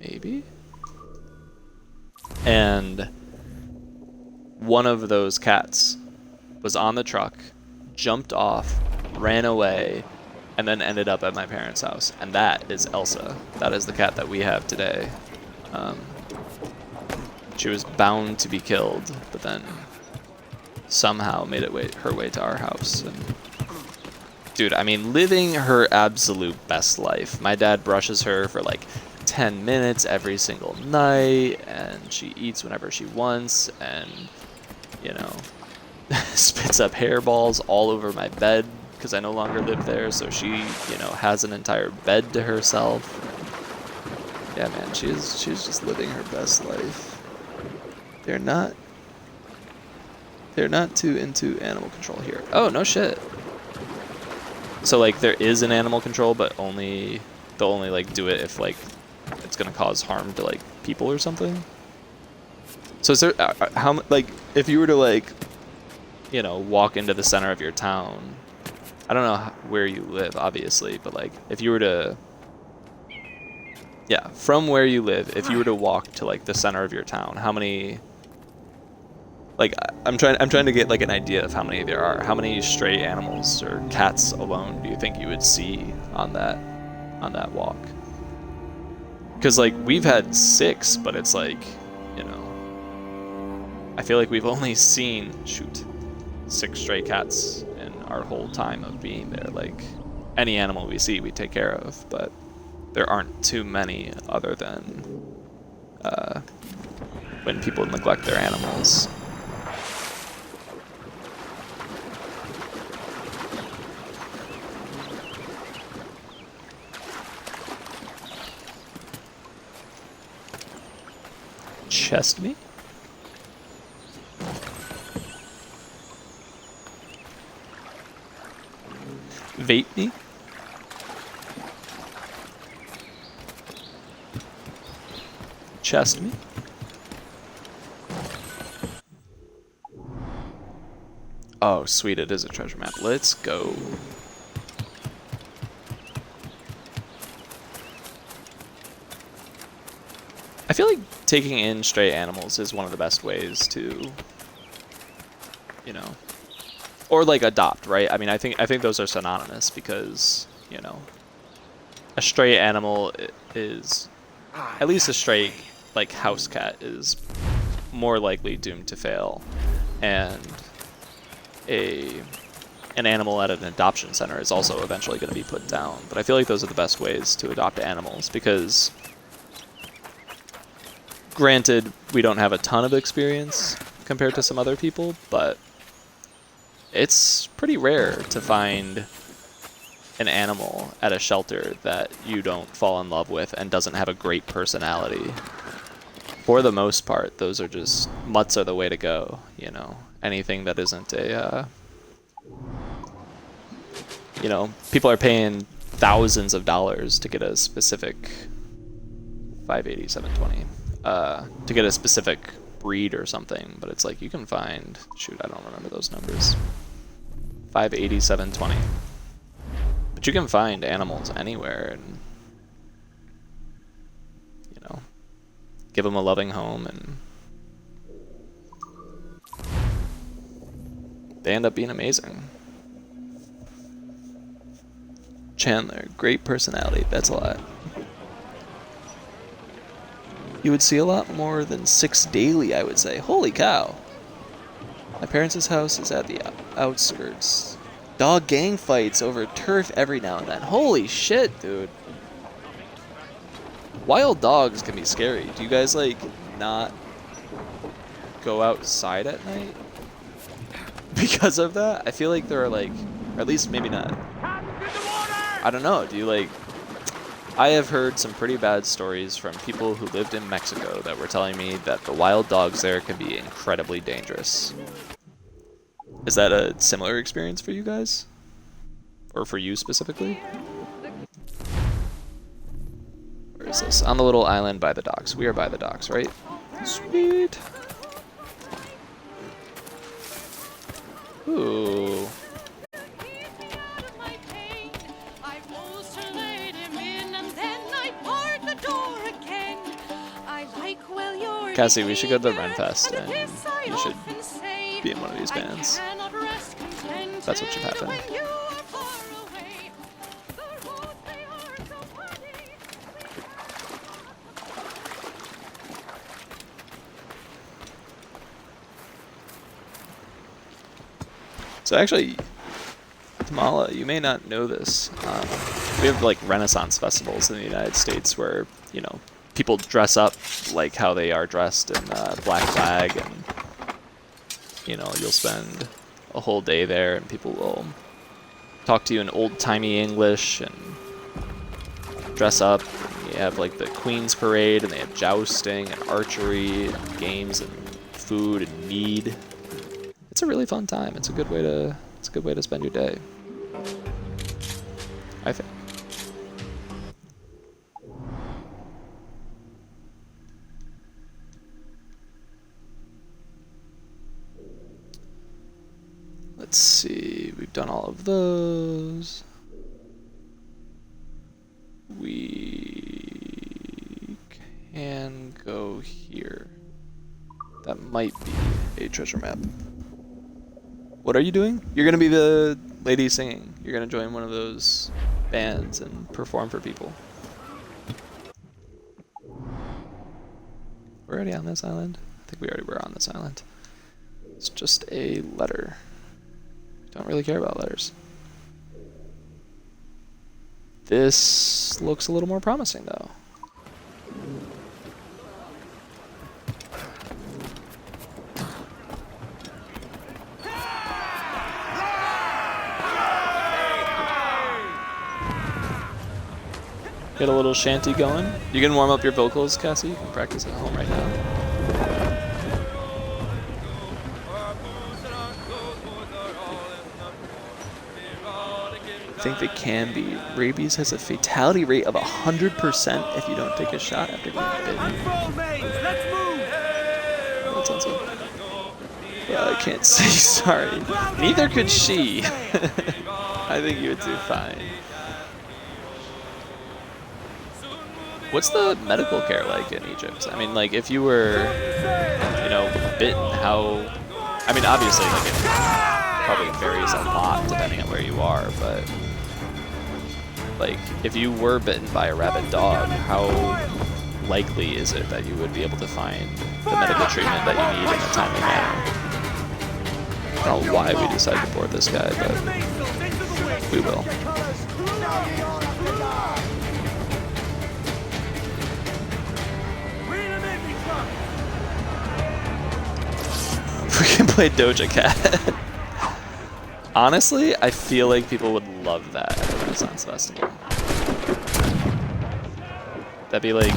maybe? And one of those cats was on the truck, jumped off, ran away, and then ended up at my parents' house. And that is Elsa. That is the cat that we have today. She was bound to be killed, but then somehow made her way to our house. And dude, I mean, living her absolute best life. My dad brushes her for like 10 minutes every single night, and she eats whenever she wants, and, you know, spits up hairballs all over my bed because I no longer live there, so she, you know, has an entire bed to herself. Yeah, man, she's just living her best life. They're not too into animal control here. Oh, no shit. So like there is an animal control, but they'll only like do it if like it's gonna cause harm to like people or something. So is there how like if you were to like, you know, walk into the center of your town, I don't know where you live obviously, but like if you were to, yeah, from where you live, if you were to walk to like the center of your town, how many, like I'm trying to get like an idea of how many there are. How many stray animals or cats alone do you think you would see on that walk? Because like we've had 6, but it's like, you know, I feel like we've only seen 6 stray cats in our whole time of being there. Like any animal we see, we take care of, but there aren't too many other than when people neglect their animals. Chest me? Vape me? Chest me? Oh, sweet, it is a treasure map. Let's go. I feel like taking in stray animals is one of the best ways to, you know, or like adopt, right? I mean, I think those are synonymous because, you know, a stray animal is, at least a stray like house cat is more likely doomed to fail, and an animal at an adoption center is also eventually going to be put down. But I feel like those are the best ways to adopt animals because, granted, we don't have a ton of experience compared to some other people, but it's pretty rare to find an animal at a shelter that you don't fall in love with and doesn't have a great personality. For the most part, those are just, mutts are the way to go, you know. Anything that isn't a, you know, people are paying thousands of dollars to get a specific 580, 720, to get a specific breed or something, but it's like you can find, shoot, I don't remember those numbers. 580, 720. But you can find animals anywhere and, you know, give them a loving home, and they end up being amazing. Chandler, great personality, that's a lot. You would see a lot more than 6 daily, I would say. Holy cow. My parents' house is at the outskirts. Dog gang fights over turf every now and then. Holy shit, dude. Wild dogs can be scary. Do you guys, like, not go outside at night because of that? I feel like there are, like, or at least maybe not. I don't know. Do you, like... I have heard some pretty bad stories from people who lived in Mexico that were telling me that the wild dogs there can be incredibly dangerous. Is that a similar experience for you guys? Or for you specifically? Where is this? On the little island by the docks. We are by the docks, right? Sweet. Ooh. Cassie, we should go to the Renfest and you should be in one of these bands. That's what should happen. So actually, Tamala, you may not know this. We have like Renaissance festivals in the United States where, you know, people dress up like how they are dressed in Black Flag, and you know, you'll spend a whole day there and people will talk to you in old-timey English and dress up. And you have like the Queen's Parade, and they have jousting and archery and games and food and mead. It's a really fun time. It's a good way to spend your day, I think. Let's see, we've done all of those. We can go here. That might be a treasure map. What are you doing? You're gonna be the lady singing. You're gonna join one of those bands and perform for people. We're already on this island? I think we already were on this island. It's just a letter. Don't really care about letters. This looks a little more promising, though. Get a little shanty going. You can warm up your vocals, Cassie. You can practice at home right now. I think they can be. Rabies has a fatality rate of 100% if you don't take a shot after getting bitten. That sounds good. Well, I can't say sorry. Neither could she. I think you would do fine. What's the medical care like in Egypt? I mean, like, if you were, you know, bitten, how... I mean, obviously, like, it probably varies a lot depending on where you are, but... like, if you were bitten by a rabid dog, how likely is it that you would be able to find the medical treatment that you need in a timely manner? I don't know why we decided to board this guy, but we will. We can play Doja Cat. Honestly, I feel like people would love that at the Renaissance Festival. That'd be like...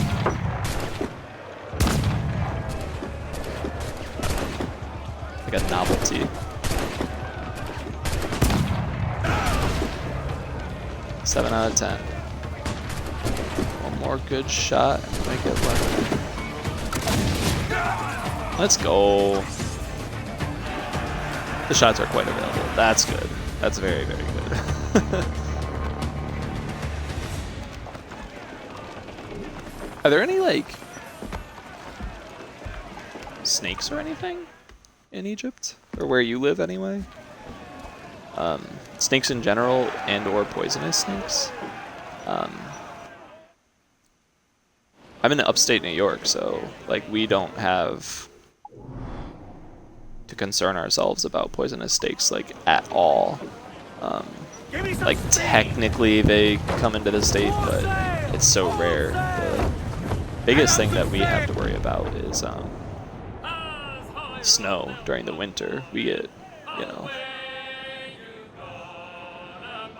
like a novelty. 7 out of 10. One more good shot and we might get lucky. Let's go. The shots are quite available. That's good. That's very, very good. Are there any, like, snakes or anything in Egypt? Or where you live, anyway? Snakes in general and or poisonous snakes? I'm in upstate New York, so, like, we don't have to concern ourselves about poisonous snakes, like, at all. Like, technically they come into the state, but it's so rare. The biggest thing that we have to worry about is snow during the winter. We get, you know,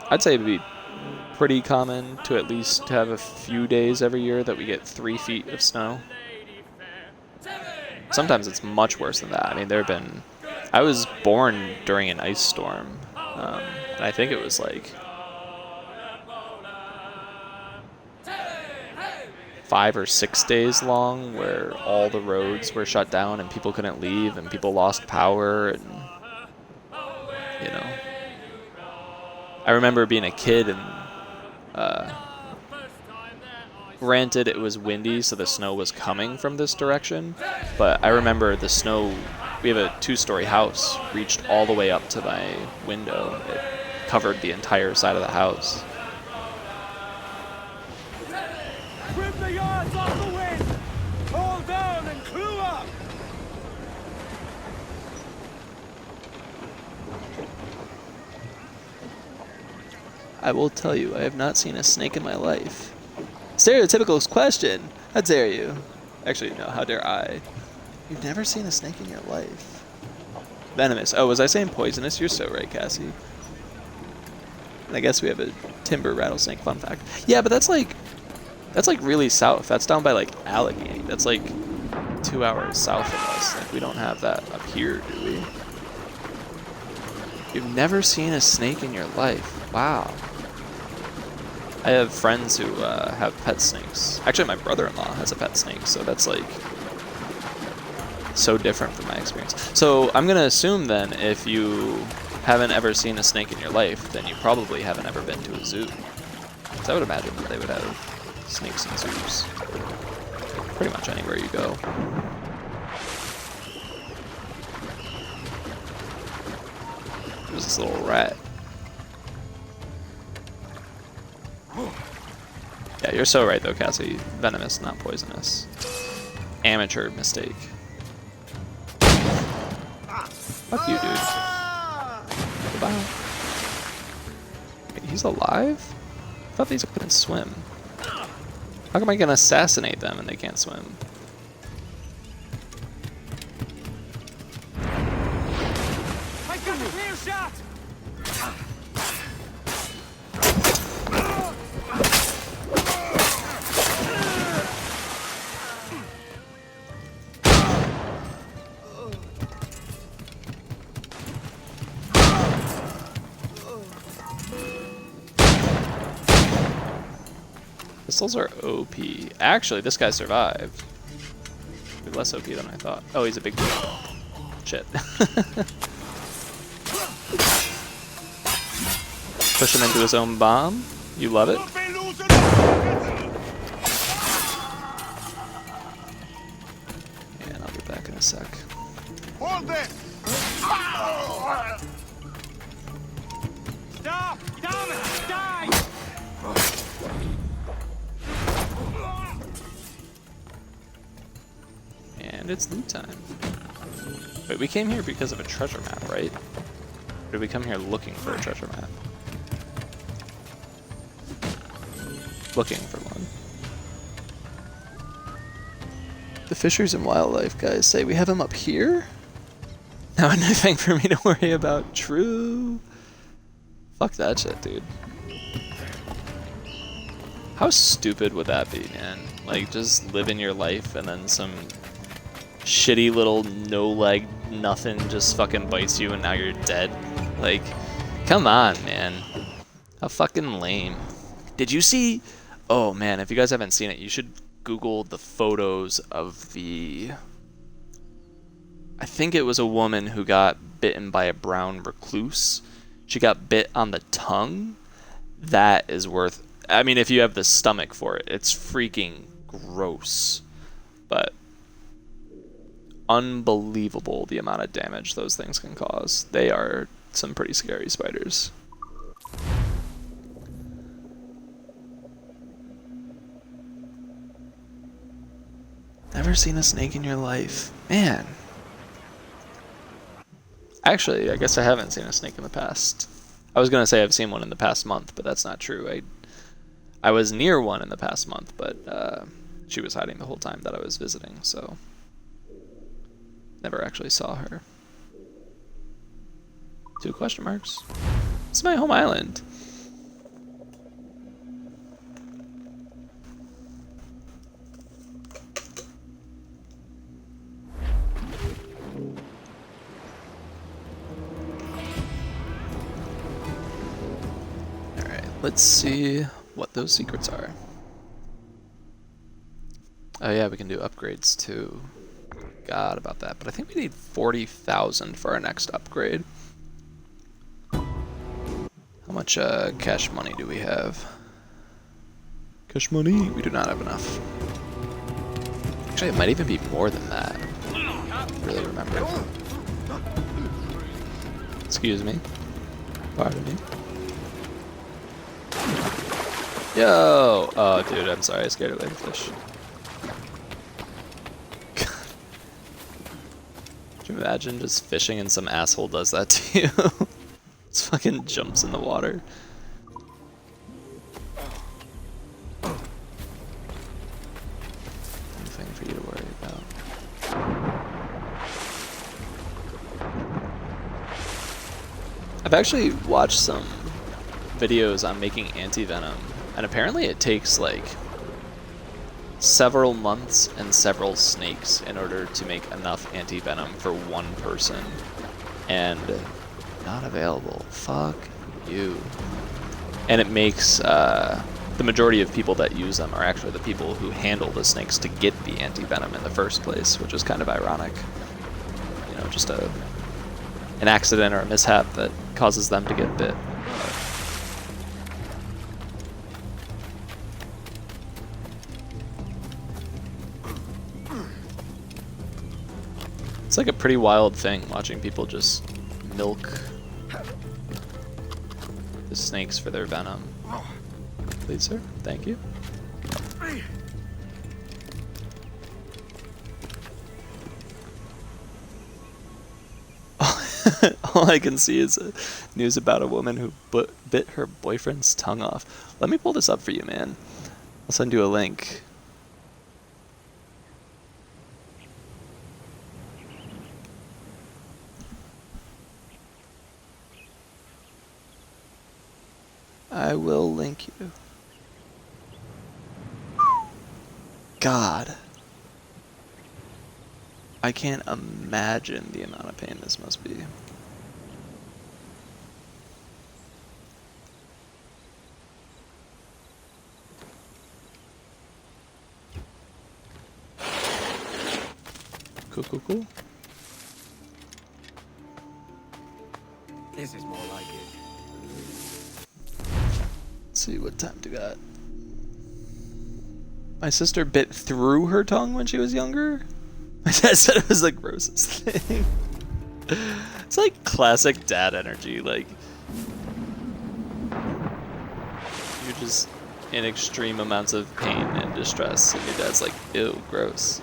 I'd say it'd be pretty common to at least have a few days every year that we get 3 feet of snow. Sometimes it's much worse than that. I mean, I was born during an ice storm, and I think it was like 5 or 6 days long where all the roads were shut down and people couldn't leave and people lost power, and, you know. I remember being a kid and granted it was windy, so the snow was coming from this direction, but I remember the snow, we have a 2-story house, reached all the way up to my window. It covered the entire side of the house. Grip the yards off the wind! Hold down and clue up! I will tell you, I have not seen a snake in my life. Stereotypical question. How dare you? Actually, no, how dare I? You've never seen a snake in your life. Venomous. Oh, was I saying poisonous? You're so right, Cassie. And I guess we have a timber rattlesnake, fun fact. Yeah, but that's like really south. That's down by like Allegheny. That's like 2 hours south of us. Like, we don't have that up here, do we? You've never seen a snake in your life. Wow. I have friends who have pet snakes. Actually, my brother-in-law has a pet snake, so that's like so different from my experience. So I'm gonna assume then, if you haven't ever seen a snake in your life, then you probably haven't ever been to a zoo. Because I would imagine that they would have snakes in zoos. Pretty much anywhere you go. There's this little rat. Yeah, you're so right though, Cassie. Venomous, not poisonous. Amateur mistake. Fuck you, dude. Goodbye. Wait, he's alive? I thought these couldn't swim. How come I can assassinate them and they can't swim? I got a clear shot! Pistols are OP. Actually, this guy survived. He's less OP than I thought. Oh, he's a big dude. Shit. Push him into his own bomb. You love it. And I'll be back in a sec. Hold it! Stop! Damn it! Die! And it's loot time. Wait, we came here because of a treasure map, right? Or did we come here looking for a treasure map? Looking for one. The Fisheries and Wildlife guys say we have him up here? Now nothing for me to worry about. True. Fuck that shit, dude. How stupid would that be, man? Like, just living your life and then some shitty little no-leg nothing just fucking bites you and now you're dead. Like, come on, man. How fucking lame. Did you see? Oh man, if you guys haven't seen it, you should Google the photos of the. I think it was a woman who got bitten by a brown recluse. She got bit on the tongue. That is worth. I mean, if you have the stomach for it, it's freaking gross. But unbelievable the amount of damage those things can cause. They are some pretty scary spiders. Never seen a snake in your life. Man. Actually, I guess I haven't seen a snake in the past. I was going to say I've seen one in the past month, but that's not true. I was near one in the past month, but she was hiding the whole time that I was visiting, so never actually saw her. 2 question marks. This is my home island. Let's see what those secrets are. Oh yeah, we can do upgrades too. Forgot about that, but I think we need 40,000 for our next upgrade. How much cash money do we have? Cash money? We do not have enough. Actually, it might even be more than that. I don't really remember. Excuse me. Pardon me. Yo! Oh, dude, I'm sorry. I scared away the fish. Could you imagine just fishing and some asshole does that to you? Just fucking jumps in the water. Nothing for you to worry about. I've actually watched some videos on making anti-venom, and apparently it takes like several months and several snakes in order to make enough anti-venom for one person. And not available. Fuck you. And it makes the majority of people that use them are actually the people who handle the snakes to get the anti-venom in the first place, which is kind of ironic. You know, just an accident or a mishap that causes them to get bit. It's like a pretty wild thing watching people just milk the snakes for their venom. Please, sir. Thank you. All I can see is news about a woman who bit her boyfriend's tongue off. Let me pull this up for you, man. I'll send you a link. I will link you. God. I can't imagine the amount of pain this must be. Cool, cool, cool. This is more like it. Let's see what time we got. My sister bit through her tongue when she was younger. My dad said it was the grossest thing. It's like classic dad energy. Like, you're just in extreme amounts of pain and distress, and your dad's like, ew, gross.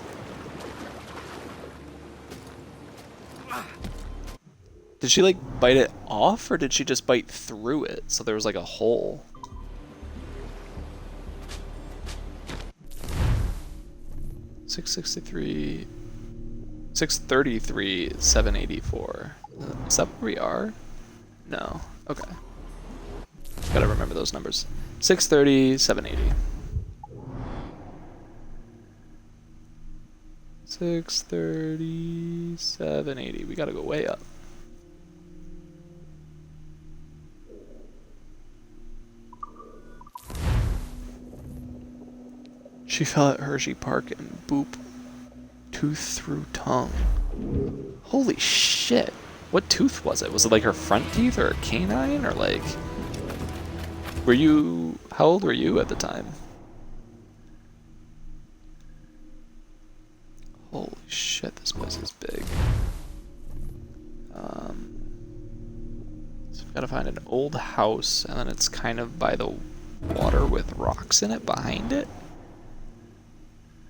Did she like bite it off, or did she just bite through it? So there was like a hole. $663, $633, $784. Is that where we are? No. Okay. Gotta remember those numbers. 630, 780. 630, 780. We gotta go way up. She fell at Hershey Park and boop. Tooth through tongue. Holy shit. What tooth was it? Was it like her front teeth or a canine or like... Were you... How old were you at the time? Holy shit, this place is big. So we've got to find an old house, and then it's kind of by the water with rocks in it behind it.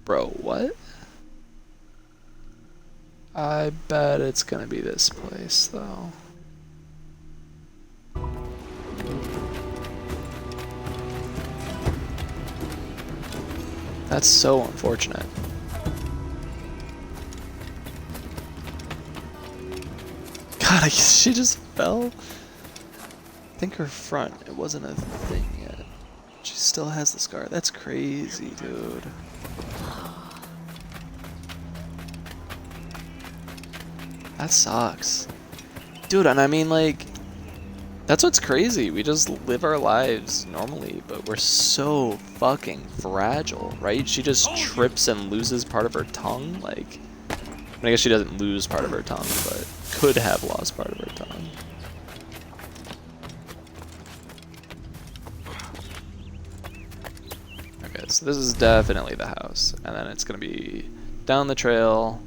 Bro, what? I bet it's gonna be this place, though. That's so unfortunate. God, she just fell. I think her front, it wasn't a thing yet. She still has the scar. That's crazy, dude. That sucks. Dude, and I mean, like, that's what's crazy. We just live our lives normally, but we're so fucking fragile, right? She just trips and loses part of her tongue. Like, I guess she doesn't lose part of her tongue, but could have lost part of her tongue. Okay, so this is definitely the house. And then it's going to be down the trail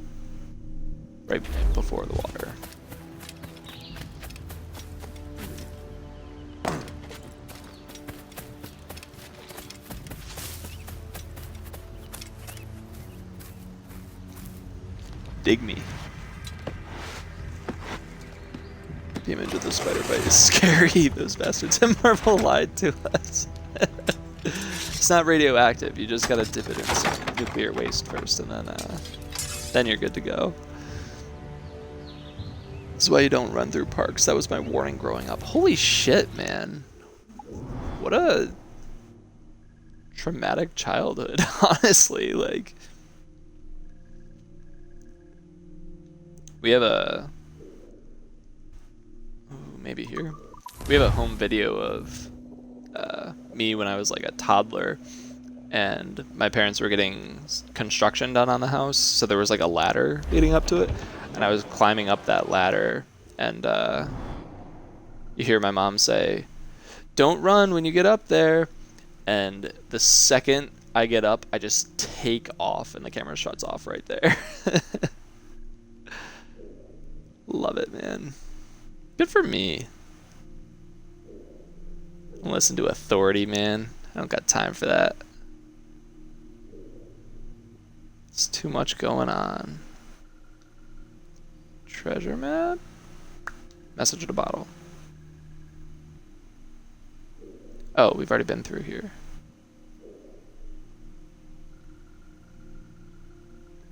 right before the water. Dig me. The image of the spider bite is scary. Those bastards at Marvel lied to us. It's not radioactive. You just gotta dip it in some nuclear waste first, and then you're good to go. This is why you don't run through parks. That was my warning growing up. Holy shit, man. What a traumatic childhood, honestly. Like, we have a... Ooh, maybe here. We have a home video of me when I was like a toddler, and my parents were getting construction done on the house, so there was like a ladder leading up to it, and I was climbing up that ladder, and you hear my mom say, "Don't run when you get up there," and the second I get up, I just take off, and the camera shuts off right there. Love it, man. Good for me. Listen to authority, man. I don't got time for that. It's too much going on. Treasure map? Message in a bottle. Oh, we've already been through here.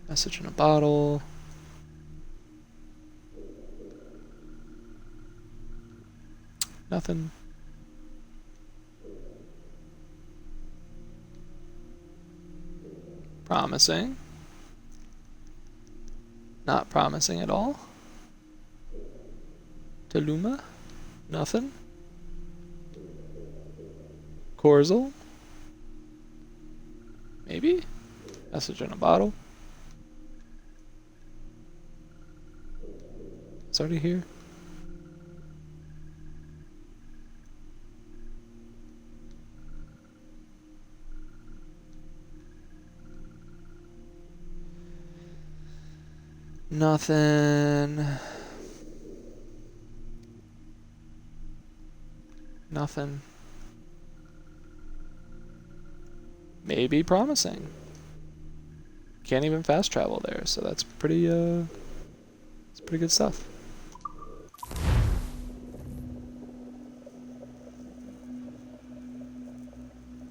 Message in a bottle. Nothing. Promising. Not promising at all. Taluma? Nothing. Corzel? Maybe? Message in a bottle. It's already here. Nothing. Nothing. Maybe promising. Can't even fast travel there, so that's pretty it's pretty good stuff. I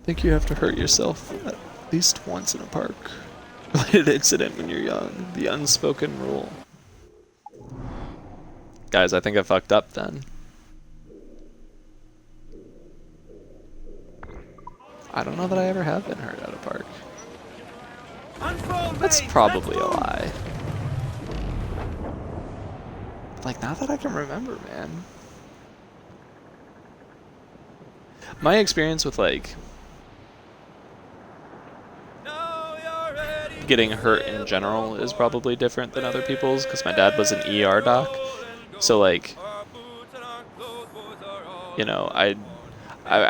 think you have to hurt yourself at least once in a park. Related incident when you're young. The unspoken rule. Guys, I think I fucked up then. I don't know that I ever have been hurt at a park. That's probably a lie. Like, not that I can remember, man. My experience with, like... getting hurt in general is probably different than other people's, because my dad was an ER doc. So like, you know, I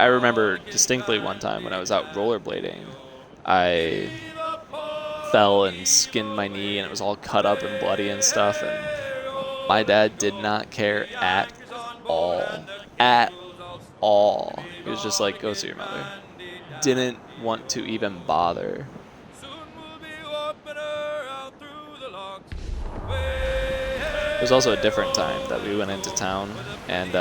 remember distinctly one time when I was out rollerblading, I fell and skinned my knee and it was all cut up and bloody and stuff, and my dad did not care at all. At all. He was just like, go see your mother. Didn't want to even bother. It was also a different time that we went into town, and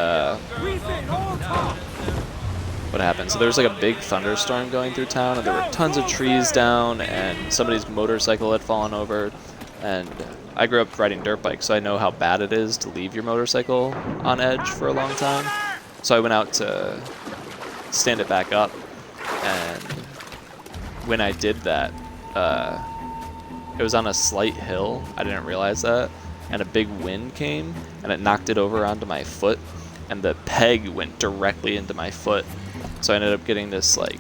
what happened? So there was like a big thunderstorm going through town, and there were tons of trees down, and somebody's motorcycle had fallen over. And I grew up riding dirt bikes, so I know how bad it is to leave your motorcycle on edge for a long time. So I went out to stand it back up, and when I did that, it was on a slight hill. I didn't realize that, and a big wind came, and it knocked it over onto my foot, and the peg went directly into my foot. So I ended up getting this, like,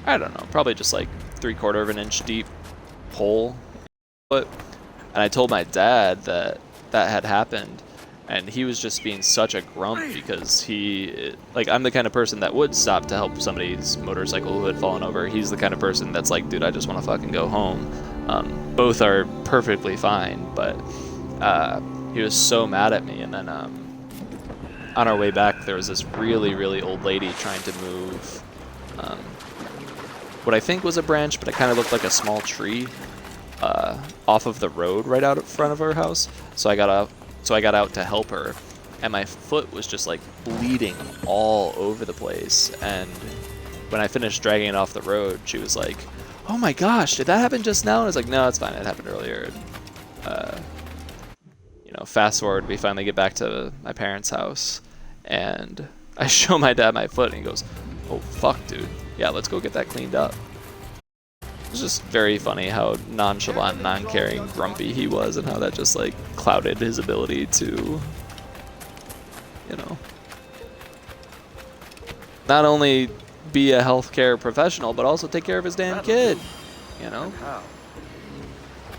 I don't know, probably just like 3/4 of an inch deep hole. And I told my dad that that had happened, and he was just being such a grump because I'm the kind of person that would stop to help somebody's motorcycle who had fallen over. He's the kind of person that's like, dude, I just want to fucking go home. Both are perfectly fine, but he was so mad at me. And then on our way back, there was this really, really old lady trying to move what I think was a branch, but it kind of looked like a small tree off of the road right out in front of her house. So I got out to help her, and my foot was just like bleeding all over the place. And when I finished dragging it off the road, she was like, "Oh my gosh, did that happen just now?" And I was like, "No, it's fine. It happened earlier." And, you know, fast forward, we finally get back to my parents' house, and I show my dad my foot, and he goes, "Oh fuck, dude. Yeah, let's go get that cleaned up." It's just very funny how nonchalant, non-caring, grumpy he was, and how that just like clouded his ability to, you know, not only be a healthcare professional, but also take care of his damn kid, you know?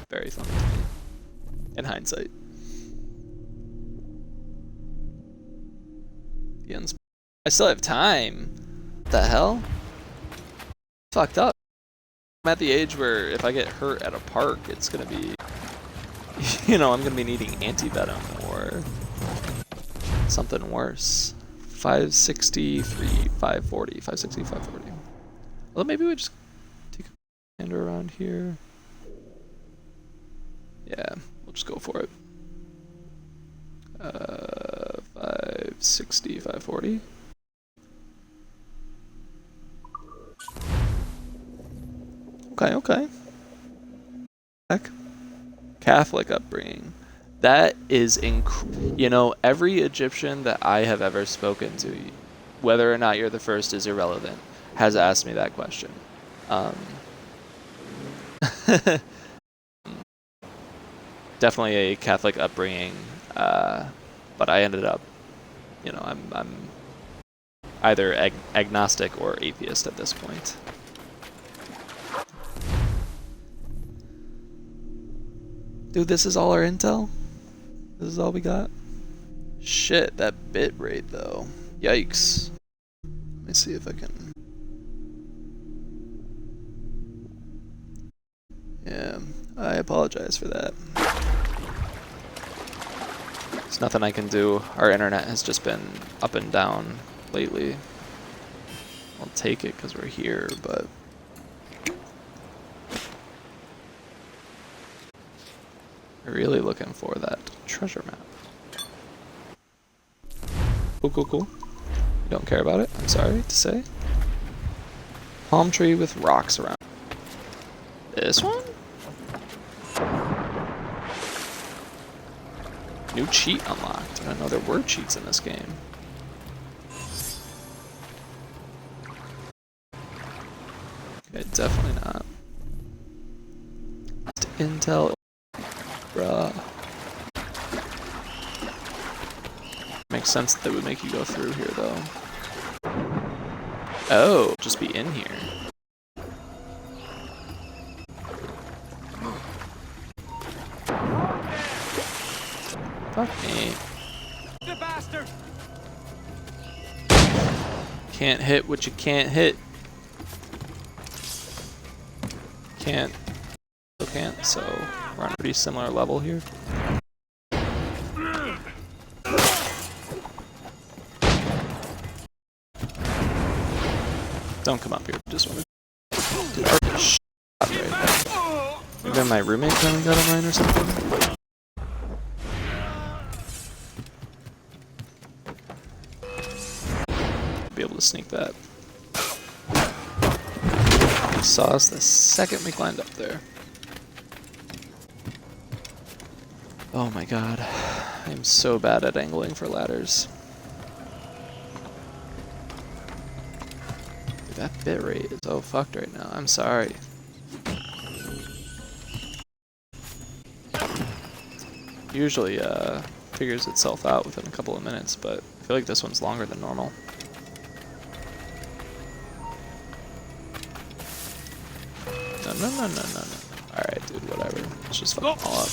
Very funny to me, in hindsight. I still have time. What the hell? Fucked up. I'm at the age where if I get hurt at a park, it's gonna be, you know, I'm gonna be needing anti-venom or something worse. 563, 540, 560, 540. Well, maybe we just take a gander around here. Yeah, we'll just go for it. 560, 540. Okay. Catholic upbringing. That is you know, every Egyptian that I have ever spoken to, whether or not you're the first is irrelevant, has asked me that question. Definitely a Catholic upbringing, but I ended up, you know, I'm either agnostic or atheist at this point. Dude, this is all our intel? This is all we got? Shit, that bit rate though. Yikes. Let me see if I can... Yeah, I apologize for that. There's nothing I can do. Our internet has just been up and down lately. I'll take it because we're here, but... really looking for that treasure map. Cool. You don't care about it? I'm sorry to say. Palm tree with rocks around. This one? New cheat unlocked. I didn't know there were cheats in this game. Okay, definitely not. Intel. Bruh. Makes sense that they would make you go through here, though. Oh, just be in here. Fuck me. The bastard! Can't hit what you can't hit. Can't. Still can't, so we're on a pretty similar level here. Don't come up here, just want to. Dude, our shit right now. Maybe my roommate finally got online or something? Be able to sneak that. Saw us the second we climbed up there. Oh my god. I am so bad at angling for ladders. Dude, that bitrate is so fucked right now. I'm sorry. Usually figures itself out within a couple of minutes, but I feel like this one's longer than normal. No. Alright, dude, whatever. Let's just fucking all up.